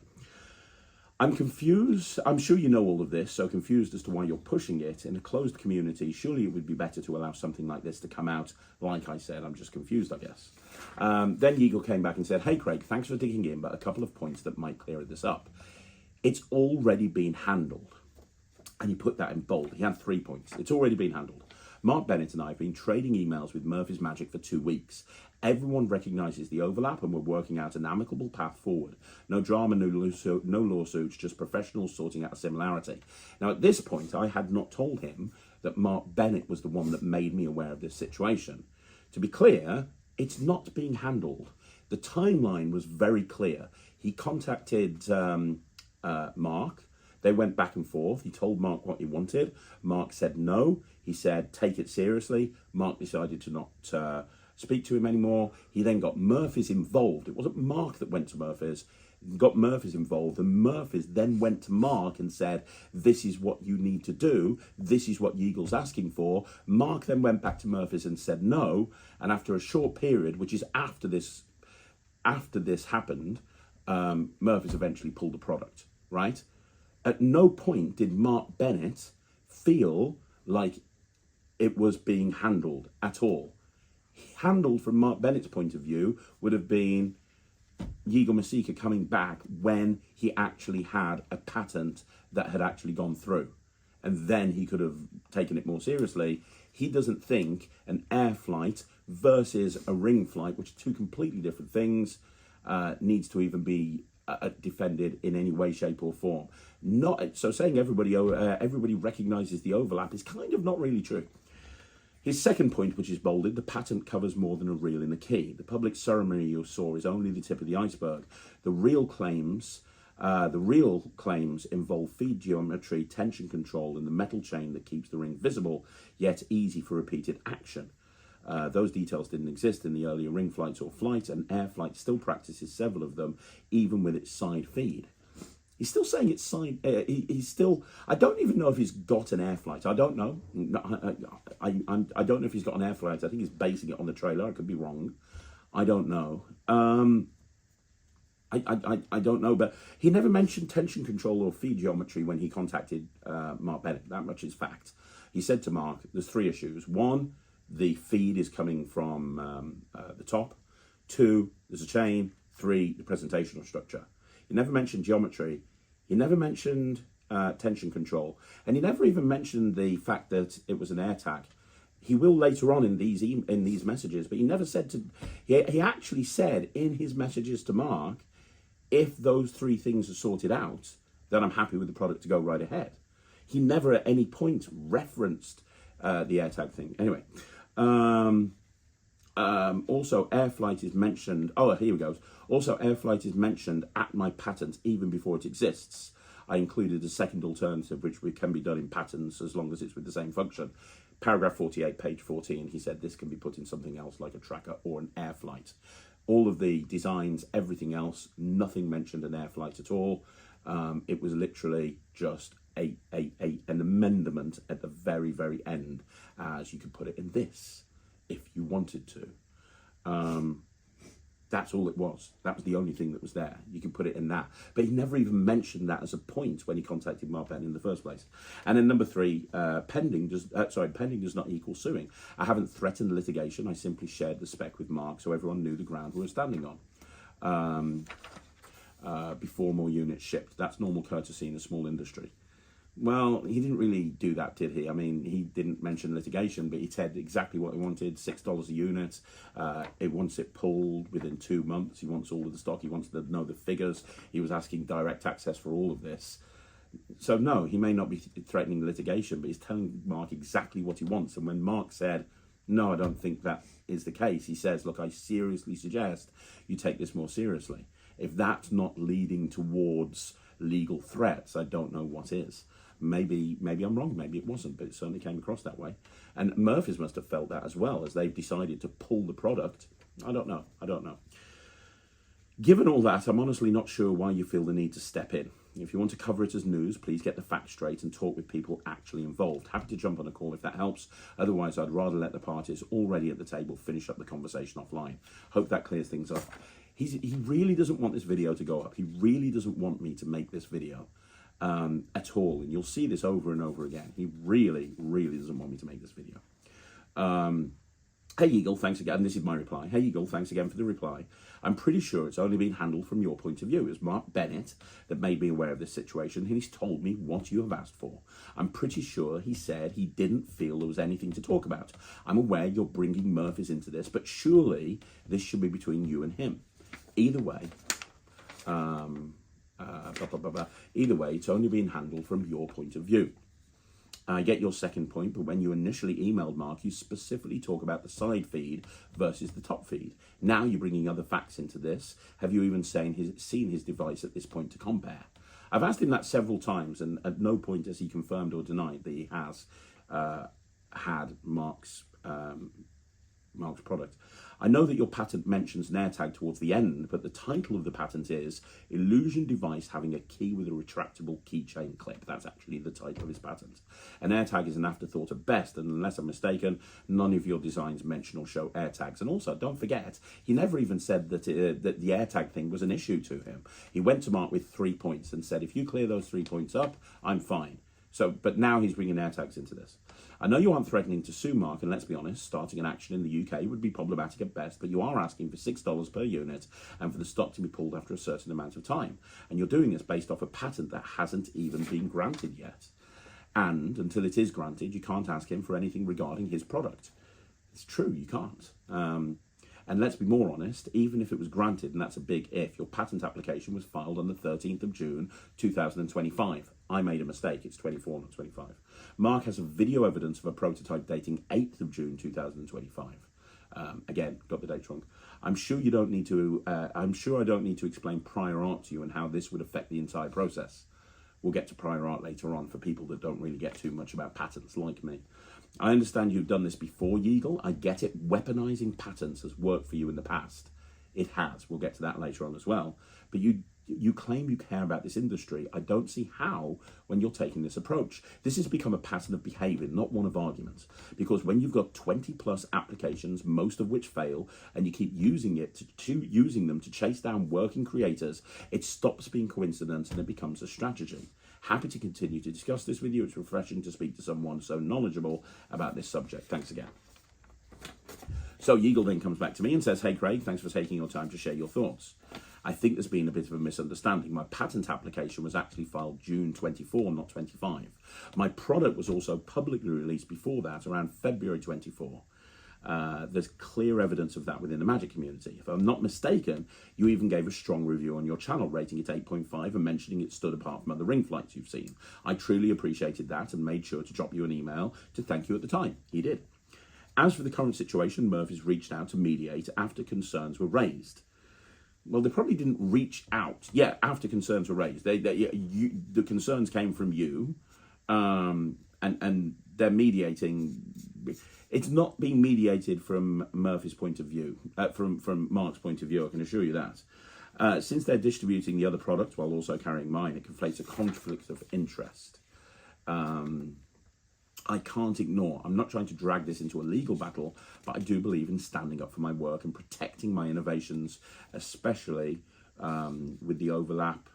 I'm confused. I'm sure you know all of this, so confused as to why you're pushing it. In a closed community, surely it would be better to allow something like this to come out. Like I said, I'm just confused, I guess. Then Yigal came back and said, hey, Craig, thanks for digging in, but a couple of points that might clear this up. It's already been handled. And he put that in bold. He had 3 points. It's already been handled. Mark Bennett and I have been trading emails with Murphy's Magic for 2 weeks. Everyone recognises the overlap and we're working out an amicable path forward. No drama, no lawsuits, just professionals sorting out a similarity. Now, at this point, I had not told him that Mark Bennett was the one that made me aware of this situation. To be clear, it's not being handled. The timeline was very clear. He contacted Mark. They went back and forth. He told Mark what he wanted. Mark said no. He said, take it seriously. Mark decided to not speak to him anymore. He then got Murphy's involved. It wasn't Mark that went to Murphy's. He got Murphy's involved, and Murphy's then went to Mark and said, this is what you need to do. This is what Yigal's asking for. Mark then went back to Murphy's and said no. And after a short period, which is after this happened, Murphy's eventually pulled the product, right? At no point did Mark Bennett feel like it was being handled at all. Handled from Mark Bennett's point of view would have been Yigal Mesika coming back when he actually had a patent that had actually gone through. And then he could have taken it more seriously. He doesn't think an AirFlight versus a ring flight, which are 2 completely different things, needs to even be defended in any way, shape or form. So saying everybody recognises the overlap is kind of not really true. His second point, which is bolded, the patent covers more than a reel in a key. The public ceremony you saw is only the tip of the iceberg. The real claims The real claims involve feed geometry, tension control, and the metal chain that keeps the ring visible, yet easy for repeated action. Those details didn't exist in the earlier ring flights or flight, and AirFlight still practices several of them, even with its side feed. He's still saying it's side. He's still. I don't even know if he's got an AirFlight. I don't know. I don't know if he's got an AirFlight. I think he's basing it on the trailer. I could be wrong. I don't know. I don't know, but he never mentioned tension control or feed geometry when he contacted Mark Bennett. That much is fact. He said to Mark, there's 3 issues. 1, the feed is coming from the top. 2, there's a chain. 3, the presentational structure. He never mentioned geometry. He never mentioned tension control. And he never even mentioned the fact that it was an AirTag. He will later on in these messages, but he never said to... He actually said in his messages to Mark, if those 3 things are sorted out, then I'm happy with the product to go right ahead. He never at any point referenced the AirTag thing. Anyway, also AirFlight is mentioned. Oh, here we go. Also, AirFlight is mentioned at my patent even before it exists. I included a second alternative, which can be done in patents as long as it's with the same function. Paragraph 48, page 14, he said this can be put in something else like a tracker or an AirFlight. All of the designs, everything else, nothing mentioned an AirFlight at all. It was literally just an amendment at the very, very end, as you could put it in this, if you wanted to. That's all it was. That was the only thing that was there. You can put it in that. But he never even mentioned that as a point when he contacted Mark Bennett in the first place. And then number 3, pending does not equal suing. I haven't threatened litigation. I simply shared the spec with Mark so everyone knew the ground we were standing on before more units shipped. That's normal courtesy in a small industry. Well, he didn't really do that, did he? I mean, he didn't mention litigation, but he said exactly what he wanted, $6 a unit. He wants it pulled within 2 months. He wants all of the stock. He wants to know the figures. He was asking direct access for all of this. So no, he may not be threatening litigation, but he's telling Mark exactly what he wants. And when Mark said, no, I don't think that is the case, he says, look, I seriously suggest you take this more seriously. If that's not leading towards legal threats, I don't know what is. Maybe I'm wrong, maybe it wasn't, but it certainly came across that way. And Murphy's must have felt that as well, as they've decided to pull the product. I don't know. Given all that, I'm honestly not sure why you feel the need to step in. If you want to cover it as news, please get the facts straight and talk with people actually involved. Happy to jump on a call if that helps. Otherwise, I'd rather let the parties already at the table finish up the conversation offline. Hope that clears things up. He really doesn't want this video to go up. He really doesn't want me to make this video at all. And you'll see this over and over again. He really, really doesn't want me to make this video. Hey Yigal, thanks again. This is my reply. Hey Yigal, thanks again for the reply. I'm pretty sure it's only been handled from your point of view. It was Mark Bennett that made me aware of this situation, and he's told me what you have asked for. I'm pretty sure he said he didn't feel there was anything to talk about. I'm aware you're bringing Murphy's into this, but surely this should be between you and him. Either way, either way, it's only been handled from your point of view. I get your second point, but when you initially emailed Mark, you specifically talk about the side feed versus the top feed. Now you're bringing other facts into this. Have you even seen his device at this point to compare? I've asked him that several times, and at no point has he confirmed or denied that he has had Mark's product. I know that your patent mentions an AirTag towards the end, but the title of the patent is Illusion Device Having a Key with a Retractable Keychain Clip. That's actually the title of his patent. An AirTag is an afterthought at best, and unless I'm mistaken, none of your designs mention or show AirTags. And also, don't forget, he never even said that that the AirTag thing was an issue to him. He went to Mark with 3 points and said, if you clear those 3 points up, I'm fine. So, but now he's bringing AirTags into this. I know you aren't threatening to sue Mark, and let's be honest, starting an action in the UK would be problematic at best, but you are asking for $6 per unit and for the stock to be pulled after a certain amount of time. And you're doing this based off a patent that hasn't even been granted yet. And until it is granted, you can't ask him for anything regarding his product. It's true, you can't. And let's be more honest, even if it was granted, and that's a big if, your patent application was filed on the 13th of June, 2025. I made a mistake, it's 24, not 25. Mark has a video evidence of a prototype dating 8th of June, 2025. Again, got the date wrong. I'm sure you don't need to. I'm sure I don't need to explain prior art to you and how this would affect the entire process. We'll get to prior art later on for people that don't really get too much about patents like me. I understand you've done this before, Yigal. I get it. Weaponizing patents has worked for you in the past. It has. We'll get to that later on as well. But you claim you care about this industry. I don't see how when you're taking this approach. This has become a pattern of behavior, not one of arguments. Because when you've got 20 plus applications, most of which fail, and you keep using them to chase down working creators, it stops being coincidence and it becomes a strategy. Happy to continue to discuss this with you. It's refreshing to speak to someone so knowledgeable about this subject. Thanks again. So Yigal then comes back to me and says, hey Craig, thanks for taking your time to share your thoughts. I think there's been a bit of a misunderstanding. My patent application was actually filed June 24, not 25. My product was also publicly released before that, around February 24. There's clear evidence of that within the Magic community. If I'm not mistaken, you even gave a strong review on your channel, rating it 8.5 and mentioning it stood apart from other ring flights you've seen. I truly appreciated that and made sure to drop you an email to thank you at the time. He did. As for the current situation, Murphy's reached out to mediate after concerns were raised. Well, they probably didn't reach out. Yeah, after concerns were raised. The concerns came from you, and they're mediating. It's not being mediated from Murphy's point of view, from Mark's point of view, I can assure you that. Since they're distributing the other product while also carrying mine, it conflates a conflict of interest. I can't ignore. I'm not trying to drag this into a legal battle, but I do believe in standing up for my work and protecting my innovations, especially with the overlap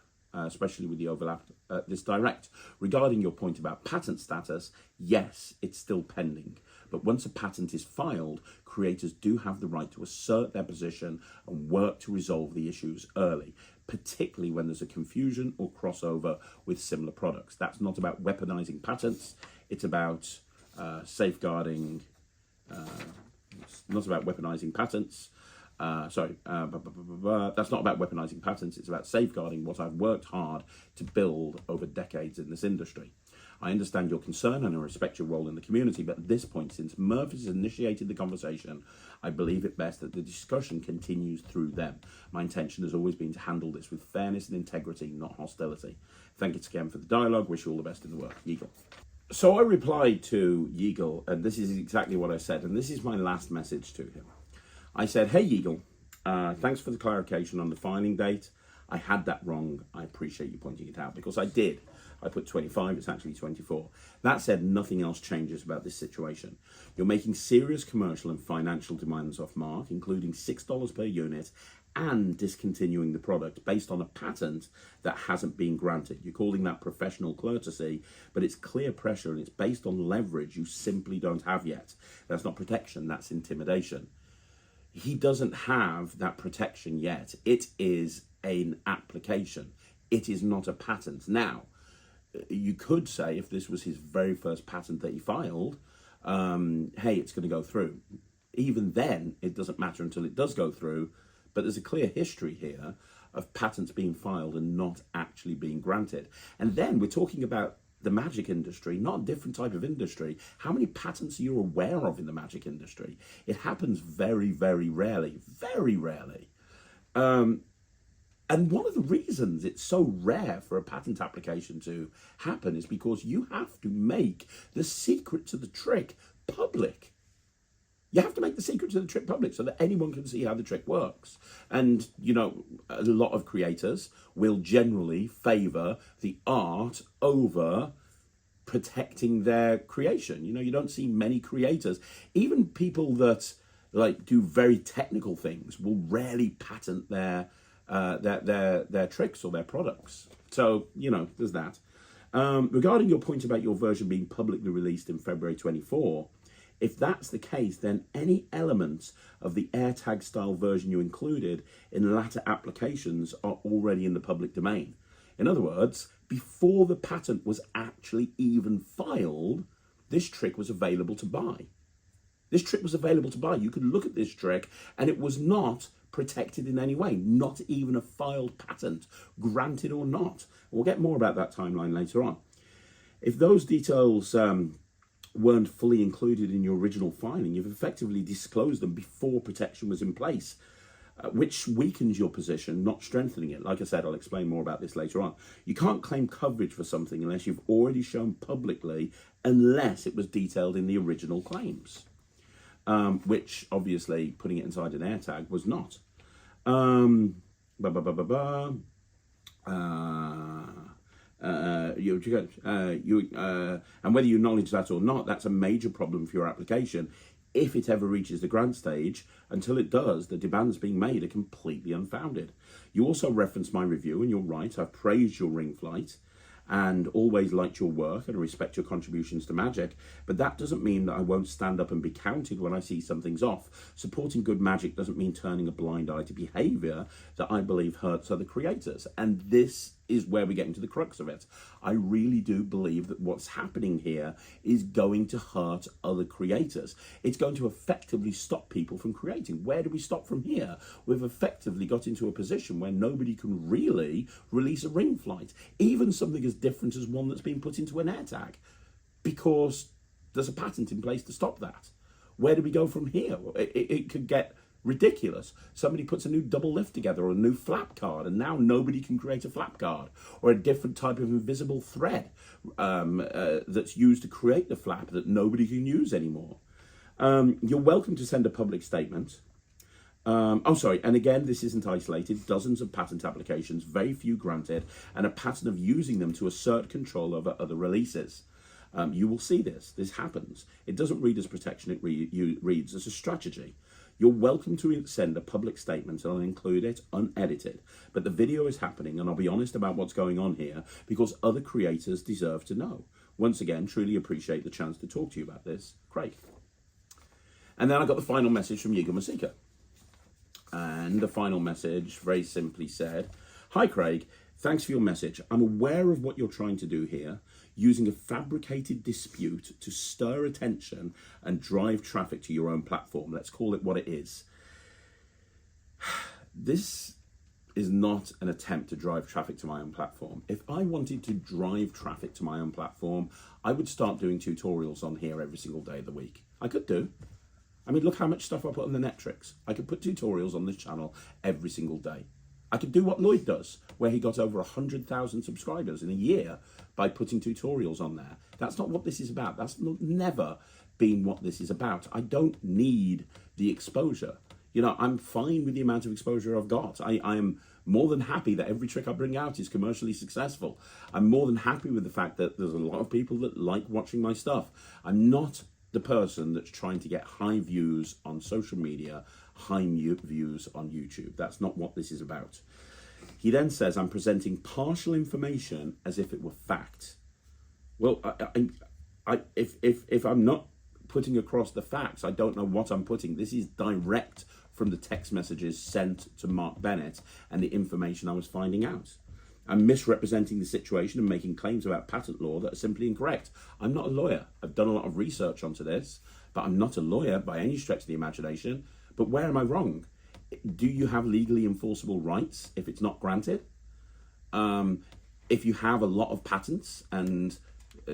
this direct. Regarding your point about patent status, yes, it's still pending. But once a patent is filed, creators do have the right to assert their position and work to resolve the issues early, particularly when there's a confusion or crossover with similar products. That's not about weaponizing patents. It's about safeguarding, not about weaponizing patents. That's not about weaponizing patents. It's about safeguarding what I've worked hard to build over decades in this industry. I understand your concern and I respect your role in the community, but at this point, since Murphy's initiated the conversation, I believe it best that the discussion continues through them. My intention has always been to handle this with fairness and integrity, not hostility. Thank you again for the dialogue. Wish you all the best in the work. Yigal. So I replied to Yigal, and this is exactly what I said, and this is my last message to him. I said, hey Yigal, thanks for the clarification on the filing date. I had that wrong. I appreciate you pointing it out, because I did. I put 25, it's actually 24. That said, nothing else changes about this situation. You're making serious commercial and financial demands off Mark, including $6 per unit, and discontinuing the product based on a patent that hasn't been granted. You're calling that professional courtesy, but it's clear pressure and it's based on leverage you simply don't have yet. That's not protection, that's intimidation. He doesn't have that protection yet. It is an application. It is not a patent. Now, you could say if this was his very first patent that he filed, hey, it's going to go through. Even then, it doesn't matter until it does go through. But there's a clear history here of patents being filed and not actually being granted. And then we're talking about the magic industry, not a different type of industry. How many patents are you aware of in the magic industry? It happens very, very rarely, very rarely. And one of the reasons it's so rare for a patent application to happen is because you have to make the secret to the trick public. You have to make the secret to the trick public so that anyone can see how the trick works. And, you know, a lot of creators will generally favor the art over protecting their creation. You know, you don't see many creators, even people that like do very technical things, will rarely patent their tricks or their products. So, you know, there's that. Regarding your point about your version being publicly released in February 24, if that's the case, then any elements of the AirTag style version you included in latter applications are already in the public domain. In other words, before the patent was actually even filed, this trick was available to buy. This trick was available to buy. You could look at this trick and it was not protected in any way, not even a filed patent, granted or not. We'll get more about that timeline later on. If those details weren't fully included in your original filing, you've effectively disclosed them before protection was in place. which weakens your position, not strengthening it. Like I said, I'll explain more about this later on. You can't claim coverage for something unless you've already shown publicly, unless it was detailed in the original claims, which obviously putting it inside an AirTag was not. And whether you acknowledge that or not, that's a major problem for your application. If it ever reaches the grant stage, until it does, the demands being made are completely unfounded. You also referenced my review, and you're right, I've praised your ring flight and always liked your work and respect your contributions to magic, but that doesn't mean that I won't stand up and be counted when I see something's off. Supporting good magic doesn't mean turning a blind eye to behavior that I believe hurts other creators, and this is where we get into the crux of it. I really do believe that what's happening here is going to hurt other creators. It's going to effectively stop people from creating. Where do we stop from here? We've effectively got into a position where nobody can really release a ring flight, even something as different as one that's been put into an AirTag, because there's a patent in place to stop that. Where do we go from here? It could get ridiculous. Somebody puts a new double lift together or a new flap card, and now nobody can create a flap card, or a different type of invisible thread that's used to create the flap that nobody can use anymore. You're welcome to send a public statement. And again, this isn't isolated. Dozens of patent applications, very few granted, and a pattern of using them to assert control over other releases. You will see this. This happens. It doesn't read as protection, it reads as a strategy. You're welcome to send a public statement, and I'll include it unedited. But the video is happening, and I'll be honest about what's going on here, because other creators deserve to know. Once again, truly appreciate the chance to talk to you about this. Craig. And then I got the final message from Yigal Mesika. And the final message very simply said, "Hi Craig, thanks for your message. I'm aware of what you're trying to do here, using a fabricated dispute to stir attention and drive traffic to your own platform. Let's call it what it is. This is not an attempt to drive traffic to my own platform. If I wanted to drive traffic to my own platform, I would start doing tutorials on here every single day of the week. I could do. I mean, look how much stuff I put on the Netrix. I could put tutorials on this channel every single day. I could do what Lloyd does, where he got over 100,000 subscribers in a year by putting tutorials on there. That's not what this is about. That's never been what this is about. I don't need the exposure. You know, I'm fine with the amount of exposure I've got. I am more than happy that every trick I bring out is commercially successful. I'm more than happy with the fact that there's a lot of people that like watching my stuff. I'm not the person that's trying to get high views on social media, high views on YouTube. That's not what this is about. He then says, I'm presenting partial information as if it were fact. Well, if I'm not putting across the facts, I don't know what I'm putting. This is direct from the text messages sent to Mark Bennett and the information I was finding out. I'm misrepresenting the situation and making claims about patent law that are simply incorrect. I'm not a lawyer. I've done a lot of research onto this, but I'm not a lawyer by any stretch of the imagination. But where am I wrong? Do you have legally enforceable rights if it's not granted? If you have a lot of patents and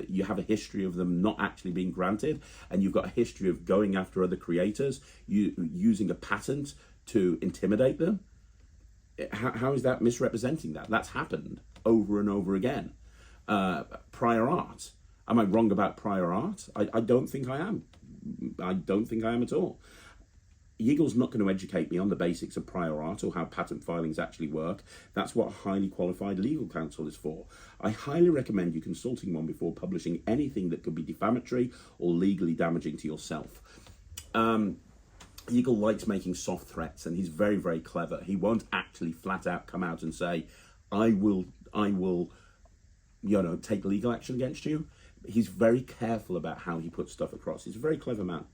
you have a history of them not actually being granted, and you've got a history of going after other creators, using a patent to intimidate them, how is that misrepresenting that? That's happened over and over again. Prior art. Am I wrong about prior art? I don't think I am. I don't think I am at all. Yigal's not going to educate me on the basics of prior art or how patent filings actually work. That's what a highly qualified legal counsel is for. I highly recommend you consulting one before publishing anything that could be defamatory or legally damaging to yourself. Yigal likes making soft threats, and he's very, very clever. He won't actually flat out come out and say, I will, take legal action against you. He's very careful about how he puts stuff across. He's a very clever man.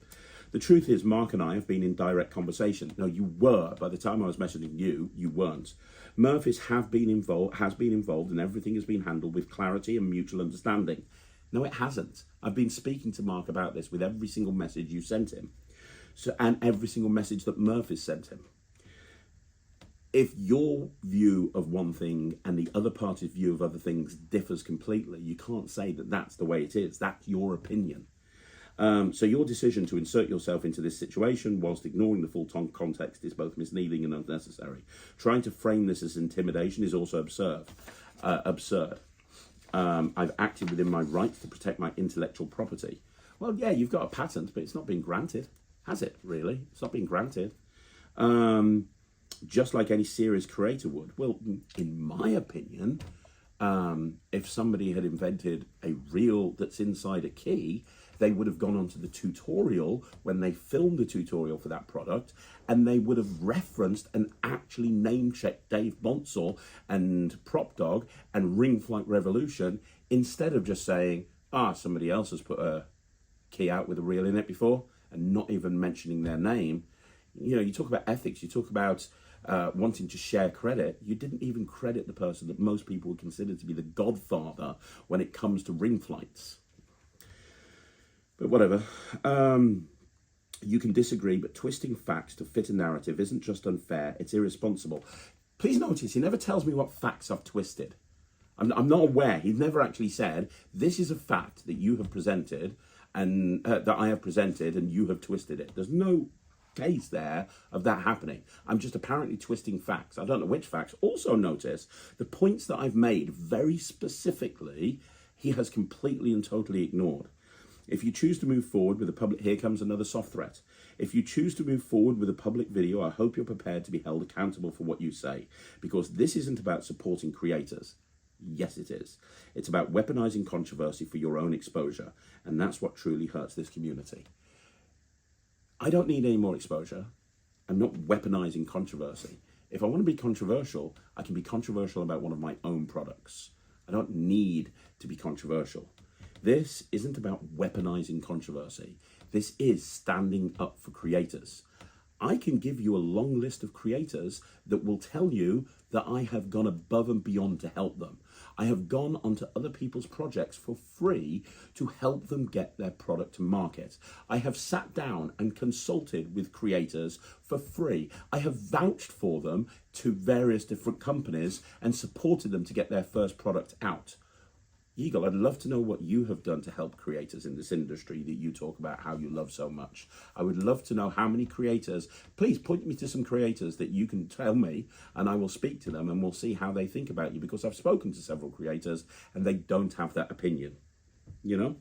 The truth is, Mark and I have been in direct conversation. No, you were. By the time I was messaging you, you weren't. Murphy's has been involved, and everything has been handled with clarity and mutual understanding. No, it hasn't. I've been speaking to Mark about this with every single message you sent him. And every single message that Murphy's sent him. If your view of one thing and the other party's view of other things differs completely, you can't say that that's the way it is. That's your opinion. So your decision to insert yourself into this situation whilst ignoring the full context is both misleading and unnecessary. Trying to frame this as intimidation is also absurd. I've acted within my rights to protect my intellectual property. Well, yeah, you've got a patent, but it's not been granted. Has it, really? It's not been granted. Just like any serious creator would. Well, in my opinion, if somebody had invented a reel that's inside a key, they would have gone onto the tutorial when they filmed the tutorial for that product, and they would have referenced and actually name-checked Dave Bonsall and Prop Dog and Ring Flight Revolution, instead of just saying, somebody else has put a key out with a reel in it before, and not even mentioning their name. You know, you talk about ethics, you talk about wanting to share credit. You didn't even credit the person that most people would consider to be the godfather when it comes to ring flights. But whatever. You can disagree, but twisting facts to fit a narrative isn't just unfair, it's irresponsible. Please notice, he never tells me what facts I've twisted. I'm not aware. He's never actually said, this is a fact that you have presented, and that I have presented, and you have twisted it. There's no case there of that happening. I'm just apparently twisting facts. I don't know which facts. Also notice, the points that I've made very specifically, he has completely and totally ignored. If you choose to move forward with a public, here comes another soft threat. If you choose to move forward with a public video, I hope you're prepared to be held accountable for what you say, because this isn't about supporting creators. Yes, it is. It's about weaponizing controversy for your own exposure, and that's what truly hurts this community. I don't need any more exposure. I'm not weaponizing controversy. If I want to be controversial, I can be controversial about one of my own products. I don't need to be controversial. This isn't about weaponizing controversy. This is standing up for creators. I can give you a long list of creators that will tell you that I have gone above and beyond to help them. I have gone onto other people's projects for free to help them get their product to market. I have sat down and consulted with creators for free. I have vouched for them to various different companies and supported them to get their first product out. Yigal, I'd love to know what you have done to help creators in this industry that you talk about how you love so much. I would love to know how many creators. Please point me to some creators that you can tell me, and I will speak to them and we'll see how they think about you, because I've spoken to several creators and they don't have that opinion, you know?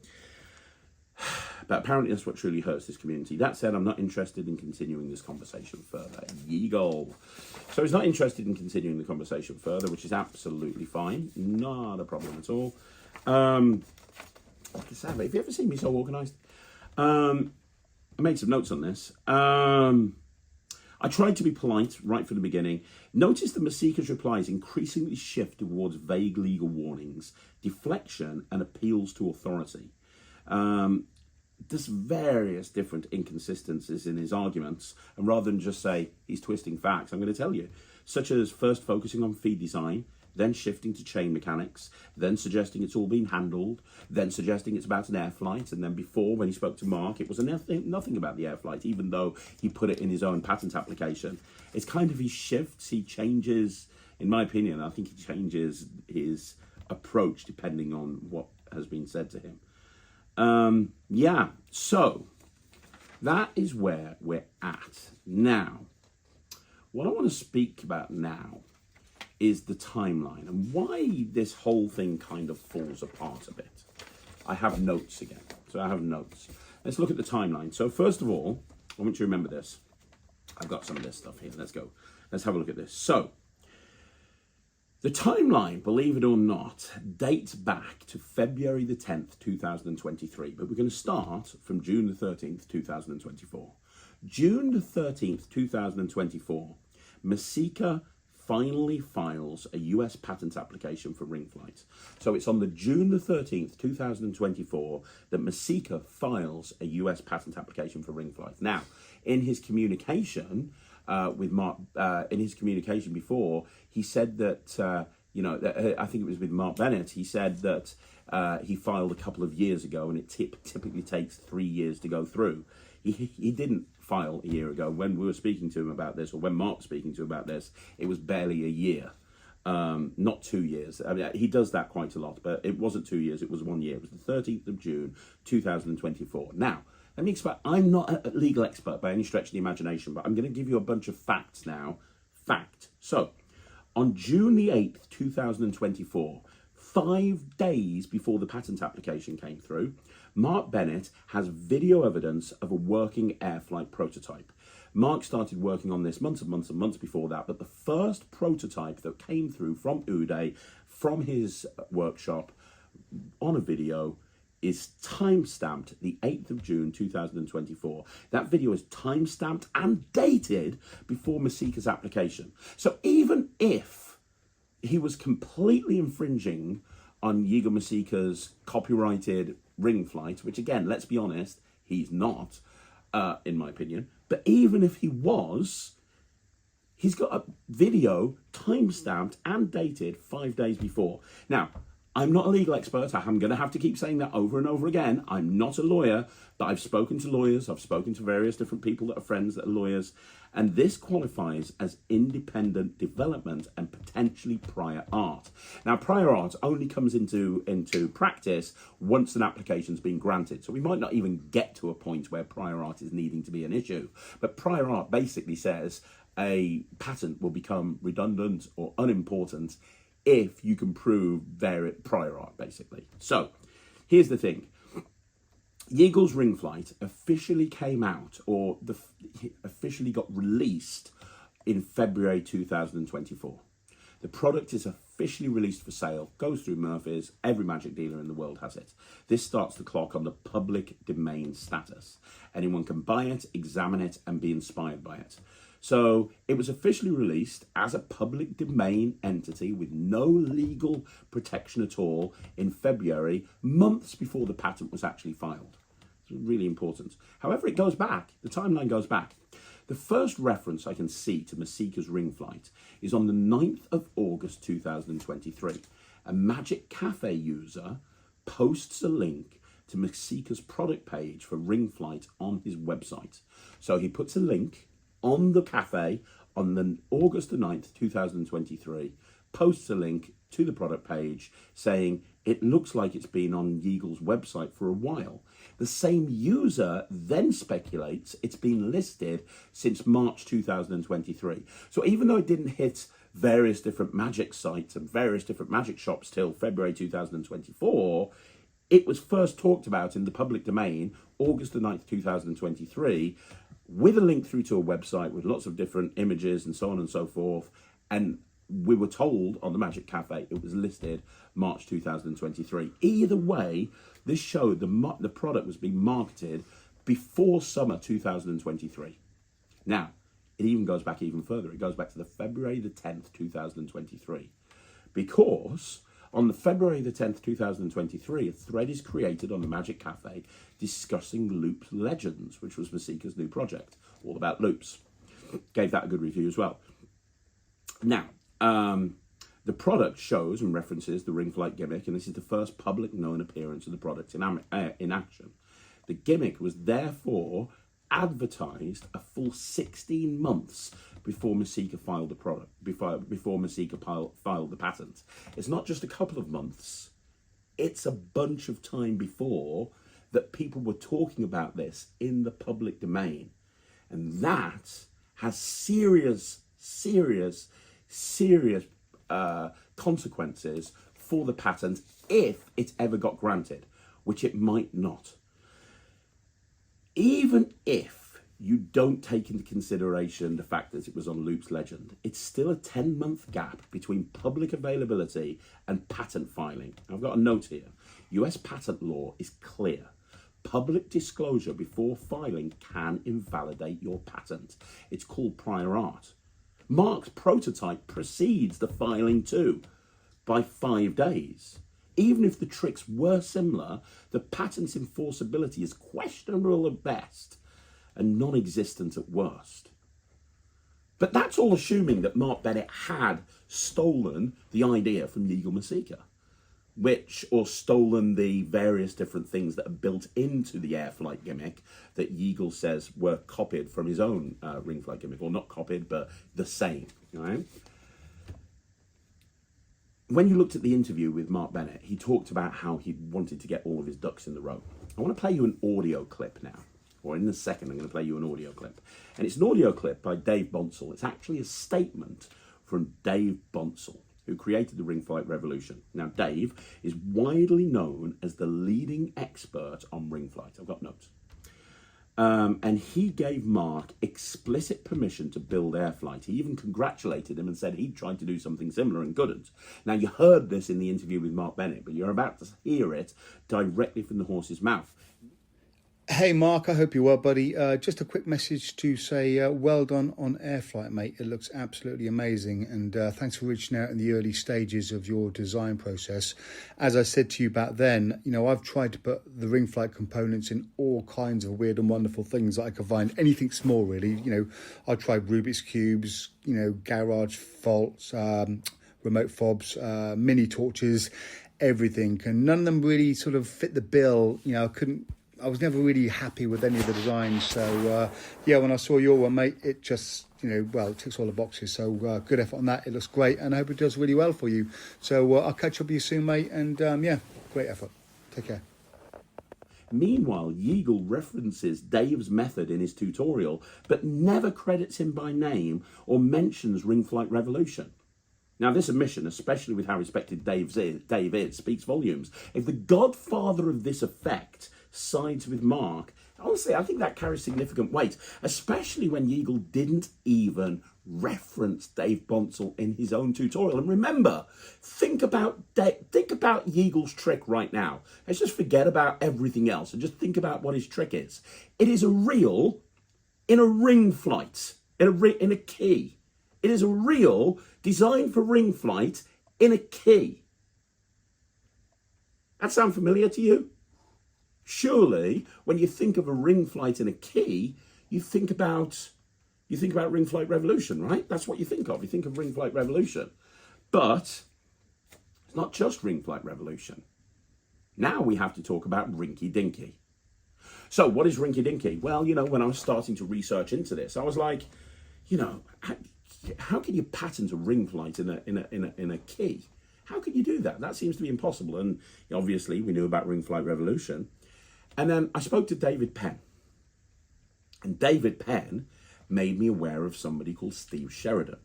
But apparently that's what truly hurts this community. That said, I'm not interested in continuing this conversation further. Yigal. So he's not interested in continuing the conversation further, which is absolutely fine. Not a problem at all. Sadly, have you ever seen me so organized? I made some notes on this. I tried to be polite right from the beginning. Notice that Mesika's replies increasingly shift towards vague legal warnings, deflection, and appeals to authority. There's various different inconsistencies in his arguments, and rather than just say he's twisting facts, I'm going to tell you, such as first focusing on feed design, then shifting to chain mechanics, then suggesting it's all been handled, then suggesting it's about an AirFlight, and then before, when he spoke to Mark, it was nothing about the AirFlight, even though he put it in his own patent application. It's kind of he shifts, he changes, in my opinion, I think he changes his approach depending on what has been said to him. Yeah, so that is where we're at. Now, what I want to speak about now is the timeline and why this whole thing kind of falls apart a bit. I have notes again. So I have notes. Let's look at the timeline. So first of all, I want you to remember this. I've got some of this stuff here. Let's go. Let's have a look at this. So the timeline, believe it or not, dates back to February the 10th, 2023. But we're going to start from June the 13th, 2024. June the 13th, 2024, Mesika finally files a US patent application for ring flight. So it's on the June the 13th, 2024 that Mesika files a US patent application for ring flight. Now, in his communication with Mark, in his communication before, he said that, I think it was with Mark Bennett, he said that he filed a couple of years ago and it typically takes 3 years to go through. He didn't file a year ago. When we were speaking to him about this, or when Mark was speaking to him about this, it was barely a year. Not 2 years. I mean, he does that quite a lot, but it wasn't 2 years, it was 1 year. It was the 13th of June, 2024. Now, let me explain. I'm not a legal expert by any stretch of the imagination, but I'm going to give you a bunch of facts now. So, on June the 8th, 2024, 5 days before the patent application came through, Mark Bennett has video evidence of a working AirFlight prototype. Mark started working on this months and months and months before that, but the first prototype that came through from Uday, from his workshop, on a video, is timestamped the 8th of June 2024. That video is timestamped and dated before Mesika's application. So even if he was completely infringing on Yigal Mesika's copyrighted ring flight, which again, let's be honest, he's not, in my opinion, but even if he was, he's got a video timestamped and dated 5 days before. Now, I'm not a legal expert. I'm going to have to keep saying that over and over again. I'm not a lawyer, but I've spoken to lawyers. I've spoken to various different people that are friends that are lawyers. And this qualifies as independent development and potentially prior art. Now, prior art only comes into practice once an application's been granted. So we might not even get to a point where prior art is needing to be an issue. But prior art basically says a patent will become redundant or unimportant if you can prove their prior art, basically. So, here's the thing. Yigal's ring flight officially came out, or officially got released in February 2024. The product is officially released for sale, goes through Murphy's, every magic dealer in the world has it. This starts the clock on the public domain status. Anyone can buy it, examine it, and be inspired by it. So it was officially released as a public domain entity with no legal protection at all in February, months before the patent was actually filed. It's really important. However, it goes back, the timeline goes back. The first reference I can see to Mesika's ring flight is on the 9th of August 2023. A Magic Cafe user posts a link to Mesika's product page for ring flight on his website. So he puts a link on the cafe on the August the 9th, 2023, posts a link to the product page saying it looks like it's been on Yigal's website for a while. The same user then speculates it's been listed since March 2023. So even though it didn't hit various different magic sites and various different magic shops till February 2024, it was first talked about in the public domain, August the 9th, 2023, with a link through to a website with lots of different images and so on and so forth. And we were told on the Magic Cafe it was listed March 2023. Either way, this showed the product was being marketed before summer 2023. Now, it even goes back even further. It goes back to the February the 10th, 2023. Because on the February the 10th, 2023, a thread is created on the Magic Cafe discussing Loop Legends, which was Mesika's new project, all about loops. Gave that a good review as well. Now, the product shows and references the ring flight gimmick, and this is the first public known appearance of the product in action. The gimmick was therefore advertised a full 16 months before Mesika filed the product, before Mesika filed the patent. It's not just a couple of months, it's a bunch of time before that people were talking about this in the public domain. And that has serious consequences for the patent if it ever got granted, which it might not. Even if you don't take into consideration the fact that it was on Loop's Legend, it's still a 10-month gap between public availability and patent filing. I've got a note here. US patent law is clear. Public disclosure before filing can invalidate your patent. It's called prior art. Mark's prototype precedes the filing too by 5 days. Even if the tricks were similar, the patent's enforceability is questionable at best and non-existent at worst. But that's all assuming that Mark Bennett had stolen the idea from Yigal Mesika, or stolen the various different things that are built into the AirFlight gimmick that Yigal says were copied from his own ring flight gimmick, or not copied, but the same, right? when you looked at the interview with Mark Bennett, he talked about how he wanted to get all of his ducks in the row. I want to play you an audio clip now, or in a second I'm going to play you an audio clip. And it's an audio clip by Dave Bonsall. It's actually a statement from Dave Bonsall, who created the ring flight revolution. Now, Dave is widely known as the leading expert on ring flight. I've got notes. And he gave Mark explicit permission to build AirFlight. He even congratulated him and said he'd tried to do something similar and couldn't. Now, you heard this in the interview with Mark Bennett, but you're about to hear it directly from the horse's mouth. Hey Mark, I hope you're well, buddy. Just a quick message to say well done on AirFlight, mate. It looks absolutely amazing, and thanks for reaching out in the early stages of your design process. As I said to you back then, you know, I've tried to put the ring flight components in all kinds of weird and wonderful things that I could find. Anything small, really. You know, I tried Rubik's Cubes, you know, garage faults, remote fobs, mini torches, everything, and none of them really sort of fit the bill. You know, I was never really happy with any of the designs. So, yeah, when I saw your one, mate, it just, you know, well, it ticks all the boxes. So good effort on that. It looks great, and I hope it does really well for you. So I'll catch up with you soon, mate. And, yeah, great effort. Take care. Meanwhile, Yigal references Dave's method in his tutorial, but never credits him by name or mentions Ring Flight Revolution. Now, this omission, especially with how respected Dave is, speaks volumes. If the godfather of this effect sides with Mark, honestly, I think that carries significant weight, especially when Yigal didn't even reference Dave Bonsall in his own tutorial. And remember, think about Yigal's trick right now. Let's just forget about everything else and just think about what his trick is. It is a reel in a ring flight, in a key. It is a reel designed for ring flight in a key. That sound familiar to you? Surely, when you think of a ring flight in a key, you think about Ring Flight Revolution, right? That's what you think of. You think of Ring Flight Revolution. But it's not just Ring Flight Revolution. Now we have to talk about Rinky Dinky. So what is Rinky Dinky? Well, you know, when I was starting to research into this, I was like, you know, how can you patent a ring flight in a key? How can you do that? That seems to be impossible. And obviously, we knew about Ring Flight Revolution. And then I spoke to David Penn. And David Penn made me aware of somebody called Steve Sheraton.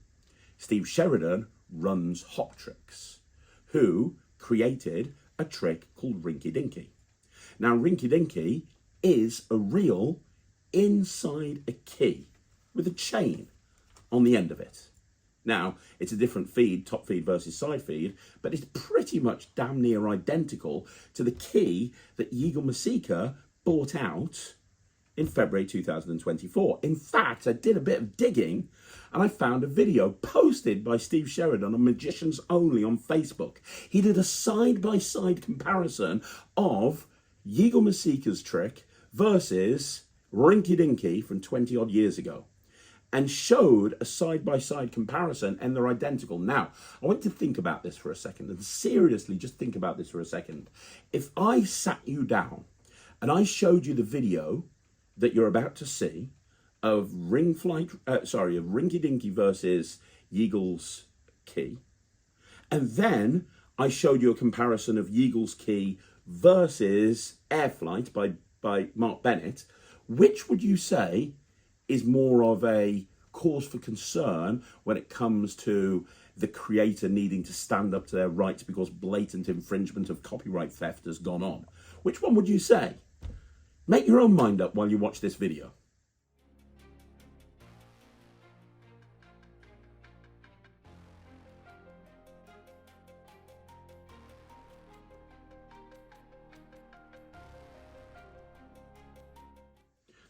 Steve Sheraton runs Hot Tricks, who created a trick called Rinky Dinky. Now, Rinky Dinky is a reel inside a key with a chain on the end of it. Now, it's a different feed, top feed versus side feed, but it's pretty much damn near identical to the key that Yigal Mesika bought out in February 2024. In fact, I did a bit of digging and I found a video posted by Steve Sheraton on Magicians Only on Facebook. He did a side-by-side comparison of Yigal Mesika's trick versus Rinky Dinky from 20 odd years ago, and showed a side-by-side comparison, and they're identical. Now, I want to think about this for a second, and seriously, just think about this for a second. If I sat you down and I showed you the video that you're about to see of Rinky Dinky versus Yigal's key, and then I showed you a comparison of Yigal's key versus AirFlight by Mark Bennett, which would you say is more of a cause for concern when it comes to the creator needing to stand up to their rights because blatant infringement of copyright theft has gone on? Which one would you say? Make your own mind up while you watch this video.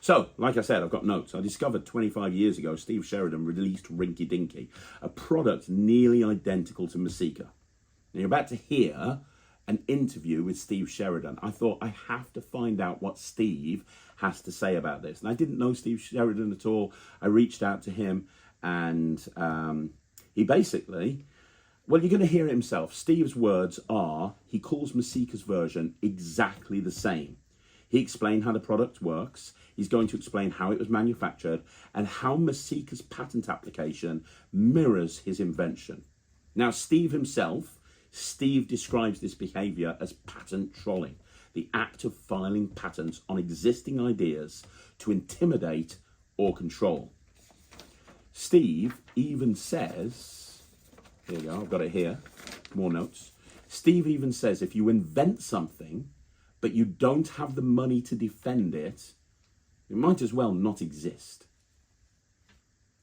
So, like I said, I've got notes. I discovered 25 years ago, Steve Sheraton released Rinky Dinky, a product nearly identical to Mesika. Now, you're about to hear an interview with Steve Sheraton. I thought I have to find out what Steve has to say about this. And I didn't know Steve Sheraton at all. I reached out to him and he basically, well, you're going to hear it himself. Steve's words are, he calls Mesika's version exactly the same. He explained how the product works. He's going to explain how it was manufactured and how Mesika's patent application mirrors his invention. Now, Steve himself Steve describes this behavior as patent trolling, the act of filing patents on existing ideas to intimidate or control. Steve even says, here you go, I've got it here, more notes. Steve even says if you invent something, but you don't have the money to defend it, it might as well not exist.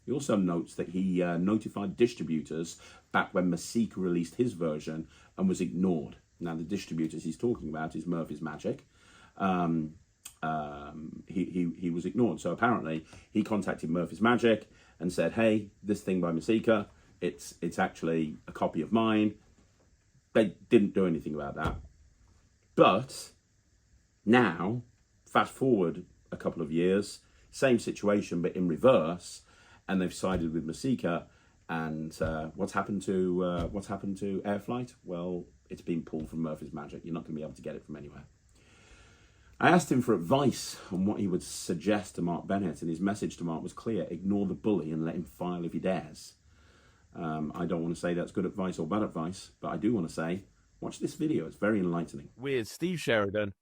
He also notes that he notified distributors back when Mesika released his version and was ignored. Now, the distributors he's talking about is Murphy's Magic. He was ignored. So apparently he contacted Murphy's Magic and said, hey, this thing by Mesika, it's actually a copy of mine. They didn't do anything about that. But now, fast forward a couple of years, same situation, but in reverse, and they've sided with Mesika. And what's happened to AirFlight? Well, it's been pulled from Murphy's Magic. You're not going to be able to get it from anywhere. I asked him for advice on what he would suggest to Mark Bennett, and his message to Mark was clear: ignore the bully and let him file if he dares. I don't want to say that's good advice or bad advice, but I do want to say, watch this video. It's very enlightening. With Steve Sheraton,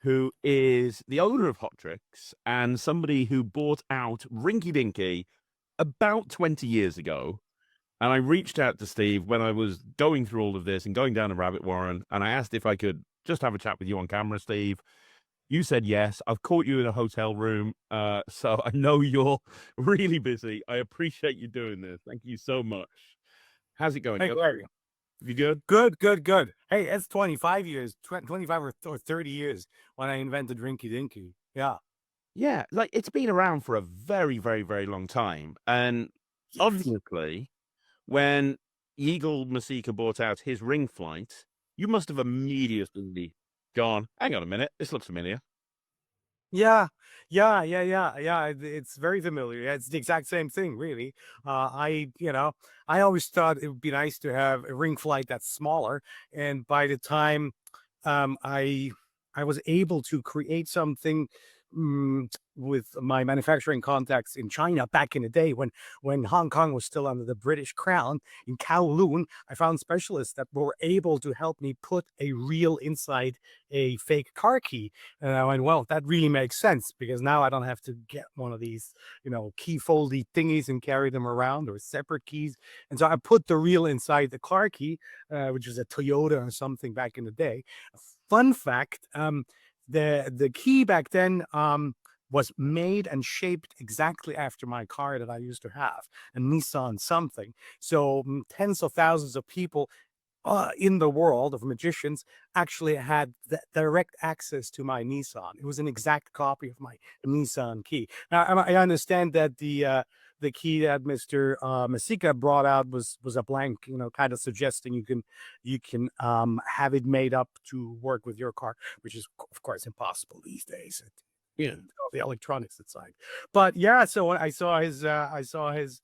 who is the owner of Hot Tricks and somebody who bought out Rinky Dinky about 20 years ago. And I reached out to Steve when I was going through all of this and going down a rabbit warren, and I asked if I could just have a chat with you on camera, Steve. You said yes. I've caught you in a hotel room, so I know you're really busy. I appreciate you doing this. Thank you so much. How's it going? Hey, Larry. You good? Good. Hey, it's 25 years, 25 or 30 years when I invented Rinky Dinky. Yeah. Yeah, like it's been around for a very, very, very long time. And obviously, when Yigal Mesika bought out his ring flight, you must have immediately gone, hang on a minute, this looks familiar. Yeah. It's very familiar. Yeah, it's the exact same thing, really. I always thought it would be nice to have a ring flight that's smaller. And by the time I was able to create something with my manufacturing contacts in China back in the day when Hong Kong was still under the British crown, in Kowloon, I found specialists that were able to help me put a reel inside a fake car key. And I went, well, that really makes sense, because now I don't have to get one of these, key foldy thingies and carry them around, or separate keys. And so I put the reel inside the car key, which was a Toyota or something back in the day. Fun fact, the key back then was made and shaped exactly after my car that I used to have, a Nissan something. So tens of thousands of people in the world of magicians actually had direct access to my Nissan. It was an exact copy of my Nissan key. Now, I understand that the key that Mr. Mesika brought out was a blank, kind of suggesting you can have it made up to work with your car, which is of course impossible these days. All the electronics inside. But yeah, so I saw his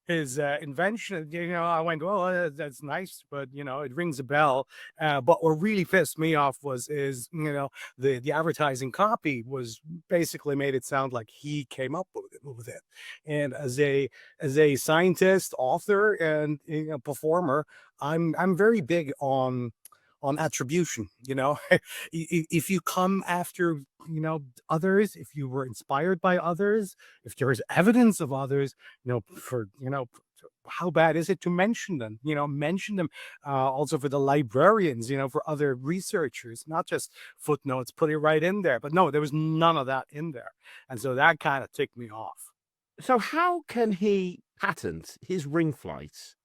invention. I went, well, that's nice, but it rings a bell. But what really pissed me off is the advertising copy was basically made it sound like he came up with it. And as a scientist, author, and performer, I'm very big on attribution. If you come after others, if you were inspired by others, if there is evidence of others, how bad is it to mention them? Also for the librarians, for other researchers, not just footnotes, put it right in there. But no, there was none of that in there, and so that kind of ticked me off. So how can he patent his ring flight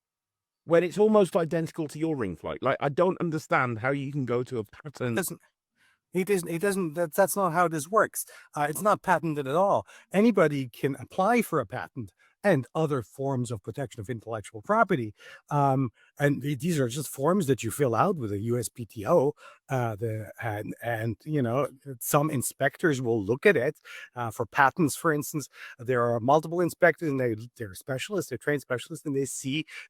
when it's almost identical to your ring flight? Like, I don't understand how you can go to a patent. He doesn't. That's not how this works. It's not patented at all. Anybody can apply for a patent and other forms of protection of intellectual property. And these are just forms that you fill out with a USPTO. Some inspectors will look at it. For patents, for instance, there are multiple inspectors, and they're specialists, they're trained specialists, and they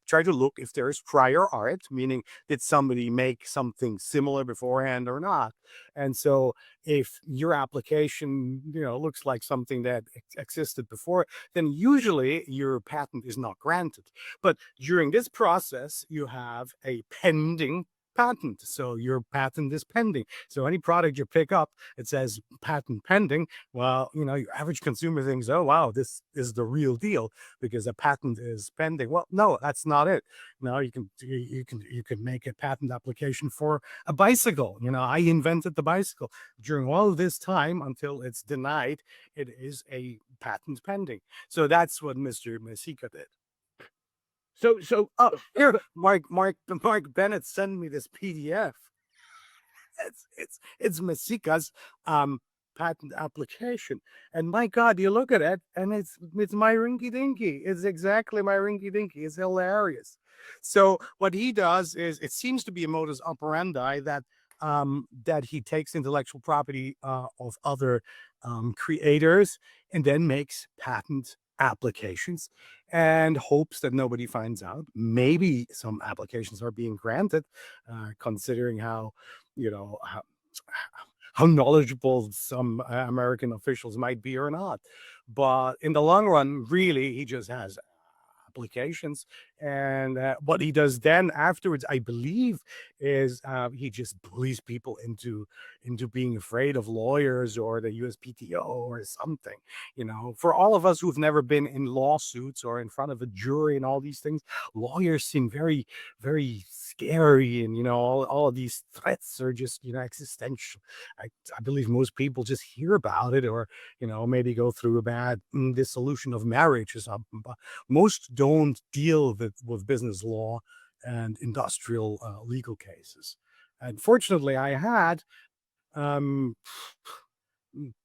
try to look if there is prior art, meaning did somebody make something similar beforehand or not. And so if your application, looks like something that existed before, then usually your patent is not granted. But during this process, you have a pending patent. So your patent is pending. So any product you pick up, it says patent pending. Well, your average consumer thinks, oh, wow, this is the real deal because a patent is pending. Well, no, that's not it. No, you can make a patent application for a bicycle. I invented the bicycle. During all this time until it's denied, it is a patent pending. So that's what Mr. Mesika did. So Oh, here, Mark Bennett sent me this PDF. It's Mesika's patent application, and my God, you look at it, and it's my Rinky Dinky. It's exactly my Rinky Dinky. It's hilarious. So what he does is, it seems to be a modus operandi that he takes intellectual property of other creators and then makes patent applications and hopes that nobody finds out. Maybe some applications are being granted, considering how knowledgeable some American officials might be or not. But in the long run, really, he just has applications. And what he does then afterwards, I believe, is he just bullies people into being afraid of lawyers or the USPTO or something. For all of us who've never been in lawsuits or in front of a jury and all these things, lawyers seem very, very scary, and all of these threats are just existential. I believe most people just hear about it, or maybe go through a bad dissolution of marriage or something, but most don't deal with business law and industrial legal cases. And fortunately, I had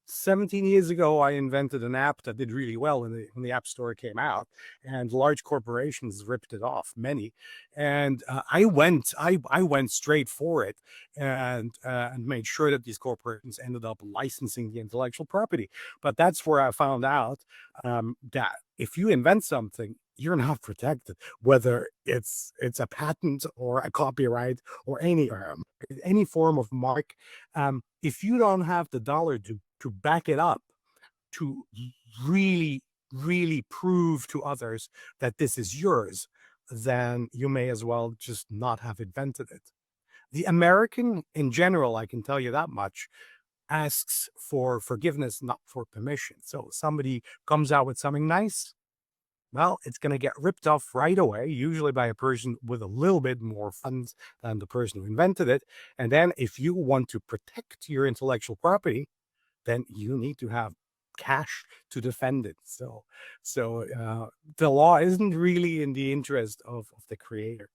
17 years ago, I invented an app that did really well when the App Store came out, and large corporations ripped it off, many. And I went straight for it, and made sure that these corporations ended up licensing the intellectual property. But that's where I found out that if you invent something, you're not protected, whether it's a patent or a copyright or any form of mark. If you don't have the dollar to back it up, to really, really prove to others that this is yours, then you may as well just not have invented it. The American, in general, I can tell you that much, asks for forgiveness, not for permission. So somebody comes out with something nice, well, it's going to get ripped off right away, usually by a person with a little bit more funds than the person who invented it. And then if you want to protect your intellectual property, then you need to have cash to defend it. So the law isn't really in the interest of the creator,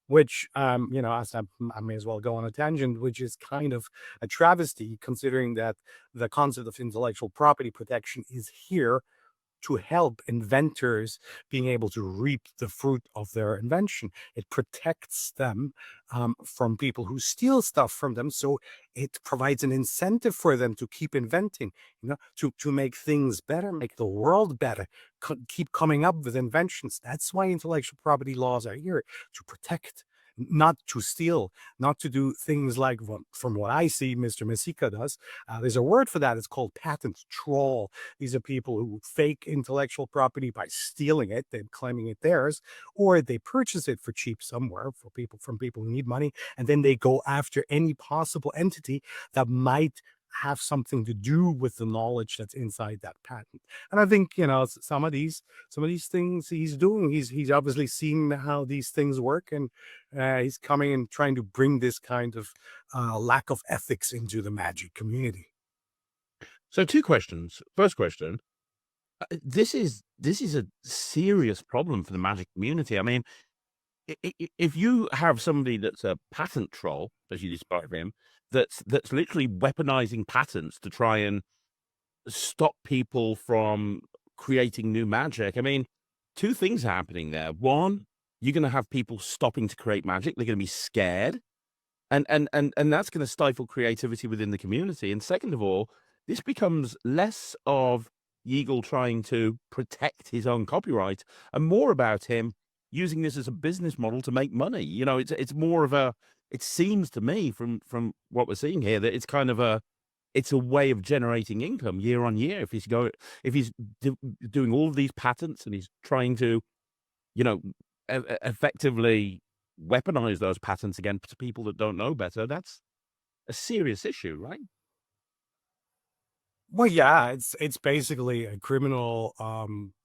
which, as I may as well go on a tangent, which is kind of a travesty, considering that the concept of intellectual property protection is here to help inventors being able to reap the fruit of their invention. It protects them from people who steal stuff from them. So it provides an incentive for them to keep inventing, to make things better, make the world better, keep coming up with inventions. That's why intellectual property laws are here, to protect, not to steal, not to do things like, from what I see, Mr. Mesika does. There's a word for that. It's called patent troll. These are people who fake intellectual property by stealing it, they're claiming it theirs, or they purchase it for cheap somewhere from people who need money, and then they go after any possible entity that might have something to do with the knowledge that's inside that patent. And I think some of these things he's doing, he's obviously seen how these things work, and he's coming and trying to bring this kind of lack of ethics into the magic community. So 2 questions. First question, this is a serious problem for the magic community. I mean, if you have somebody that's a patent troll, as you describe him, that's literally weaponizing patents to try and stop people from creating new magic. I mean, 2 things are happening there. One, you're going to have people stopping to create magic. They're going to be scared, and that's going to stifle creativity within the community. And second of all, this becomes less of Yigal trying to protect his own copyright and more about him using this as a business model to make money. It's more of a, it seems to me from what we're seeing here, that it's kind of it's a way of generating income year on year. If he's doing all of these patents and he's trying to, effectively weaponize those patents against people that don't know better, that's a serious issue, right? Well, yeah, it's basically a criminal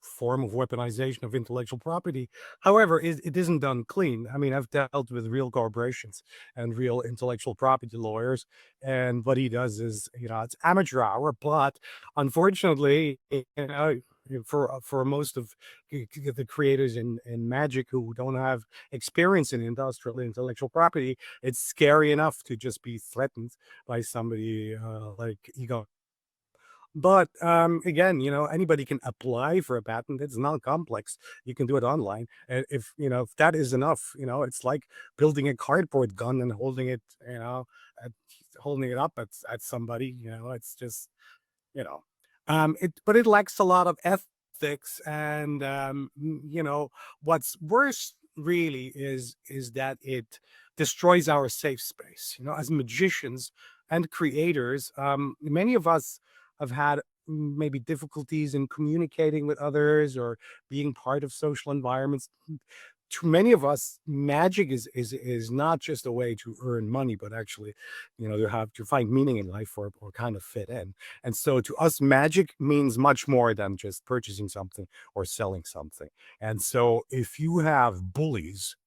form of weaponization of intellectual property. However, it isn't done clean. I mean, I've dealt with real corporations and real intellectual property lawyers, and what he does is, it's amateur hour. But unfortunately, for most of the creators in Magic who don't have experience in industrial intellectual property, it's scary enough to just be threatened by somebody like Yigal. But again, anybody can apply for a patent. It's not complex. You can do it online. And if that is enough, it's like building a cardboard gun and holding it, at, holding it up at somebody. It's just, but it lacks a lot of ethics. And what's worse really is that it destroys our safe space. As magicians and creators, many of us have had maybe difficulties in communicating with others or being part of social environments. To many of us, magic is not just a way to earn money, but actually, to find meaning in life or kind of fit in. And so to us, magic means much more than just purchasing something or selling something. And so if you have bullies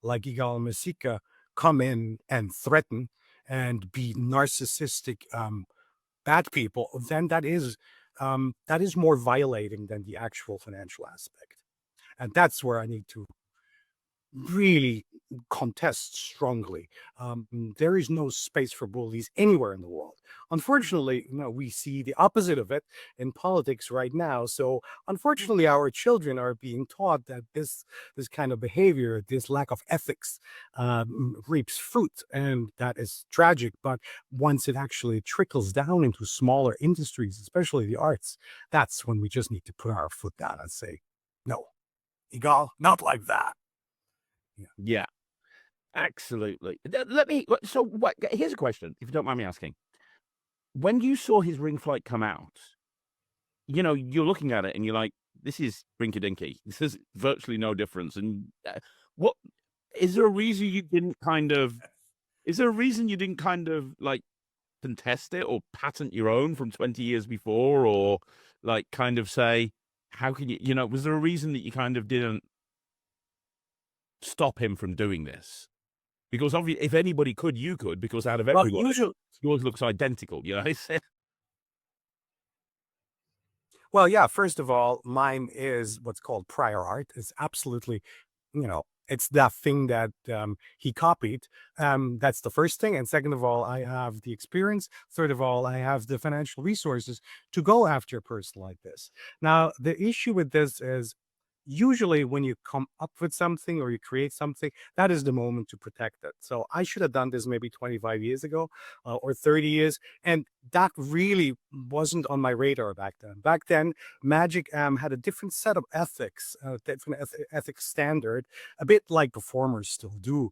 like Yigal Mesika come in and threaten and be narcissistic, bad people, then that is more violating than the actual financial aspect. And that's where I need to really contest strongly. There is no space for bullies anywhere in the world. Unfortunately, we see the opposite of it in politics right now. So unfortunately, our children are being taught that this kind of behavior, this lack of ethics, reaps fruit, and that is tragic. But once it actually trickles down into smaller industries, especially the arts, that's when we just need to put our foot down and say, no, Yigal, not like that. Yeah, absolutely. Let me. So, what? Here's a question, if you don't mind me asking. When you saw his ring flight come out, you're looking at it and you're like, "This is Rinky Dinky. This is virtually no difference." And what is there a reason you didn't kind of? Is there a reason you didn't kind of like contest it or patent your own from 20 years before, or like kind of say, "How can you?" Was there a reason that you kind of didn't stop him from doing this? Because obviously, if anybody could, you could, because out of everyone, yours looks identical, Well, yeah, first of all, mine is what's called prior art. It's absolutely, it's that thing that he copied. That's the first thing. And second of all, I have the experience. Third of all, I have the financial resources to go after a person like this. Now, the issue with this is, usually when you come up with something or you create something, that is the moment to protect it. So I should have done this maybe 25 years ago or 30 years. And that really wasn't on my radar back then. Back then, Magic had a different set of ethics, different ethics standard, a bit like performers still do.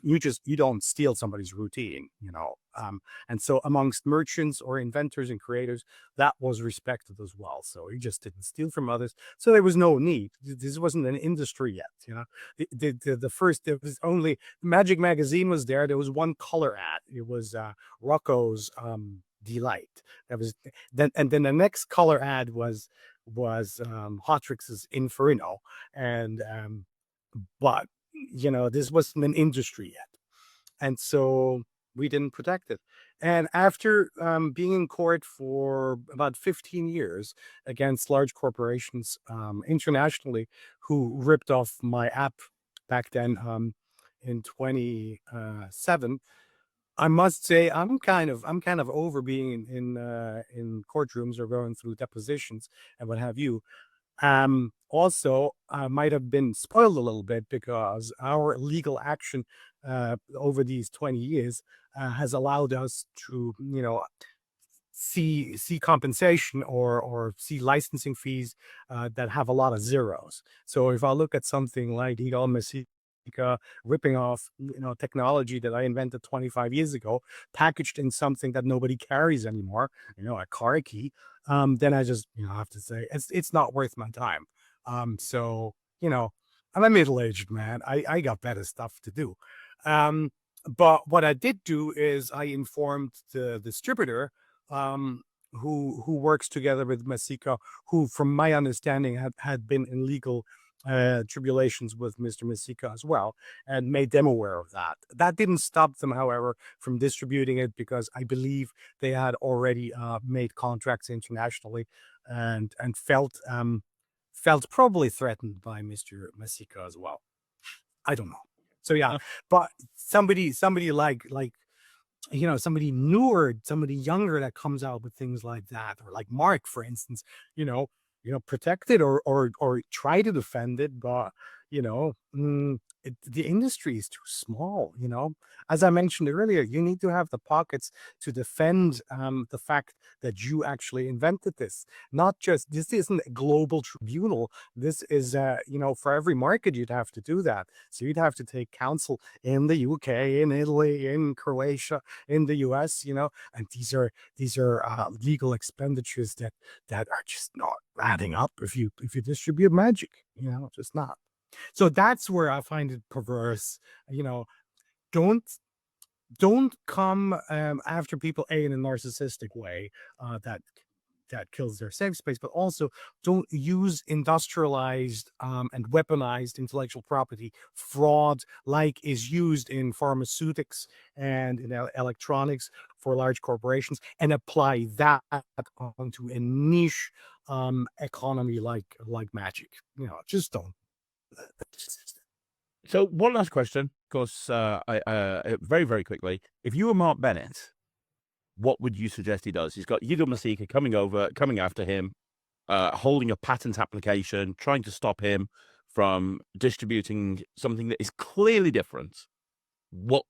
You don't steal somebody's routine, and so amongst merchants or inventors and creators, that was respected as well. So you just didn't steal from others. So there was no need. This wasn't an industry yet. The first, there was only Magic magazine was there. There was one color ad. It was Rocco's Delight. That was then, and then the next color ad was Hotrix's Inferno, and but this wasn't an industry yet, and so we didn't protect it. And after being in court for about 15 years against large corporations internationally who ripped off my app back then in 27, I must say I'm kind of over being in courtrooms or going through depositions and what have you. Also, I might have been spoiled a little bit because our legal action over these 20 years has allowed us to, see compensation or see licensing fees that have a lot of zeros. So if I look at something like Yigal Mesika ripping off, technology that I invented 25 years ago, packaged in something that nobody carries anymore, a car key, then I just, have to say it's not worth my time. So, I'm a middle-aged man. I got better stuff to do. But what I did do is I informed the distributor, who works together with Mesika, who, from my understanding, had been in legal tribulations with Mr. Mesika as well, and made them aware of that. That didn't stop them, however, from distributing it, because I believe they had already made contracts internationally, and felt probably threatened by Mr. Mesika as well. I don't know. So yeah, but somebody like somebody newer, somebody younger that comes out with things like that, or like Mark, for instance, protect it, or try to defend it, but the industry is too small. As I mentioned earlier, you need to have the pockets to defend the fact that you actually invented this. Not just, this isn't a global tribunal. This is for every market you'd have to do that. So you'd have to take counsel in the UK, in Italy, in Croatia, in the US, and these are legal expenditures that are just not adding up if you distribute magic, just not. So that's where I find it perverse. Don't come after people in a narcissistic way that kills their safe space, but also don't use industrialized and weaponized intellectual property fraud like is used in pharmaceutics and in electronics for large corporations, and apply that onto a niche economy like magic. Just don't. So one last question, of course, very, very quickly. If you were Mark Bennett, what would you suggest he does? He's got Yigal Mesika coming after him, holding a patent application, trying to stop him from distributing something that is clearly different. What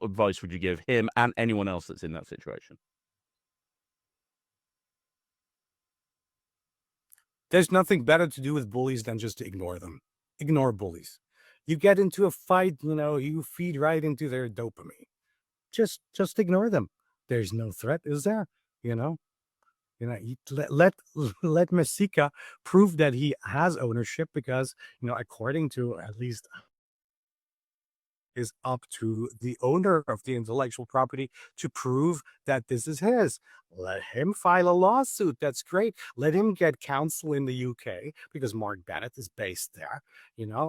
advice would you give him and anyone else that's in that situation? There's nothing better to do with bullies than just to ignore them. Ignore bullies. You get into a fight, you feed right into their dopamine. Just ignore them. There's no threat, is there? Let Mesika prove that he has ownership, because according to, at least, is up to the owner of the intellectual property to prove that this is his. Let him file a lawsuit. That's great. Let him get counsel in the UK, because Mark Bennett is based there.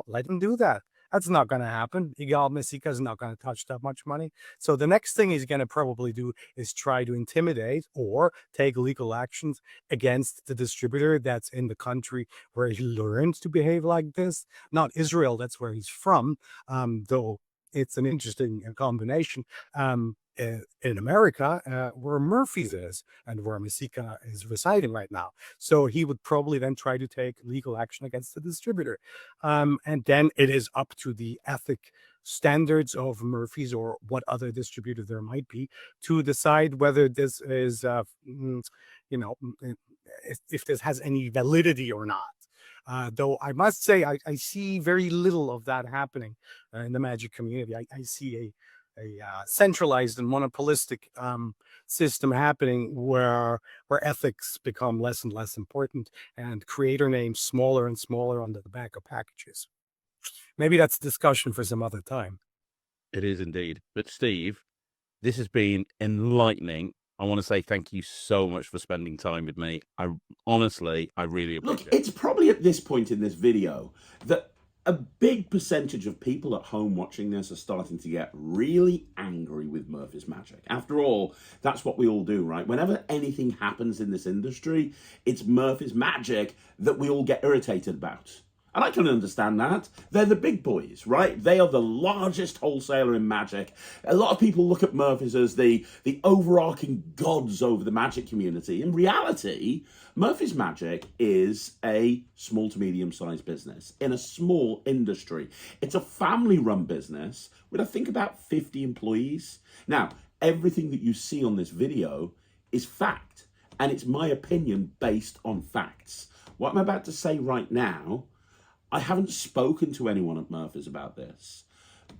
Let him do that. That's not going to happen. Yigal Mesika is not going to touch that much money. So the next thing he's going to probably do is try to intimidate or take legal actions against the distributor that's in the country where he learned to behave like this. Not Israel, that's where he's from, though it's an interesting combination. In America, where Murphy's is and where Mesika is residing right now. So he would probably then try to take legal action against the distributor. And then it is up to the ethic standards of Murphy's or what other distributor there might be to decide whether this is, if this has any validity or not. Though I must say, I see very little of that happening in the magic community. I see a centralized and monopolistic system happening where ethics become less and less important, and creator names smaller and smaller on the back of packages. Maybe that's a discussion for some other time. It is indeed. But Steve, this has been enlightening. I want to say thank you so much for spending time with me. I really appreciate it. It's probably at this point in this video that a big percentage of people at home watching this are starting to get really angry with Murphy's Magic. After all, that's what we all do, right? Whenever anything happens in this industry, it's Murphy's Magic that we all get irritated about. And I can understand that. They're the big boys, right? They are the largest wholesaler in magic. A lot of people look at Murphy's as the overarching gods over the magic community. In reality, Murphy's Magic is a small to medium-sized business in a small industry. It's a family-run business with, I think, about 50 employees. Now, everything that you see on this video is fact, and it's my opinion based on facts. What I'm about to say right now, I haven't spoken to anyone at Murphy's about this,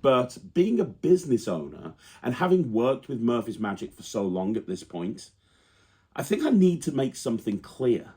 but being a business owner and having worked with Murphy's Magic for so long at this point, I think I need to make something clear.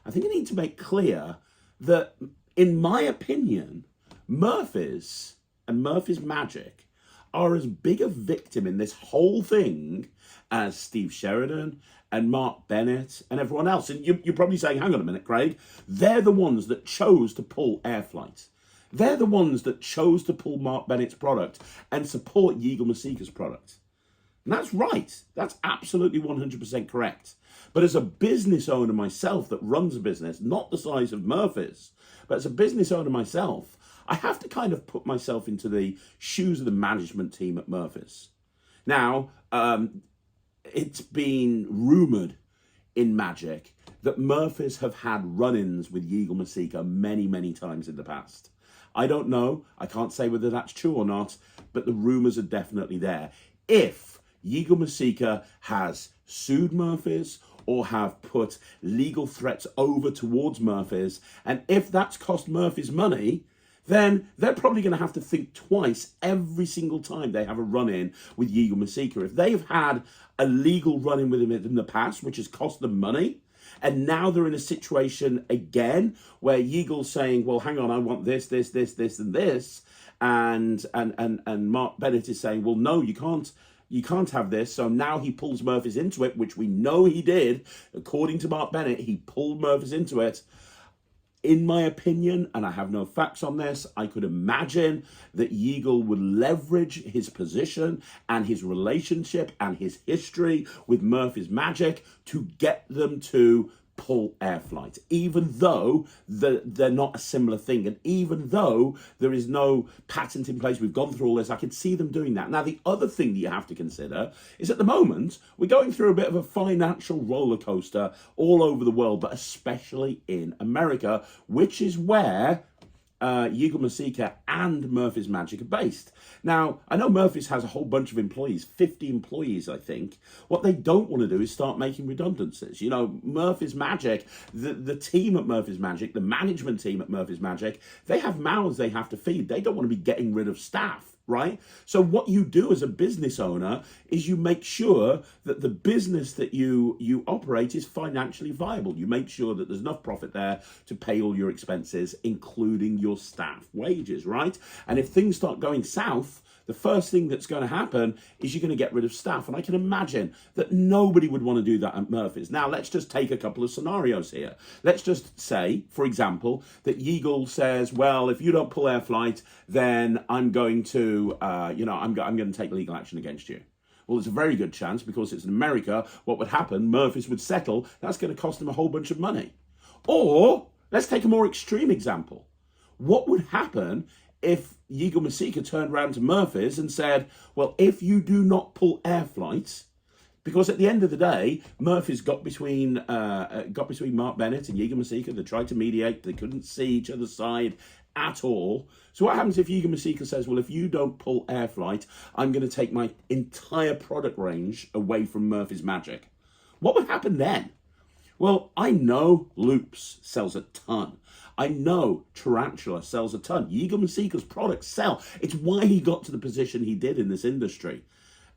I think I need to make clear that, in my opinion, Murphy's and Murphy's Magic are as big a victim in this whole thing as Steve Sheraton and Mark Bennett and everyone else. And you're probably saying, hang on a minute, Craig, they're the ones that chose to pull AirFlight. They're the ones that chose to pull Mark Bennett's product and support Yigal Mesika's product. And that's right. That's absolutely 100% correct. But as a business owner myself that runs a business, not the size of Murphy's, but as a business owner myself, I have to kind of put myself into the shoes of the management team at Murphy's. Now, it's been rumored in Magic that Murphy's have had run-ins with Yigal Mesika many, many times in the past. I don't know. I can't say whether that's true or not, but the rumors are definitely there. If Yigal Mesika has sued Murphy's or have put legal threats over towards Murphy's, and if that's cost Murphy's money, then they're probably going to have to think twice every single time they have a run-in with Yigal Mesika. If they've had a legal run-in with him in the past, which has cost them money, and now they're in a situation again where Yigal's saying, well, hang on, I want this, this, this, this, and this, and Mark Bennett is saying, well, no, you can't have this. So now he pulls Murphy's into it, which we know he did. According to Mark Bennett, he pulled Murphy's into it. In my opinion, and I have no facts on this, I could imagine that Yigal would leverage his position and his relationship and his history with Murphy's Magic to get them to pull AirFlight, even though they're not a similar thing. And even though there is no patent in place, we've gone through all this, I could see them doing that. Now, the other thing that you have to consider is at the moment, we're going through a bit of a financial roller coaster all over the world, but especially in America, which is where Yigal Mesika and Murphy's Magic are based. Now, I know Murphy's has a whole bunch of employees, 50 employees, I think. What they don't want to do is start making redundancies. You know, Murphy's Magic, the team at Murphy's Magic, the management team at Murphy's Magic, they have mouths they have to feed. They don't want to be getting rid of staff. Right? So what you do as a business owner is you make sure that the business that you operate is financially viable. You make sure that there's enough profit there to pay all your expenses, including your staff wages, right? And if things start going south, the first thing that's going to happen is you're going to get rid of staff. And I can imagine that nobody would want to do that at Murphy's. Now, let's just take a couple of scenarios here. Let's just say, for example, that Yigal says, well, if you don't pull AirFlight, then I'm going to, I'm going to take legal action against you. Well, there's a very good chance, because it's in America, what would happen, Murphy's would settle. That's going to cost them a whole bunch of money. Or, let's take a more extreme example. What would happen if Yigal Mesika turned around to Murphy's and said, well, if you do not pull AirFlight, because at the end of the day, Murphy's got between Mark Bennett and Yigal Mesika. They tried to mediate. They couldn't see each other's side at all. So what happens if Yigal Mesika says, well, if you don't pull AirFlight, I'm going to take my entire product range away from Murphy's Magic? What would happen then? Well, I know Loops sells a ton. I know Tarantula sells a ton. Yigal Mesika's products sell. It's why he got to the position he did in this industry.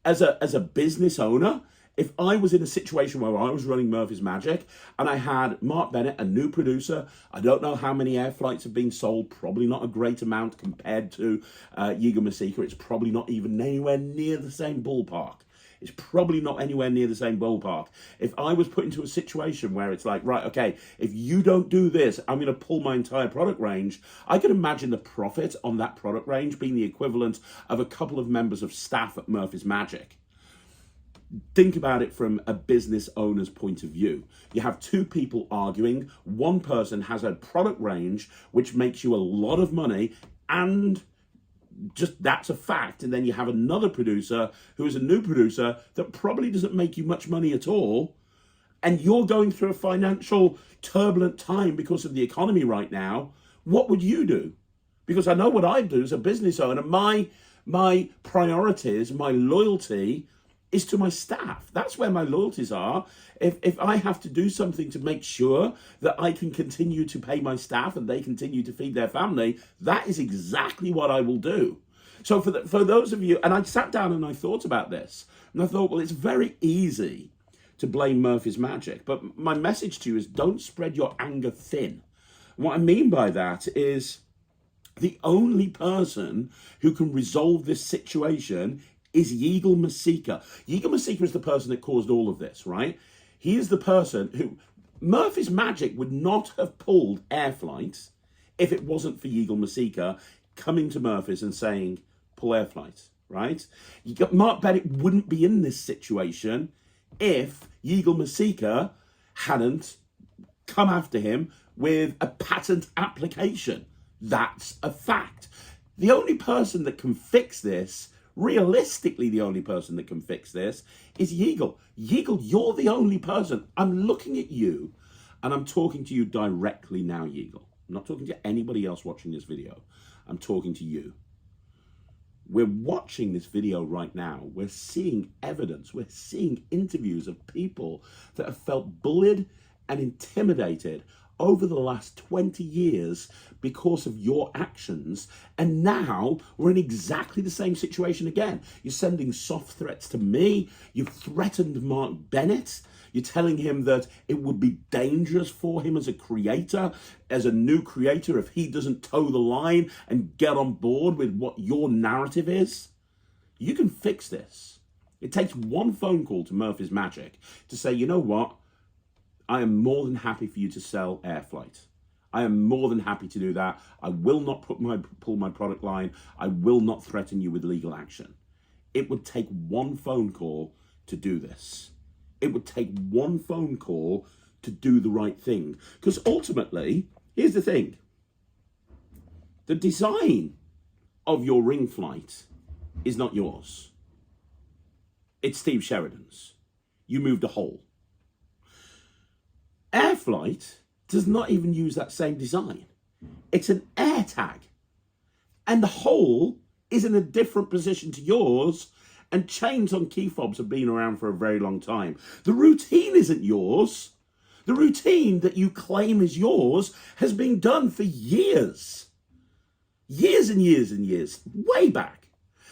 As a business owner, if I was in a situation where I was running Murphy's Magic and I had Mark Bennett, a new producer, I don't know how many AirFlights have been sold, probably not a great amount compared to Yigal Mesika. It's probably not even anywhere near the same ballpark. It's probably not anywhere near the same ballpark. If I was put into a situation where it's like, right, okay, if you don't do this, I'm going to pull my entire product range, I can imagine the profit on that product range being the equivalent of a couple of members of staff at Murphy's Magic. Think about it from a business owner's point of view. You have two people arguing. One person has a product range which makes you a lot of money, and just that's a fact. And then you have another producer who is a new producer that probably doesn't make you much money at all, and you're going through a financial turbulent time because of the economy right now. What would you do? Because I know what I do as a business owner. My priorities, my loyalty is to my staff. That's where my loyalties are. If I have to do something to make sure that I can continue to pay my staff and they continue to feed their family, that is exactly what I will do. So for those of you, and I sat down and I thought about this, and I thought, well, it's very easy to blame Murphy's Magic, but my message to you is don't spread your anger thin. What I mean by that is, The only person who can resolve this situation is Yigal Mesika. Yigal Mesika is the person that caused all of this, right? He is the person who... Murphy's Magic would not have pulled AirFlight if it wasn't for Yigal Mesika coming to Murphy's and saying, pull AirFlight, right? Mark Bennett wouldn't be in this situation if Yigal Mesika hadn't come after him with a patent application. That's a fact. The only person that can fix this, realistically the only person that can fix this, is Yigal. Yigal, you're the only person. I'm looking at you and I'm talking to you directly now, Yigal. I'm not talking to anybody else watching this video. I'm talking to you. We're watching this video right now. We're seeing evidence. We're seeing interviews of people that have felt bullied and intimidated over the last 20 years because of your actions. And now we're in exactly the same situation again. You're sending soft threats to me. You've threatened Mark Bennett. You're telling him that it would be dangerous for him as a creator, as a new creator, if he doesn't toe the line and get on board with what your narrative is. You can fix this. It takes one phone call to Murphy's Magic to say, you know what? I am more than happy for you to sell AirFlight. I am more than happy to do that. I will not pull my product line. I will not threaten you with legal action. It would take one phone call to do this. It would take one phone call to do the right thing. Because ultimately, here's the thing. The design of your ring flight is not yours. It's Steve Sheraton's. You moved a hole. AirFlight does not even use that same design. It's an air tag. And the hole is in a different position to yours, and chains on key fobs have been around for a very long time. The routine isn't yours. The routine that you claim is yours has been done for years. Years and years and years, way back.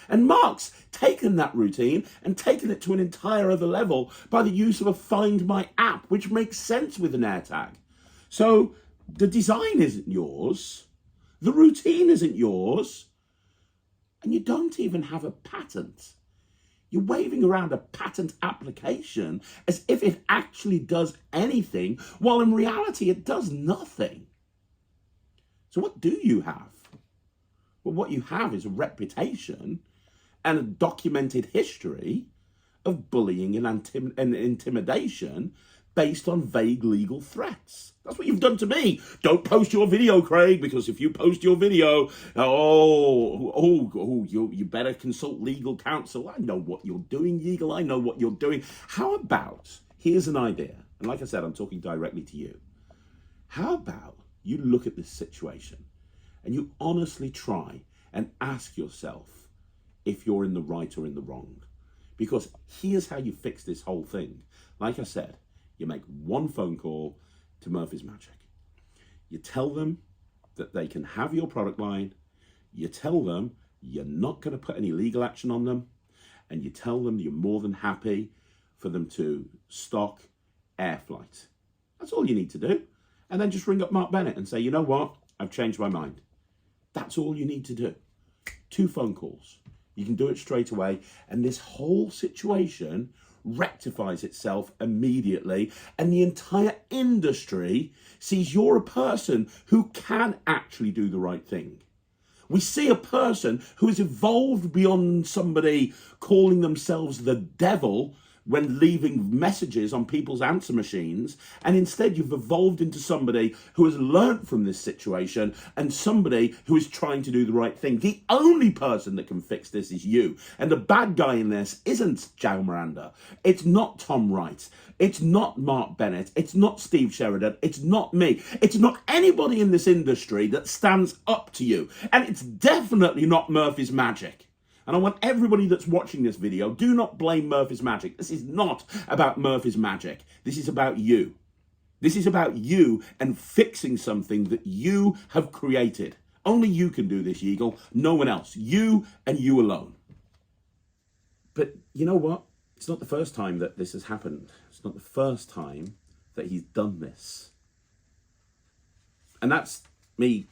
And Mark's taken that routine and taken it to an entire other level by the use of a Find My app, which makes sense with an AirTag. So the design isn't yours, the routine isn't yours, and you don't even have a patent. You're waving around a patent application as if it actually does anything, while in reality it does nothing. So what do you have? Well, what you have is a reputation and a documented history of bullying and intimidation based on vague legal threats. That's what you've done to me. Don't post your video, Craig, because if you post your video, you better consult legal counsel. I know what you're doing, Yigal. I know what you're doing. How about, here's an idea, and like I said, I'm talking directly to you. How about you look at this situation and you honestly try and ask yourself if you're in the right or in the wrong? Because here's how you fix this whole thing. Like I said, you make one phone call to Murphy's Magic. You tell them that they can have your product line. You tell them you're not going to put any legal action on them. And you tell them you're more than happy for them to stock AirFlight. That's all you need to do. And then just ring up Mark Bennett and say, you know what? I've changed my mind. That's all you need to do. 2 phone calls. You can do it straight away. And this whole situation rectifies itself immediately. And the entire industry sees you're a person who can actually do the right thing. We see a person who has evolved beyond somebody calling themselves the devil when leaving messages on people's answer machines, and instead you've evolved into somebody who has learnt from this situation and somebody who is trying to do the right thing. The only person that can fix this is you. And the bad guy in this isn't Joao Miranda. It's not Tom Wright. It's not Mark Bennett. It's not Steve Sheraton. It's not me. It's not anybody in this industry that stands up to you. And it's definitely not Murphy's Magic. And I want everybody that's watching this video, do not blame Murphy's Magic. This is not about Murphy's Magic. This is about you. This is about you and fixing something that you have created. Only you can do this, Yigal. No one else. You and you alone. But you know what? It's not the first time that this has happened. It's not the first time that he's done this. And that's me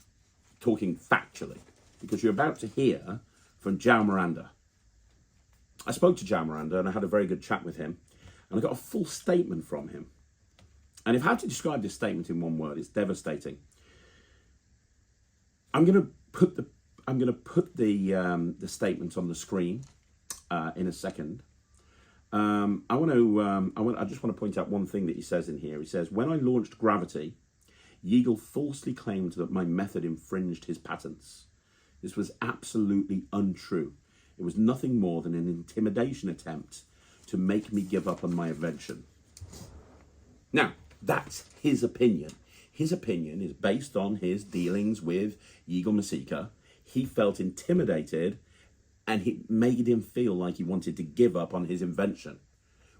talking factually, because you're about to hear from Joao Miranda. I spoke to Joao Miranda and I had a very good chat with him, and I got a full statement from him. And if I had to describe this statement in one word, it's devastating. I'm going to put the statement on the screen in a second. I just want to point out one thing that he says in here. He says, when I launched Gravity, Yigal falsely claimed that my method infringed his patents. This was absolutely untrue. It was nothing more than an intimidation attempt to make me give up on my invention. Now, that's his opinion. His opinion is based on his dealings with Yigal Mesika. He felt intimidated, and it made him feel like he wanted to give up on his invention,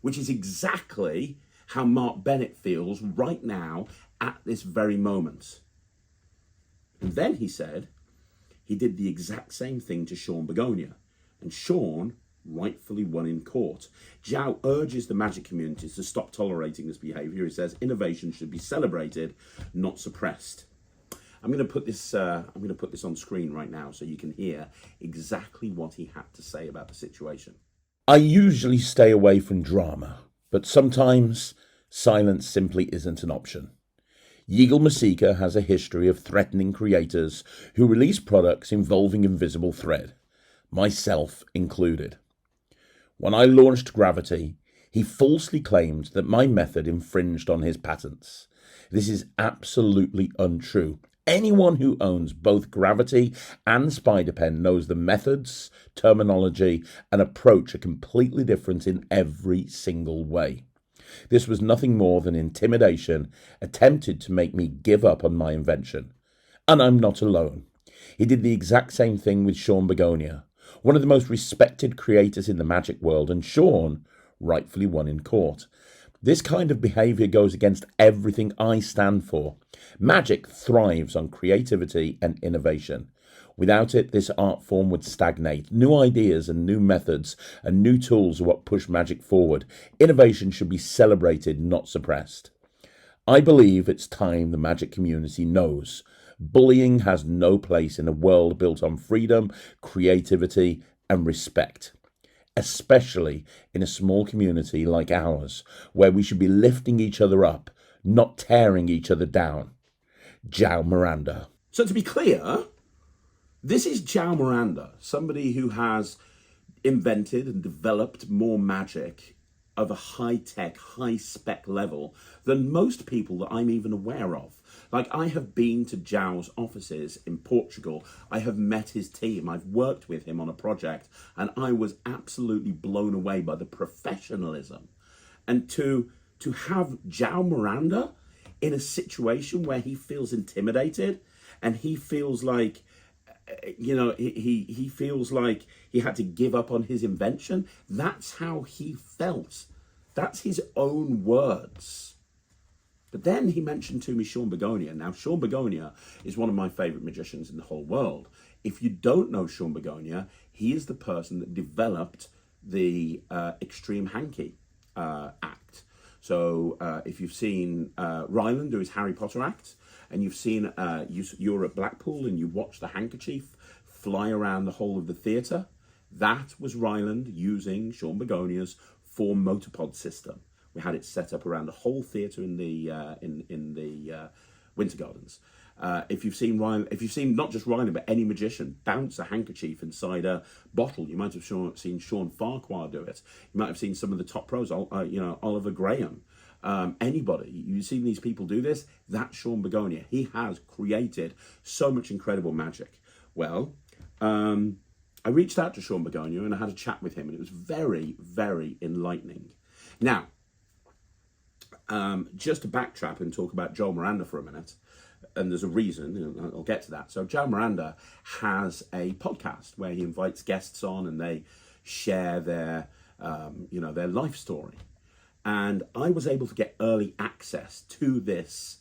which is exactly how Mark Bennett feels right now at this very moment. And then he said he did the exact same thing to Sean Bogunia, and Sean rightfully won in court. Joao urges the magic community to stop tolerating this behavior. He says innovation should be celebrated, not suppressed. I'm going to put this on screen right now so you can hear exactly what he had to say about the situation. I usually stay away from drama, but sometimes silence simply isn't an option. Yigal Mesika has a history of threatening creators who release products involving invisible thread, myself included. When I launched Gravity, he falsely claimed that my method infringed on his patents. This is absolutely untrue. Anyone who owns both Gravity and SpiderPen knows the methods, terminology, and approach are completely different in every single way. This was nothing more than intimidation attempted to make me give up on my invention. And I'm not alone. He did the exact same thing with Sean Bogunia, one of the most respected creators in the magic world, and Sean rightfully won in court. This kind of behaviour goes against everything I stand for. Magic thrives on creativity and innovation. Without it, this art form would stagnate. New ideas and new methods and new tools are what push magic forward. Innovation should be celebrated, not suppressed. I believe it's time the magic community knows bullying has no place in a world built on freedom, creativity, and respect, especially in a small community like ours, where we should be lifting each other up, not tearing each other down. Joao Miranda. So to be clear, this is Joao Miranda, somebody who has invented and developed more magic of a high-tech, high-spec level than most people that I'm even aware of. Like, I have been to Joao's offices in Portugal. I have met his team. I've worked with him on a project, and I was absolutely blown away by the professionalism. And to have Joao Miranda in a situation where he feels intimidated and he feels like, he feels like he had to give up on his invention. That's how he felt. That's his own words. But then he mentioned to me Sean Bogunia. Now, Sean Bogunia is one of my favourite magicians in the whole world. If you don't know Sean Bogunia, he is the person that developed the Extreme Hanky act. So if you've seen Ryland do his Harry Potter act, and you've seen you're at Blackpool and you watch the handkerchief fly around the whole of the theatre, that was Ryland using Sean Begonia's 4 motorpod system. We had it set up around the whole theatre in the Winter Gardens. If you've seen not just Ryland but any magician bounce a handkerchief inside a bottle, you might have seen Sean Farquhar do it. You might have seen some of the top pros, Oliver Graham. Anybody, you've seen these people do this, that's Sean Bogunia. He has created so much incredible magic. Well, I reached out to Sean Bogunia and I had a chat with him, and it was very, very enlightening. Now, just to backtrack and talk about Joao Miranda for a minute, and there's a reason, and I'll get to that. So Joao Miranda has a podcast where he invites guests on and they share their life story. And I was able to get early access to this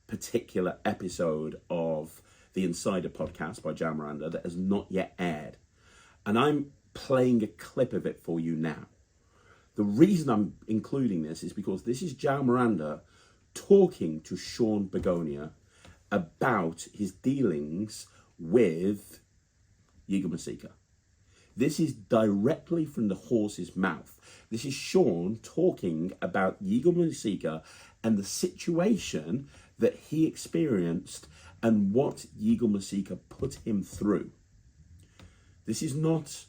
particular episode of the Insider podcast by Joao Miranda that has not yet aired. And I'm playing a clip of it for you now. The reason I'm including this is because this is Joao Miranda talking to Sean Bogunia about his dealings with Yigal Mesika. This is directly from the horse's mouth. This is Sean talking about Yigal Mesika and the situation that he experienced and what Yigal Mesika put him through. This is not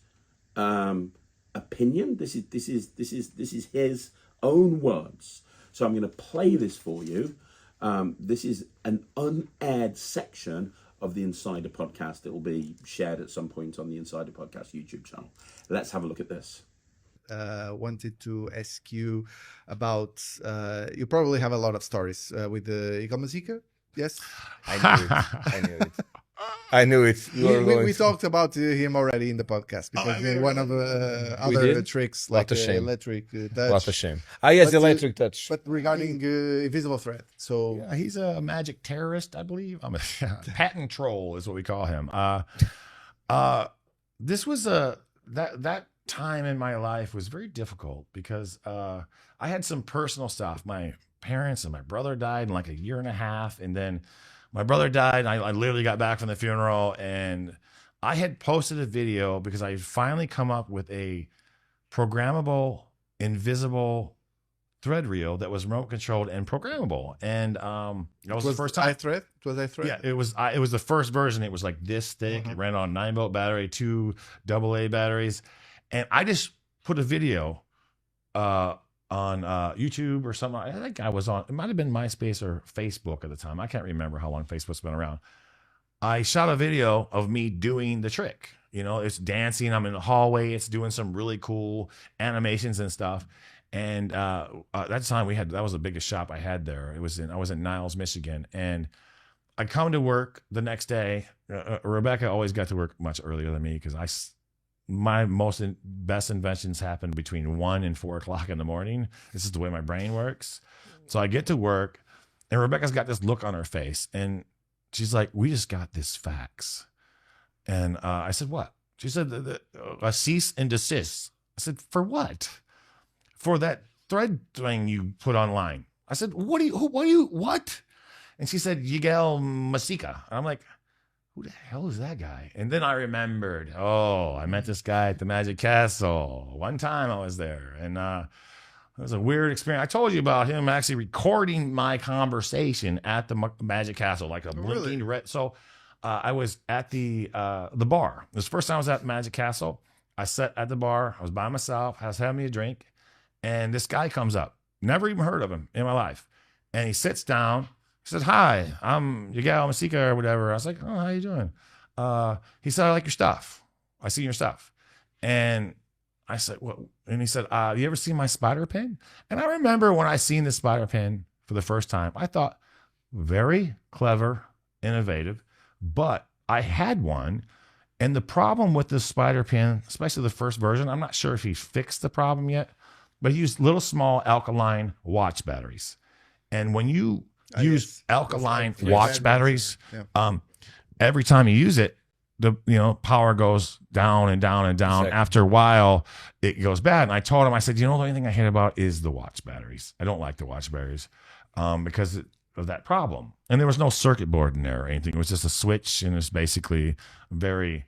opinion. This is his own words. So I'm going to play this for you. This is an unaired section of the Insider Podcast. It will be shared at some point on the Insider Podcast YouTube channel. Let's have a look at this. Wanted to ask you about, you probably have a lot of stories with the Yigal Mesika. Yes? I knew it. I knew it. I knew it. We talked about him already in the podcast because one of the other tricks like electric touch. What a shame. Yes, electric touch. But regarding invisible thread, so yeah, he's a magic terrorist, I believe. I'm a patent troll is what we call him. This was that time in my life was very difficult because I had some personal stuff. My parents and my brother died in like a year and a half, and then my brother died. And I literally got back from the funeral, and I had posted a video because I had finally come up with a programmable, invisible thread reel that was remote controlled and programmable. And that was the first time. iThread? Was iThread? Yeah, it was the first version. It was like this thick. It ran on 9-volt battery, 2 AA batteries. And I just put a video on YouTube or something. I think I was on, it might have been MySpace or Facebook at the time. I can't remember how long Facebook's been around. I shot a video of me doing the trick. You know, it's dancing. I'm in the hallway. It's doing some really cool animations and stuff. And at that time that was the biggest shop I had there. I was in Niles, Michigan. And I come to work the next day. Rebecca always got to work much earlier than me because my best inventions happen between 1 and 4 o'clock in the morning. This is the way my brain works. So I get to work, and Rebecca's got this look on her face, and she's like, "We just got this fax." And I said, "What?" She said, "A cease and desist." I said, "For what?" "For that thread thing you put online." I said, what? And she said, "Yigal Mesika." And I'm like, who the hell is that guy? And then I remembered, I met this guy at the Magic Castle. One time I was there, and it was a weird experience. I told you about him actually recording my conversation at the Magic Castle, like a blinking red. So I was at the bar. This was the first time I was at Magic Castle. I sat at the bar. I was by myself. I was having me a drink, and this guy comes up. Never even heard of him in my life. And he sits down. He said, "Hi, I'm Yigal Mesika," or whatever. I was like, "Oh, how you doing?" He said, "I like your stuff. I see your stuff." And I said, "What?" And he said, "You ever seen my spider pen?" And I remember when I seen the spider pen for the first time, I thought, very clever, innovative, but I had one. And the problem with the spider pen, especially the first version, I'm not sure if he fixed the problem yet, but he used little small alkaline watch batteries. And when you use alkaline watch batteries, every time you use it, the power goes down and down and down. Exactly. After a while, it goes bad. And I told him, I said, the only thing I hate about is the watch batteries. I don't like the watch batteries because of that problem. And there was no circuit board in there or anything. It was just a switch, and it's basically very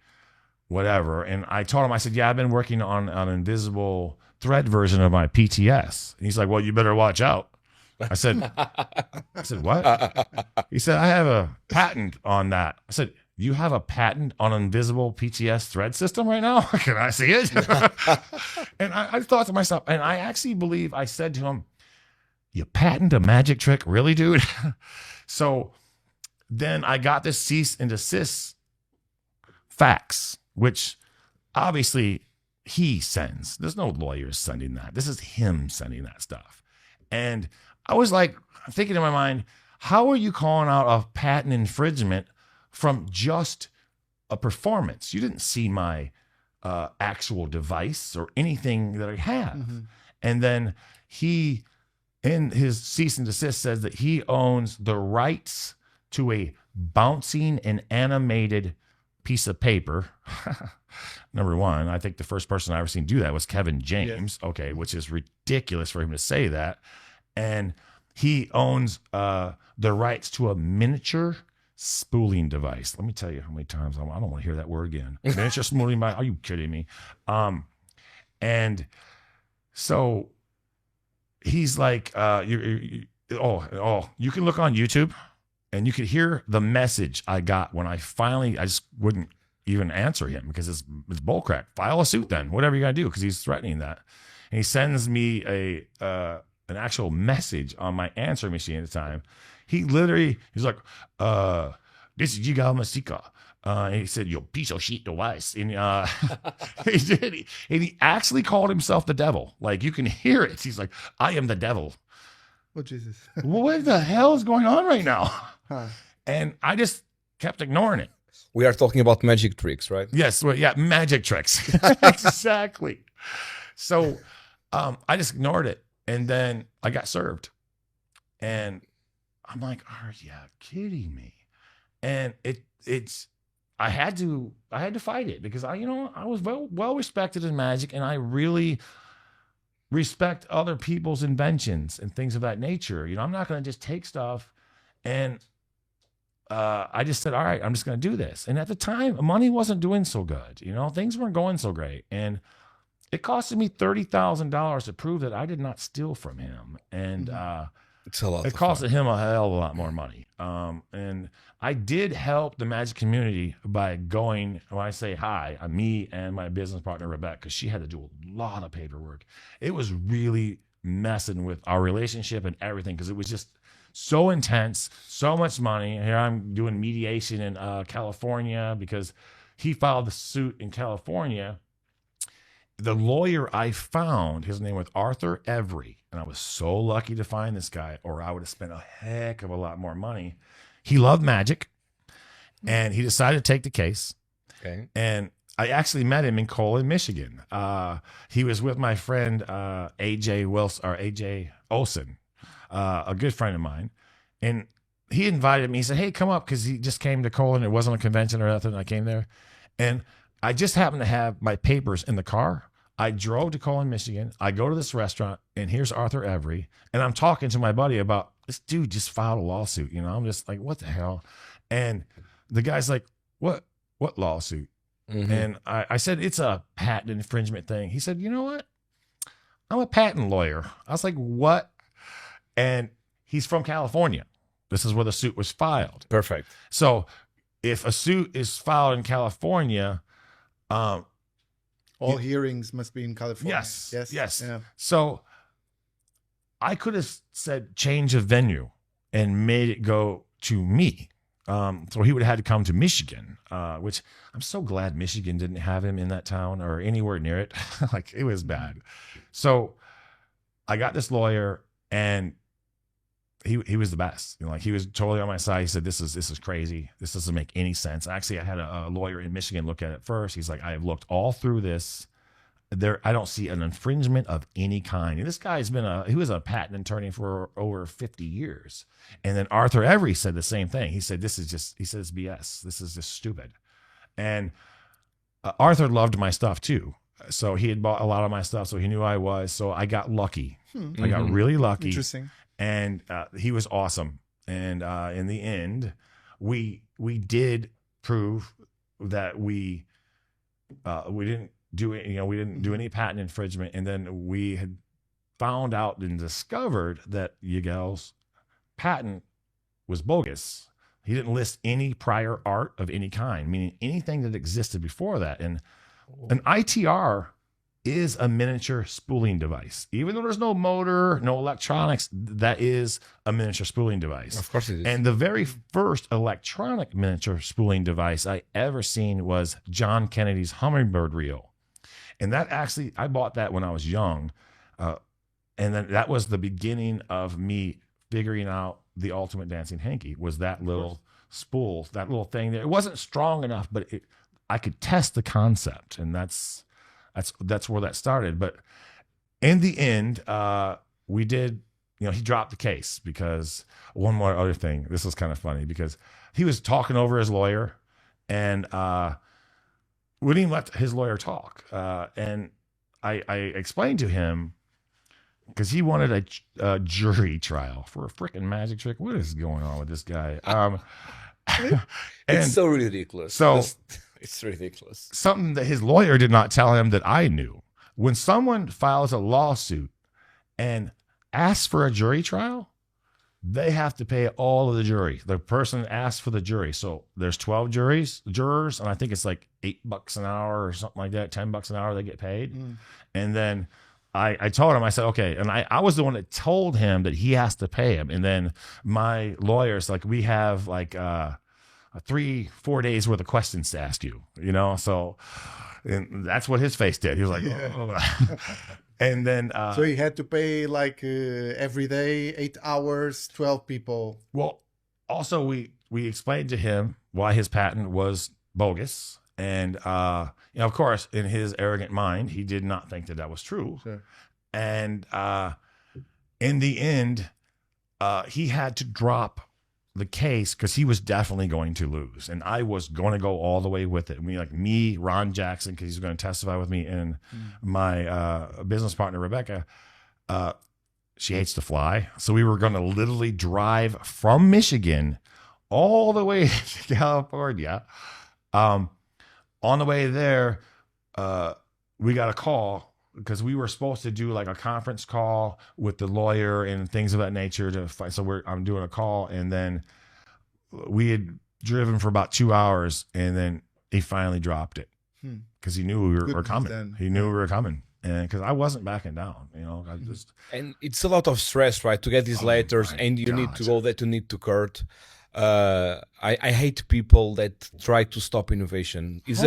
whatever. And I told him, I said, "Yeah, I've been working on an invisible thread version of my PTS." And he's like, "Well, you better watch out." I said, "What?" He said, "I have a patent on that." I said, "You have a patent on an invisible PTS thread system right now? Can I see it?" And I thought to myself, and I actually believe I said to him, "You patent a magic trick? Really, dude?" So then I got this cease and desist fax, which obviously he sends. There's no lawyers sending that. This is him sending that stuff. And I was like thinking in my mind, how are you calling out a patent infringement from just a performance? You didn't see my actual device or anything that I have. Mm-hmm. And then he, in his cease and desist, says that he owns the rights to a bouncing and animated piece of paper. Number one, I think the first person I ever seen do that was Kevin James. Yeah. Okay, which is ridiculous for him to say that. And he owns the rights to a miniature spooling device. Let me tell you how many times I don't want to hear that word again. Miniature spooling device. Are you kidding me? And so he's like, you can look on YouTube and you could hear the message I got when I just wouldn't even answer him because it's bullcrap. File a suit then, whatever you got to do, because he's threatening that. And he sends me an actual message on my answer machine at the time. He's like, this is Yigal Mesika. And he said, "You piece of shit device." And he actually called himself the devil. Like, you can hear it. He's like, "I am the devil." Oh, Jesus. What the hell is going on right now? And I just kept ignoring it. We are talking about magic tricks, right? Yes. Well, yeah. Magic tricks. Exactly. So I just ignored it. And then I got served. And I'm like, are you kidding me? And I had to fight it because I was well respected in magic, and I really respect other people's inventions and things of that nature. I'm not going to just take stuff. And I just said, all right, I'm just going to do this. And at the time, money wasn't doing so good. Things weren't going so great. And it costed me $30,000 to prove that I did not steal from him. And it's a lot. It costed him a hell of a lot more money. And I did help the magic community by going, when I say hi, me and my business partner, Rebecca, because she had to do a lot of paperwork. It was really messing with our relationship and everything because it was just so intense, so much money. Here I'm doing mediation in California because he filed the suit in California. The lawyer I found, his name was Arthur Every, and I was so lucky to find this guy, or I would have spent a heck of a lot more money. He loved magic, and he decided to take the case. Okay. And I actually met him in Colon, Michigan. He was with my friend AJ Olson, a good friend of mine, and he invited me. He said, "Hey, come up," because he just came to Colon. It wasn't a convention or nothing. I came there, and I just happened to have my papers in the car. I drove to Colon, Michigan. I go to this restaurant, and here's Arthur Every, and I'm talking to my buddy about this dude just filed a lawsuit. I'm just like, what the hell? And the guy's like, what lawsuit? Mm-hmm. And I said, it's a patent infringement thing. He said, you know what? I'm a patent lawyer. I was like, what? And he's from California. This is where the suit was filed. Perfect. So if a suit is filed in California, all hearings must be in California. Yes. Yeah. So I could have said change of venue and made it go to me. So he would have had to come to Michigan, which I'm so glad Michigan didn't have him in that town or anywhere near it. Like, it was bad. So I got this lawyer, and he was the best. He was totally on my side. He said, this is crazy. This doesn't make any sense. Actually, I had a lawyer in Michigan look at it first. He's like, I have looked all through this. I don't see an infringement of any kind. And this guy's he was a patent attorney for over 50 years. And then Arthur Every said the same thing. He said, it's BS. This is just stupid. And Arthur loved my stuff too. So he had bought a lot of my stuff. So he knew I was. So I got lucky. I got really lucky. Interesting. And he was awesome. And in the end, we did prove that we didn't do it. We didn't do any patent infringement. And then we had found out and discovered that Yigal's patent was bogus. He didn't list any prior art of any kind, meaning anything that existed before that. And an ITR is a miniature spooling device. Even though there's no motor, no electronics, that is a miniature spooling device. Of course it is. And the very first electronic miniature spooling device I ever seen was John Kennedy's Hummingbird reel. And that actually, I bought that when I was young. And then that was the beginning of me figuring out the ultimate dancing hanky, was that little spool, that little thing there. It wasn't strong enough, but I could test the concept. And that's where that started. But in the end, we did, he dropped the case because one more other thing. This was kind of funny because he was talking over his lawyer, and wouldn't even let his lawyer talk. And I explained to him, because he wanted a jury trial for a freaking magic trick. What is going on with this guy? It's so ridiculous. So it's ridiculous. Something that his lawyer did not tell him that I knew. When someone files a lawsuit and asks for a jury trial, they have to pay all of the jury. The person asked for the jury. So there's 12 jurors, and I think it's like $8 an hour or something like that, $10 an hour they get paid. And then I told him, I said, okay. And I was the one that told him that he has to pay him. And then my lawyer's like, we have like 3-4 days worth of questions to ask you, So and that's what his face did. He was like, oh. And then so he had to pay like every day, 8 hours, 12 people. Well, also we explained to him why his patent was bogus, and of course, in his arrogant mind, he did not think that that was true. Sure. And in the end, he had to drop the case because he was definitely going to lose, and I was going to go all the way with it. Ron Jackson, because he's going to testify with me, and my business partner Rebecca, she hates to fly, so we were going to literally drive from Michigan all the way to California. On the way there, we got a call because we were supposed to do like a conference call with the lawyer and things of that nature to fight. So I'm doing a call, and then we had driven for about 2 hours, and then he finally dropped it because he knew we were coming. Then. He knew we were coming, and because I wasn't backing down, I just. And it's a lot of stress, right, to get these letters, and you need to go there to need to court. I hate people that try to stop innovation. He's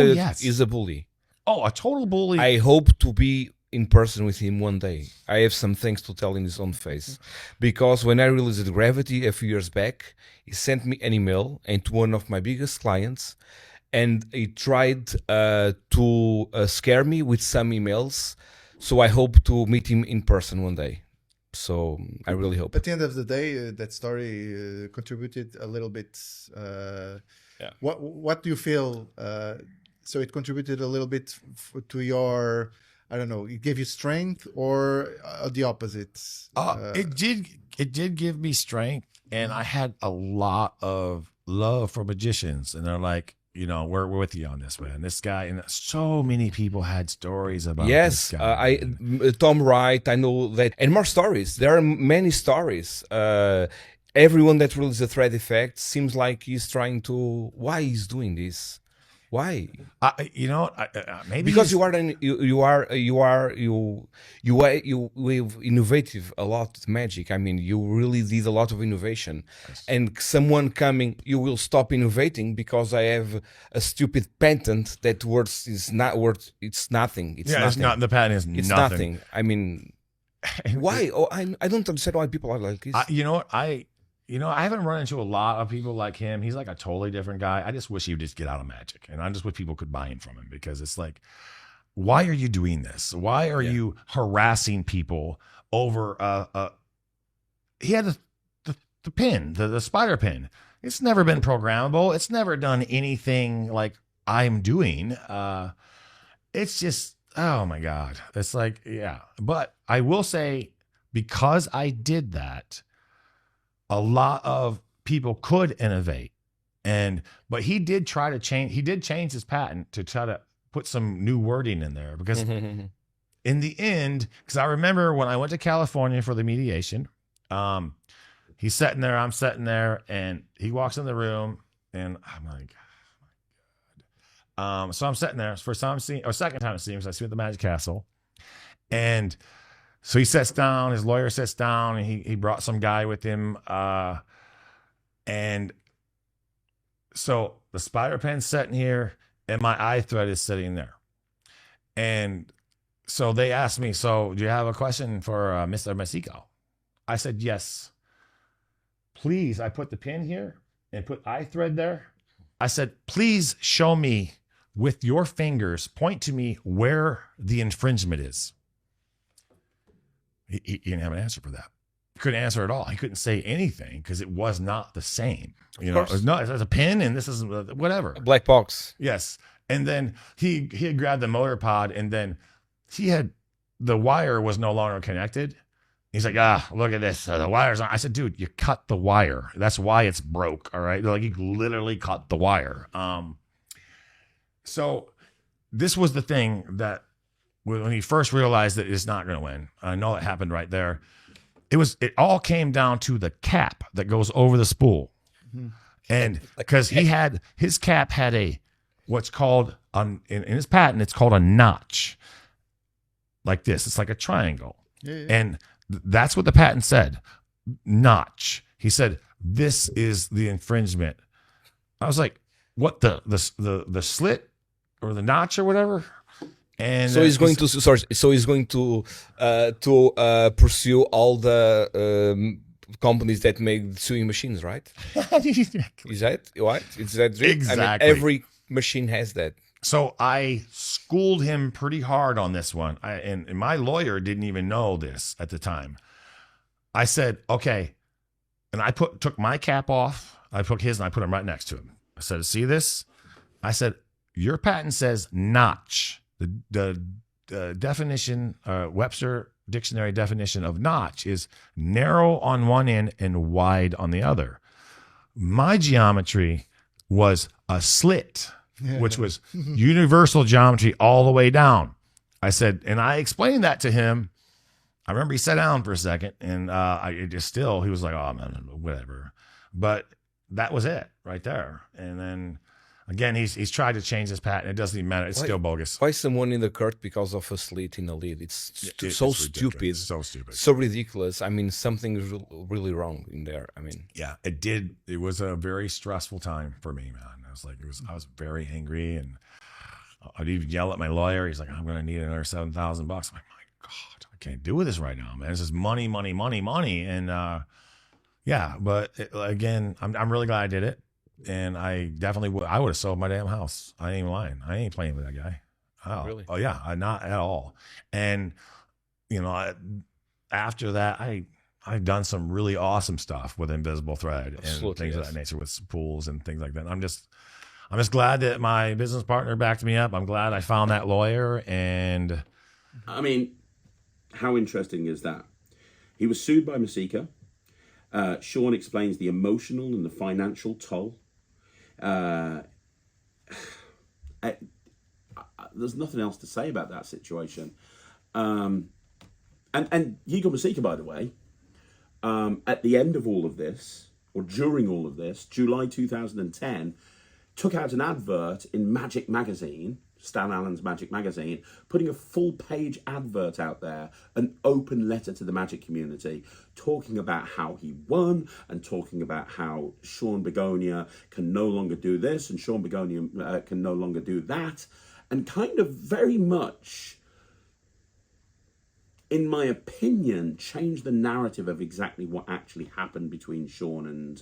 a bully. Oh, a total bully. I hope to be in person with him one day. I have some things to tell in his own face. Because when I released Gravity a few years back, he sent me an email and to one of my biggest clients, and he tried to scare me with some emails. So I hope to meet him in person one day. So I really hope. At the end of the day, that story contributed a little bit. What do you feel? So it contributed a little bit to your, I don't know, it gave you strength, or the opposite? It did give me strength, and I had a lot of love for magicians, and they're like, we're with you on this, man. This guy, and so many people had stories about this guy. Tom Wright, I know that, and more stories. There are many stories. Everyone that releases a thread effect seems like he's trying to. Why he's doing this? Why? Maybe because you innovative a lot with magic. I mean, you really did a lot of innovation, and someone coming, you will stop innovating because I have a stupid patent that is not worth. It's nothing. It's nothing. It's not. The patent is it's nothing. I mean, why? I don't understand why people are like this. I haven't run into a lot of people like him. He's like a totally different guy. I just wish he would just get out of magic, and I just wish people could buy him from him, because it's like, why are you doing this? Why are you harassing people over he had the pin, the spider pin. It's never been programmable. It's never done anything like I'm doing. It's just, oh my God. It's like, yeah. But I will say, because I did that, a lot of people could innovate, but he did try to change. He did change his patent to try to put some new wording in there, because in the end, because I remember when I went to California for the mediation, he's sitting there, I'm sitting there, and he walks in the room, and I'm like, oh my God. So I'm sitting there, first time seeing, or second time seeing him, because I see him at the Magic Castle, and so he sits down, his lawyer sits down, and he brought some guy with him. And so the spider pen's sitting here, and my iThread is sitting there. And so they asked me, so do you have a question for Mr. Mesika? I said, yes. Please, I put the pin here and put iThread there. I said, please show me with your fingers, point to me where the infringement is. He didn't have an answer for that. He couldn't answer at all. He couldn't say anything because it was not the same. It was not. It's a pin, and this is whatever. A black box. Yes. And then he had grabbed the motor pod, and then the wire was no longer connected, He's like, look at this. The wire's on. I said, dude, you cut the wire. That's why it's broke. All right. They're like, you literally cut the wire. So this was the thing that when he first realized that it's not going to win, I know it happened right there. It all came down to the cap that goes over the spool. Mm-hmm. And because his cap had what's called in his patent, it's called a notch like this. It's like a triangle. Yeah. And that's what the patent said. Notch. He said, this is the infringement. I was like, what, the slit or the notch or whatever? And so he's going to pursue all the companies that make sewing machines, right? Is that right? Is that right? Exactly. I mean, every machine has that. So I schooled him pretty hard on this one. And my lawyer didn't even know this at the time. I said, okay. And I took my cap off. I took his and I put him right next to him. I said, see this? I said, your patent says notch. The definition, Webster dictionary definition of notch is narrow on one end and wide on the other. My geometry was a slit, which was universal geometry all the way down. I said, and I explained that to him. I remember he sat down for a second, and he was like, oh, man, whatever. But that was it right there. And then, again, he's tried to change his patent. It doesn't even matter. It's still bogus. Why someone in the court because of a slit in a lid? It's so stupid. So stupid. So ridiculous. I mean, something is really wrong in there. I mean, yeah, it did. It was a very stressful time for me, man. I was very angry, and I'd even yell at my lawyer. He's like, I'm going to need another $7,000. I'm like, my God, I can't do this right now, man. This is money. And but again, I'm really glad I did it. And I definitely would. I would have sold my damn house. I ain't even lying. I ain't playing with that guy. Oh, really? Oh yeah, not at all. And after that, I've done some really awesome stuff with Invisible Thread and things of that nature with pools and things like that. I'm just glad that my business partner backed me up. I'm glad I found that lawyer. And I mean, how interesting is that? He was sued by Mesika. Sean explains the emotional and the financial toll. There's nothing else to say about that situation. And Yigal Mesika, by the way, at the end of all of this, or during all of this, July 2010, took out an advert in Magic Magazine, Stan Allen's Magic Magazine, putting a full-page advert out there, an open letter to the Magic community, talking about how he won and talking about how Sean Bogunia can no longer do this and Sean Bogunia can no longer do that, and kind of very much, in my opinion, changed the narrative of exactly what actually happened between Sean and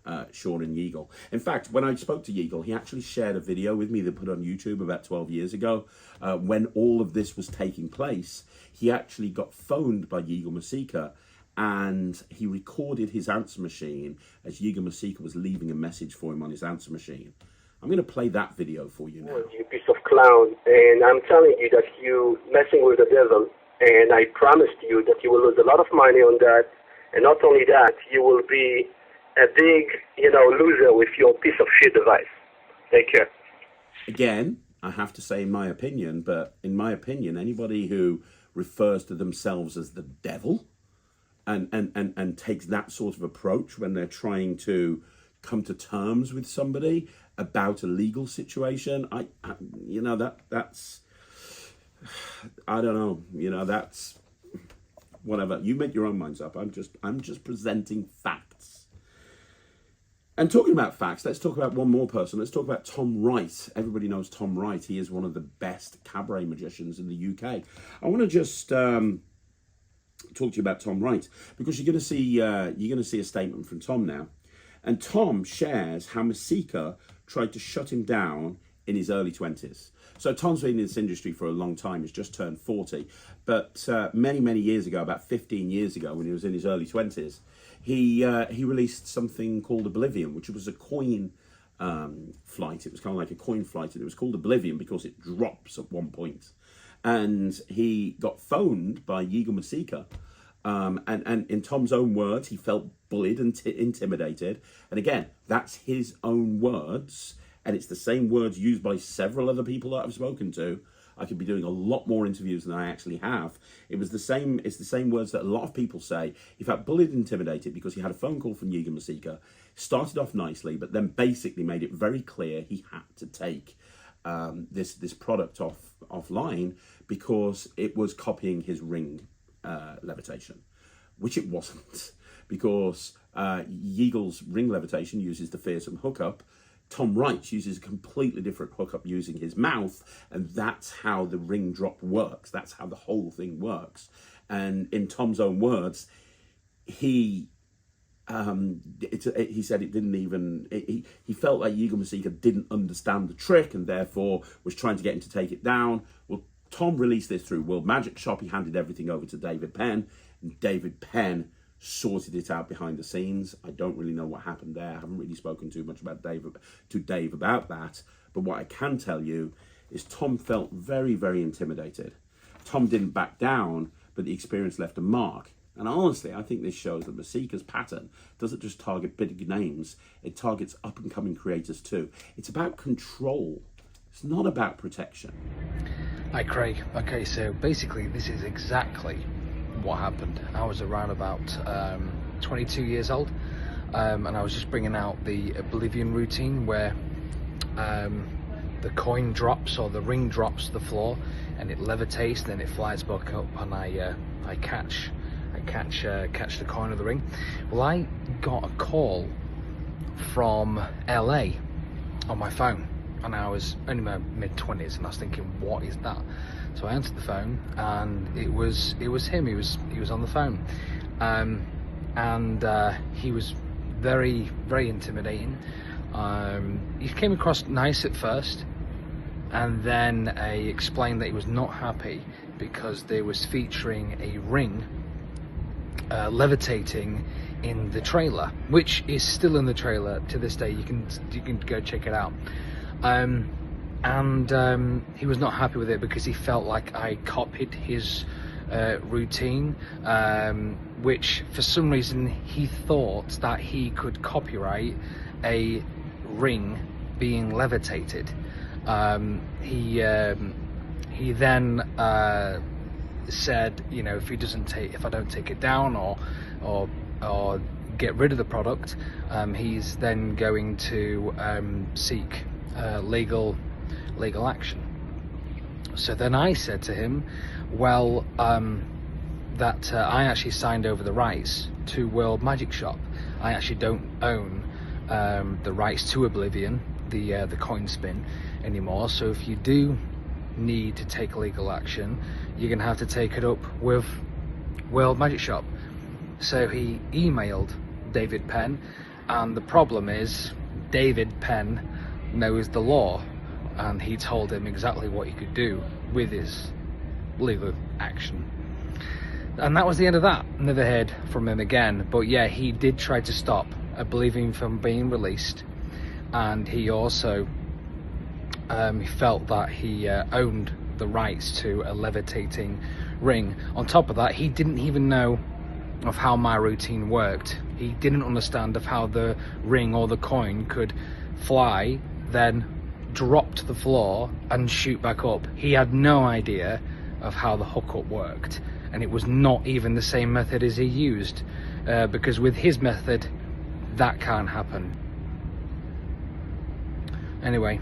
Yigal. In fact, when I spoke to Yigal, he actually shared a video with me that put on YouTube about 12 years ago. When all of this was taking place, he actually got phoned by Yigal Mesika, and he recorded his answer machine as Yigal Mesika was leaving a message for him on his answer machine. I'm going to play that video for you now. You piece of clown, and I'm telling you that you messing with the devil, and I promised you that you will lose a lot of money on that, and not only that, you will be a big, loser with your piece of shit device. Take care. Again, I have to say in my opinion, but in my opinion, anybody who refers to themselves as the devil and takes that sort of approach when they're trying to come to terms with somebody about a legal situation, that's, I don't know, that's whatever. You make your own minds up. I'm just presenting facts. And talking about facts, let's talk about one more person. Let's talk about Tom Wright. Everybody knows Tom Wright. He is one of the best cabaret magicians in the UK. I want to just talk to you about Tom Wright, because you're going to see a statement from Tom now. And Tom shares how Mesika tried to shut him down in his early 20s. So Tom's been in this industry for a long time. He's just turned 40. But many, many years ago, about 15 years ago, when he was in his early 20s, he released something called Oblivion, which was a coin flight. It was kind of like a coin flight, and it was called Oblivion because it drops at one point. And he got phoned by Yigal Mesika And in Tom's own words, he felt bullied and intimidated. And again, that's his own words. And it's the same words used by several other people that I've spoken to. I could be doing a lot more interviews than I actually have. It's the same words that a lot of people say. He felt bullied and intimidated because he had a phone call from Yigal Mesika. Started off nicely, but then basically made it very clear he had to take this product offline because it was copying his ring levitation, which it wasn't, because Yigal's ring levitation uses the fearsome hookup. Tom Wright uses a completely different hookup using his mouth, and that's how the ring drop works. That's how the whole thing works. And in Tom's own words, he said it didn't even, he felt like Yigal Mesika didn't understand the trick and therefore was trying to get him to take it down. Well, Tom released this through World Magic Shop. He handed everything over to David Penn, and David Penn sorted it out behind the scenes. I don't really know what happened there. I haven't really spoken too much about Dave about that. But what I can tell you is Tom felt very, very intimidated. Tom didn't back down, but the experience left a mark. And honestly, I think this shows that Mesika's pattern doesn't just target big names, it targets up-and-coming creators too. It's about control. It's not about protection. Hi Craig. Okay, so basically this is exactly what happened. I was around about 22 years old, and I was just bringing out the Oblivion routine where the coin drops or the ring drops to the floor and it levitates, then it flies back up, and I catch the coin of the ring. Well, I got a call from LA on my phone, and I was only in my mid-20s, and I was thinking, what is that? So I answered the phone, and it was him. He was on the phone, and he was very, very intimidating. He came across nice at first, and then he explained that he was not happy because they was featuring a ring levitating in the trailer, which is still in the trailer to this day. You can go check it out. And he was not happy with it because he felt like I copied his routine, which for some reason he thought that he could copyright a ring being levitated. He then said, you know, if I don't take it down or get rid of the product, he's then going to seek legal action. So then I said to him, well, that I actually signed over the rights to World Magic Shop. I actually don't own the rights to Oblivion, the coin spin, anymore. So if you do need to take legal action, you're gonna have to take it up with World Magic Shop. So he emailed David Penn, and the problem is David Penn knows the law, and he told him exactly what he could do with his legal action. And that was the end of that. Never heard from him again. But yeah, he did try to stop Oblivion from being released, and he also he felt that he owned the rights to a levitating ring. On top of that, he didn't even know of how my routine worked. He didn't understand of how the ring or the coin could fly, then drop to the floor and shoot back up. He had no idea of how the hookup worked, and it was not even the same method as he used, because with his method that can't happen. Anyway,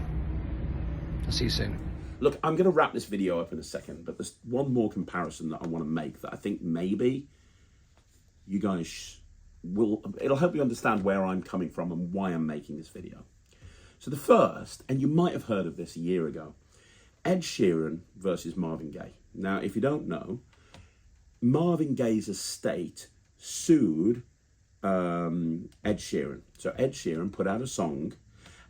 I'll see you soon. Look, I'm going to wrap this video up in a second, but there's one more comparison that I want to make that I think maybe you guys it'll help you understand where I'm coming from and why I'm making this video. So the first, and you might have heard of this a year ago, Ed Sheeran versus Marvin Gaye. Now, if you don't know, Marvin Gaye's estate sued Ed Sheeran. So Ed Sheeran put out a song,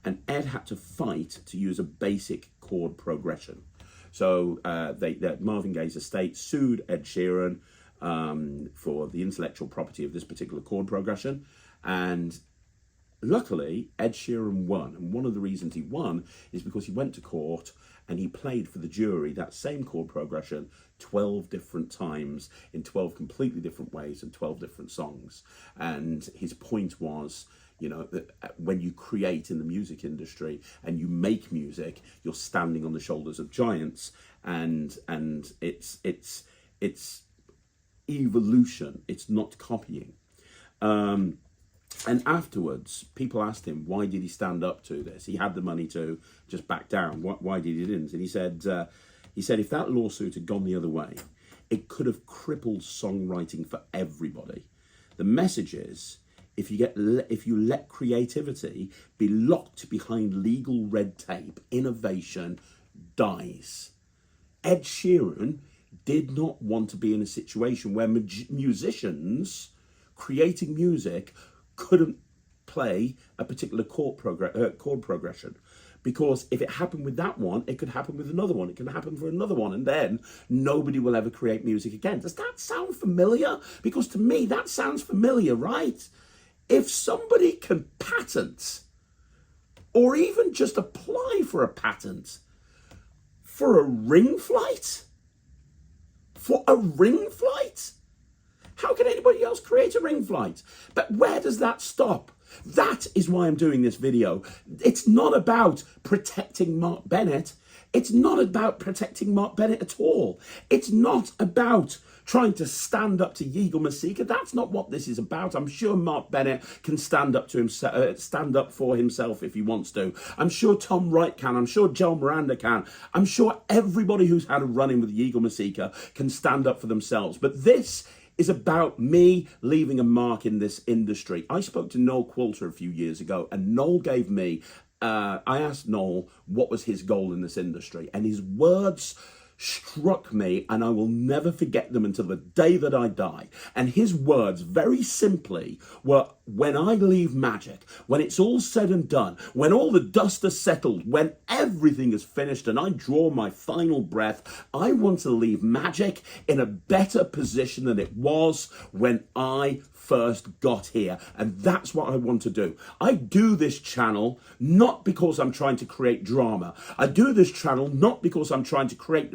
and Ed had to fight to use a basic chord progression. So Marvin Gaye's estate sued Ed Sheeran for the intellectual property of this particular chord progression, and luckily Ed Sheeran won. And one of the reasons he won is because he went to court and he played for the jury that same chord progression 12 different times in 12 completely different ways and 12 different songs. And his point was, you know, that when you create in the music industry and you make music, you're standing on the shoulders of giants, and it's evolution, it's not copying. And afterwards, people asked him, why did he stand up to this? He had the money to just back down. Why did he didn't? And he said, if that lawsuit had gone the other way, it could have crippled songwriting for everybody. The message is, if you let creativity be locked behind legal red tape, innovation dies. Ed Sheeran did not want to be in a situation where musicians creating music couldn't play a particular chord progression, because if it happened with that one, it could happen with another one, it could happen for another one, and then nobody will ever create music again. Does that sound familiar? Because to me, that sounds familiar, right? If somebody can patent, or even just apply for a patent for a ring flight, how can anybody else create a ring flight? But where does that stop? That is why I'm doing this video. It's not about protecting Mark Bennett. It's not about protecting Mark Bennett at all. It's not about trying to stand up to Yigal Mesika. That's not what this is about. I'm sure Mark Bennett can stand up to himself, stand up for himself if he wants to. I'm sure Tom Wright can. I'm sure Joao Miranda can. I'm sure everybody who's had a run-in with Yigal Mesika can stand up for themselves. But this is about me leaving a mark in this industry. I spoke to Noel Quilter a few years ago, and Noel gave me, I asked Noel what was his goal in this industry, and his words struck me, and I will never forget them until the day that I die. And his words, very simply, were, when I leave magic, when it's all said and done, when all the dust has settled, when everything is finished and I draw my final breath, I want to leave magic in a better position than it was when I first got here. And that's what I want to do. I do this channel not because I'm trying to create drama. I do this channel not because I'm trying to create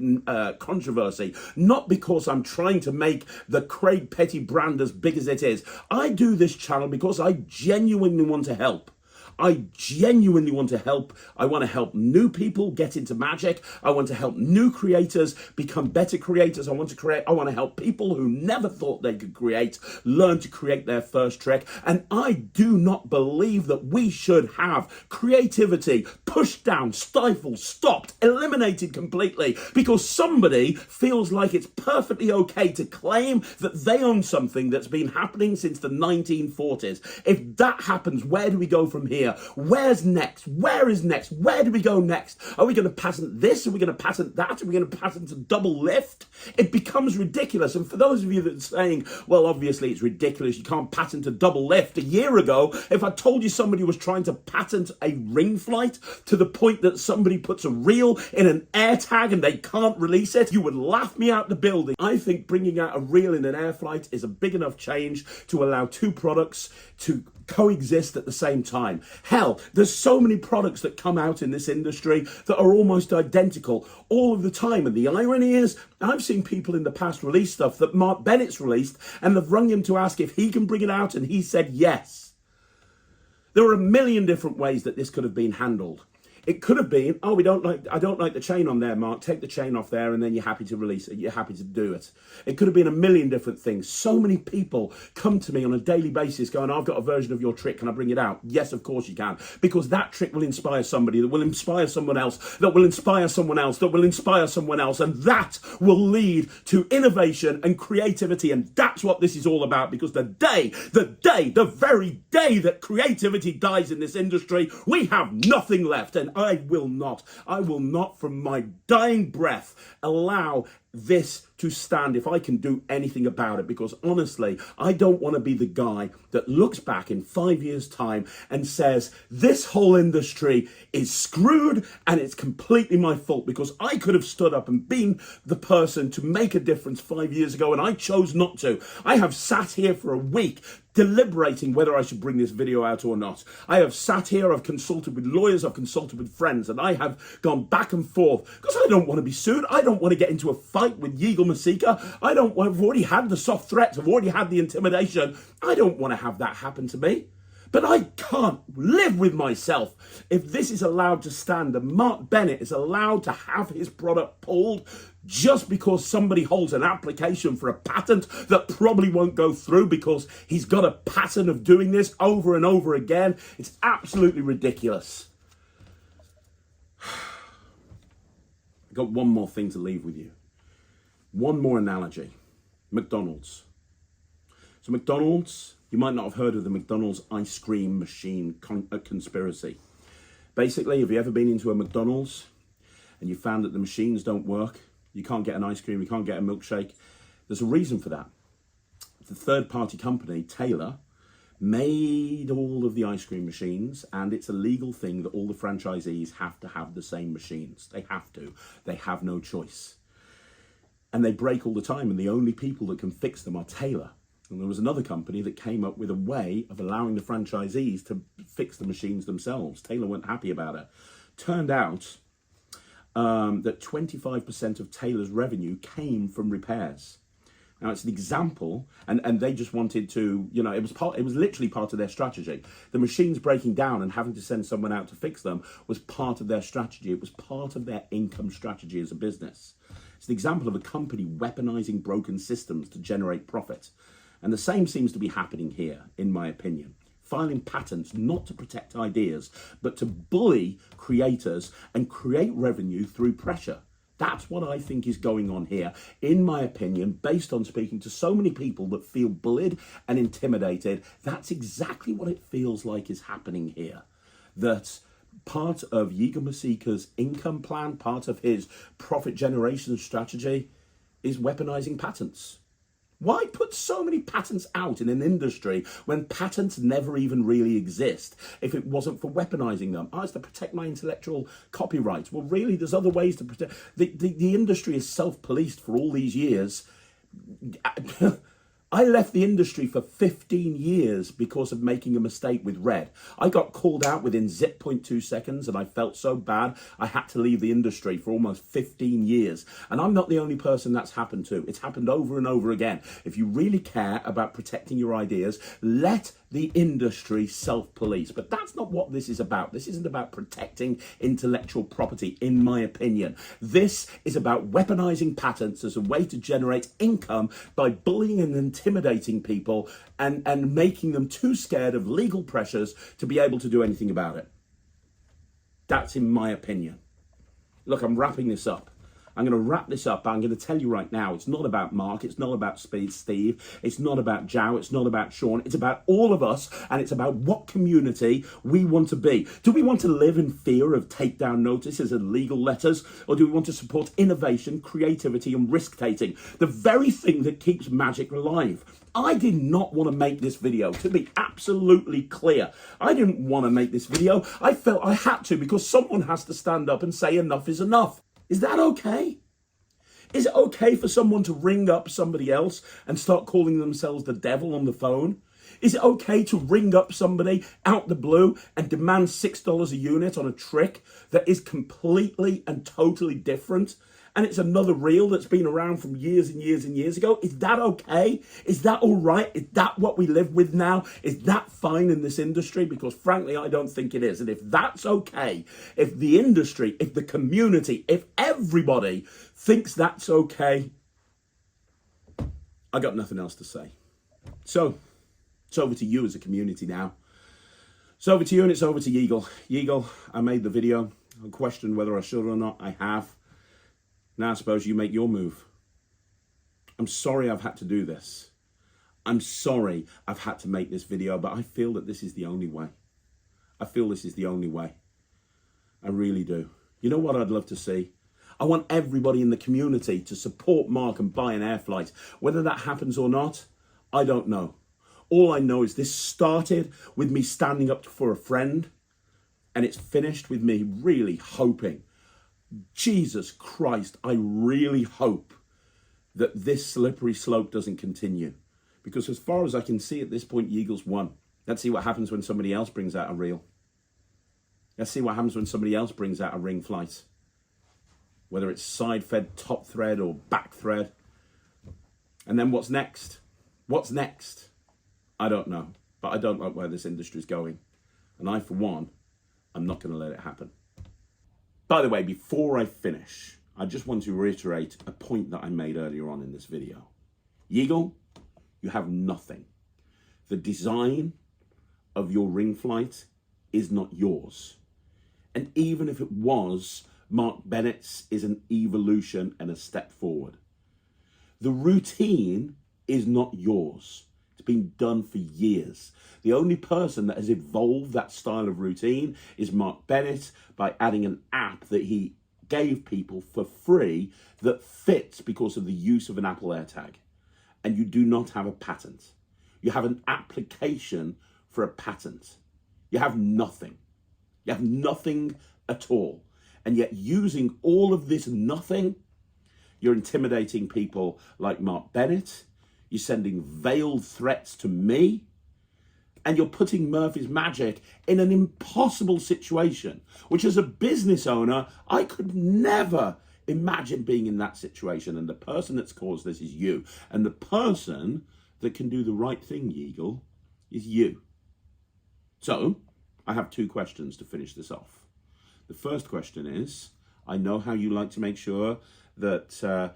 controversy, not because I'm trying to make the Craig Petty brand as big as it is. I do this channel because I genuinely want to help. I genuinely want to help. I want to help new people get into magic. I want to help new creators become better creators. I want to help people who never thought they could create, learn to create their first trick. And I do not believe that we should have creativity pushed down, stifled, stopped, eliminated completely because somebody feels like it's perfectly okay to claim that they own something that's been happening since the 1940s. If that happens, where do we go from here? Where's next? Where is next? Where do we go next? Are we going to patent this? Are we going to patent that? Are we going to patent a double lift? It becomes ridiculous. And for those of you that are saying, well, obviously it's ridiculous, you can't patent a double lift. A year ago, if I told you somebody was trying to patent a ring flight to the point that somebody puts a reel in an AirTag and they can't release it, you would laugh me out the building. I think bringing out a reel in an AirFlight is a big enough change to allow two products to coexist at the same time. Hell, there's so many products that come out in this industry that are almost identical all of the time. And the irony is, I've seen people in the past release stuff that Mark Bennett's released and they've rung him to ask if he can bring it out and he said yes. There are a million different ways that this could have been handled. It could have been, oh, I don't like the chain on there, Mark. Take the chain off there and then you're happy to release it. You're happy to do it. It could have been a million different things. So many people come to me on a daily basis going, I've got a version of your trick. Can I bring it out? Yes, of course you can. Because that trick will inspire somebody, that will inspire someone else, that will inspire someone else, that will inspire someone else. And that will lead to innovation and creativity. And that's what this is all about. Because the very day that creativity dies in this industry, we have nothing left. And I will not from my dying breath allow this to stand if I can do anything about it, because honestly, I don't want to be the guy that looks back in 5 years' time and says, this whole industry is screwed and it's completely my fault, because I could have stood up and been the person to make a difference 5 years ago and I chose not to. I have sat here for a week deliberating whether I should bring this video out or not. I have sat here, I've consulted with lawyers, I've consulted with friends, and I have gone back and forth because I don't want to be sued. I don't want to get into a fight with Yigal Mesika. I've already had the soft threats. I've already had the intimidation. I don't want to have that happen to me. But I can't live with myself if this is allowed to stand and Mark Bennett is allowed to have his product pulled just because somebody holds an application for a patent that probably won't go through because he's got a pattern of doing this over and over again. It's absolutely ridiculous. I've got one more thing to leave with you. One more analogy. McDonald's. So McDonald's, you might not have heard of the McDonald's ice cream machine conspiracy. Basically, have you ever been into a McDonald's and you found that the machines don't work? You can't get an ice cream, you can't get a milkshake. There's a reason for that. The third-party company, Taylor, made all of the ice cream machines, and it's a legal thing that all the franchisees have to have the same machines. They have to. They have no choice. And they break all the time, and the only people that can fix them are Taylor. And there was another company that came up with a way of allowing the franchisees to fix the machines themselves. Taylor weren't happy about it. Turned out that 25% of Taylor's revenue came from repairs. Now it's an example, and they just wanted to, you know, it was literally part of their strategy. The machines breaking down and having to send someone out to fix them was part of their strategy. It was part of their income strategy as a business. It's an example of a company weaponizing broken systems to generate profit. And the same seems to be happening here, in my opinion. Filing patents not to protect ideas, but to bully creators and create revenue through pressure. That's what I think is going on here, in my opinion, based on speaking to so many people that feel bullied and intimidated. That's exactly what it feels like is happening here. That part of Yigal Mesika's income plan, part of his profit generation strategy is weaponizing patents. Why put so many patents out in an industry when patents never even really exist if it wasn't for weaponizing them? Oh, it's to protect my intellectual copyright. Well, really, there's other ways to protect. The industry is self-policed for all these years. I left the industry for 15 years because of making a mistake with Red. I got called out within 0.2 seconds and I felt so bad I had to leave the industry for almost 15 years. And I'm not the only person that's happened to. It's happened over and over again. If you really care about protecting your ideas, let the industry self-police. But that's not what this is about. This isn't about protecting intellectual property, in my opinion. This is about weaponizing patents as a way to generate income by bullying and intimidating people and making them too scared of legal pressures to be able to do anything about it. That's in my opinion. Look, I'm wrapping this up. I'm going to wrap this up. I'm going to tell you right now, it's not about Mark. It's not about Steve. It's not about Joao. It's not about Sean. It's about all of us, and it's about what community we want to be. Do we want to live in fear of takedown notices and legal letters, or do we want to support innovation, creativity, and risk-taking? The very thing that keeps magic alive. I did not want to make this video, to be absolutely clear. I didn't want to make this video. I felt I had to because someone has to stand up and say enough is enough. Is that okay? Is it okay for someone to ring up somebody else and start calling themselves the devil on the phone? Is it okay to ring up somebody out the blue and demand $6 a unit on a trick that is completely and totally different? And it's another reel that's been around from years and years and years ago. Is that okay? Is that all right? Is that what we live with now? Is that fine in this industry? Because frankly, I don't think it is. And if that's okay, if the industry, if the community, if everybody thinks that's okay, I got nothing else to say. So it's over to you as a community now. It's over to you and it's over to Yigal. Yigal, I made the video. I questioned whether I should or not. I have. Now I suppose you make your move. I'm sorry I've had to do this. I'm sorry I've had to make this video, but I feel that this is the only way. I feel this is the only way. I really do. You know what I'd love to see? I want everybody in the community to support Mark and buy an AirFlight. Whether that happens or not, I don't know. All I know is this started with me standing up for a friend, and it's finished with me really hoping, Jesus Christ, I really hope that this slippery slope doesn't continue. Because as far as I can see at this point, Yigal's won. Let's see what happens when somebody else brings out a reel. Let's see what happens when somebody else brings out a ring flight. Whether it's side fed, top thread, or back thread. And then what's next? What's next? I don't know. But I don't like where this industry is going. And I, for one, I'm not going to let it happen. By the way, before I finish, I just want to reiterate a point that I made earlier on in this video. Yigal, you have nothing. The design of your ring flight is not yours. And even if it was, Mark Bennett's is an evolution and a step forward. The routine is not yours. It's been done for years. The only person that has evolved that style of routine is Mark Bennett by adding an app that he gave people for free that fits because of the use of an Apple AirTag. And you do not have a patent. You have an application for a patent. You have nothing. You have nothing at all. And yet using all of this nothing, you're intimidating people like Mark Bennett. You're sending veiled threats to me. And you're putting Murphy's Magic in an impossible situation, which as a business owner, I could never imagine being in that situation. And the person that's caused this is you. And the person that can do the right thing, Yigal, is you. So I have two questions to finish this off. The first question is, I know how you like to make sure that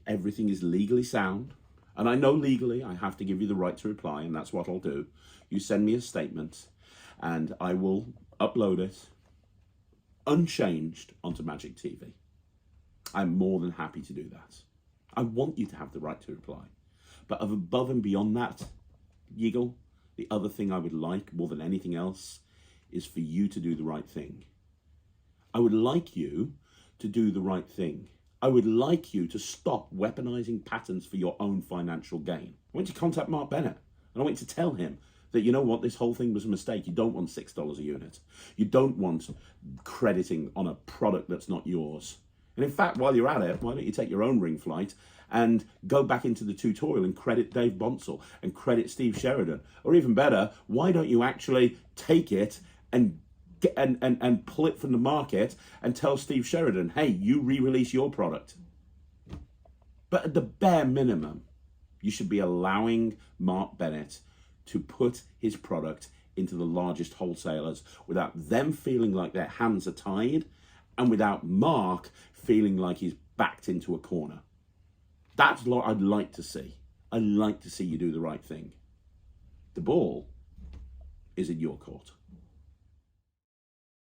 everything is legally sound. And I know legally I have to give you the right to reply, and that's what I'll do. You send me a statement, and I will upload it unchanged onto Magic TV. I'm more than happy to do that. I want you to have the right to reply. But above and beyond that, Yigal, the other thing I would like more than anything else is for you to do the right thing. I would like you to do the right thing. I would like you to stop weaponizing patents for your own financial gain. I want you to contact Mark Bennett, and I want you to tell him that, you know what, this whole thing was a mistake. You don't want $6 a unit. You don't want crediting on a product that's not yours. And in fact, while you're at it, why don't you take your own ring flight and go back into the tutorial and credit Dave Bonsall and credit Steve Sheraton? Or even better, why don't you actually take it and pull it from the market and tell Steve Sheraton, hey, you re-release your product. But at the bare minimum, you should be allowing Mark Bennett to put his product into the largest wholesalers without them feeling like their hands are tied and without Mark feeling like he's backed into a corner. That's what I'd like to see. I'd like to see you do the right thing. The ball is in your court.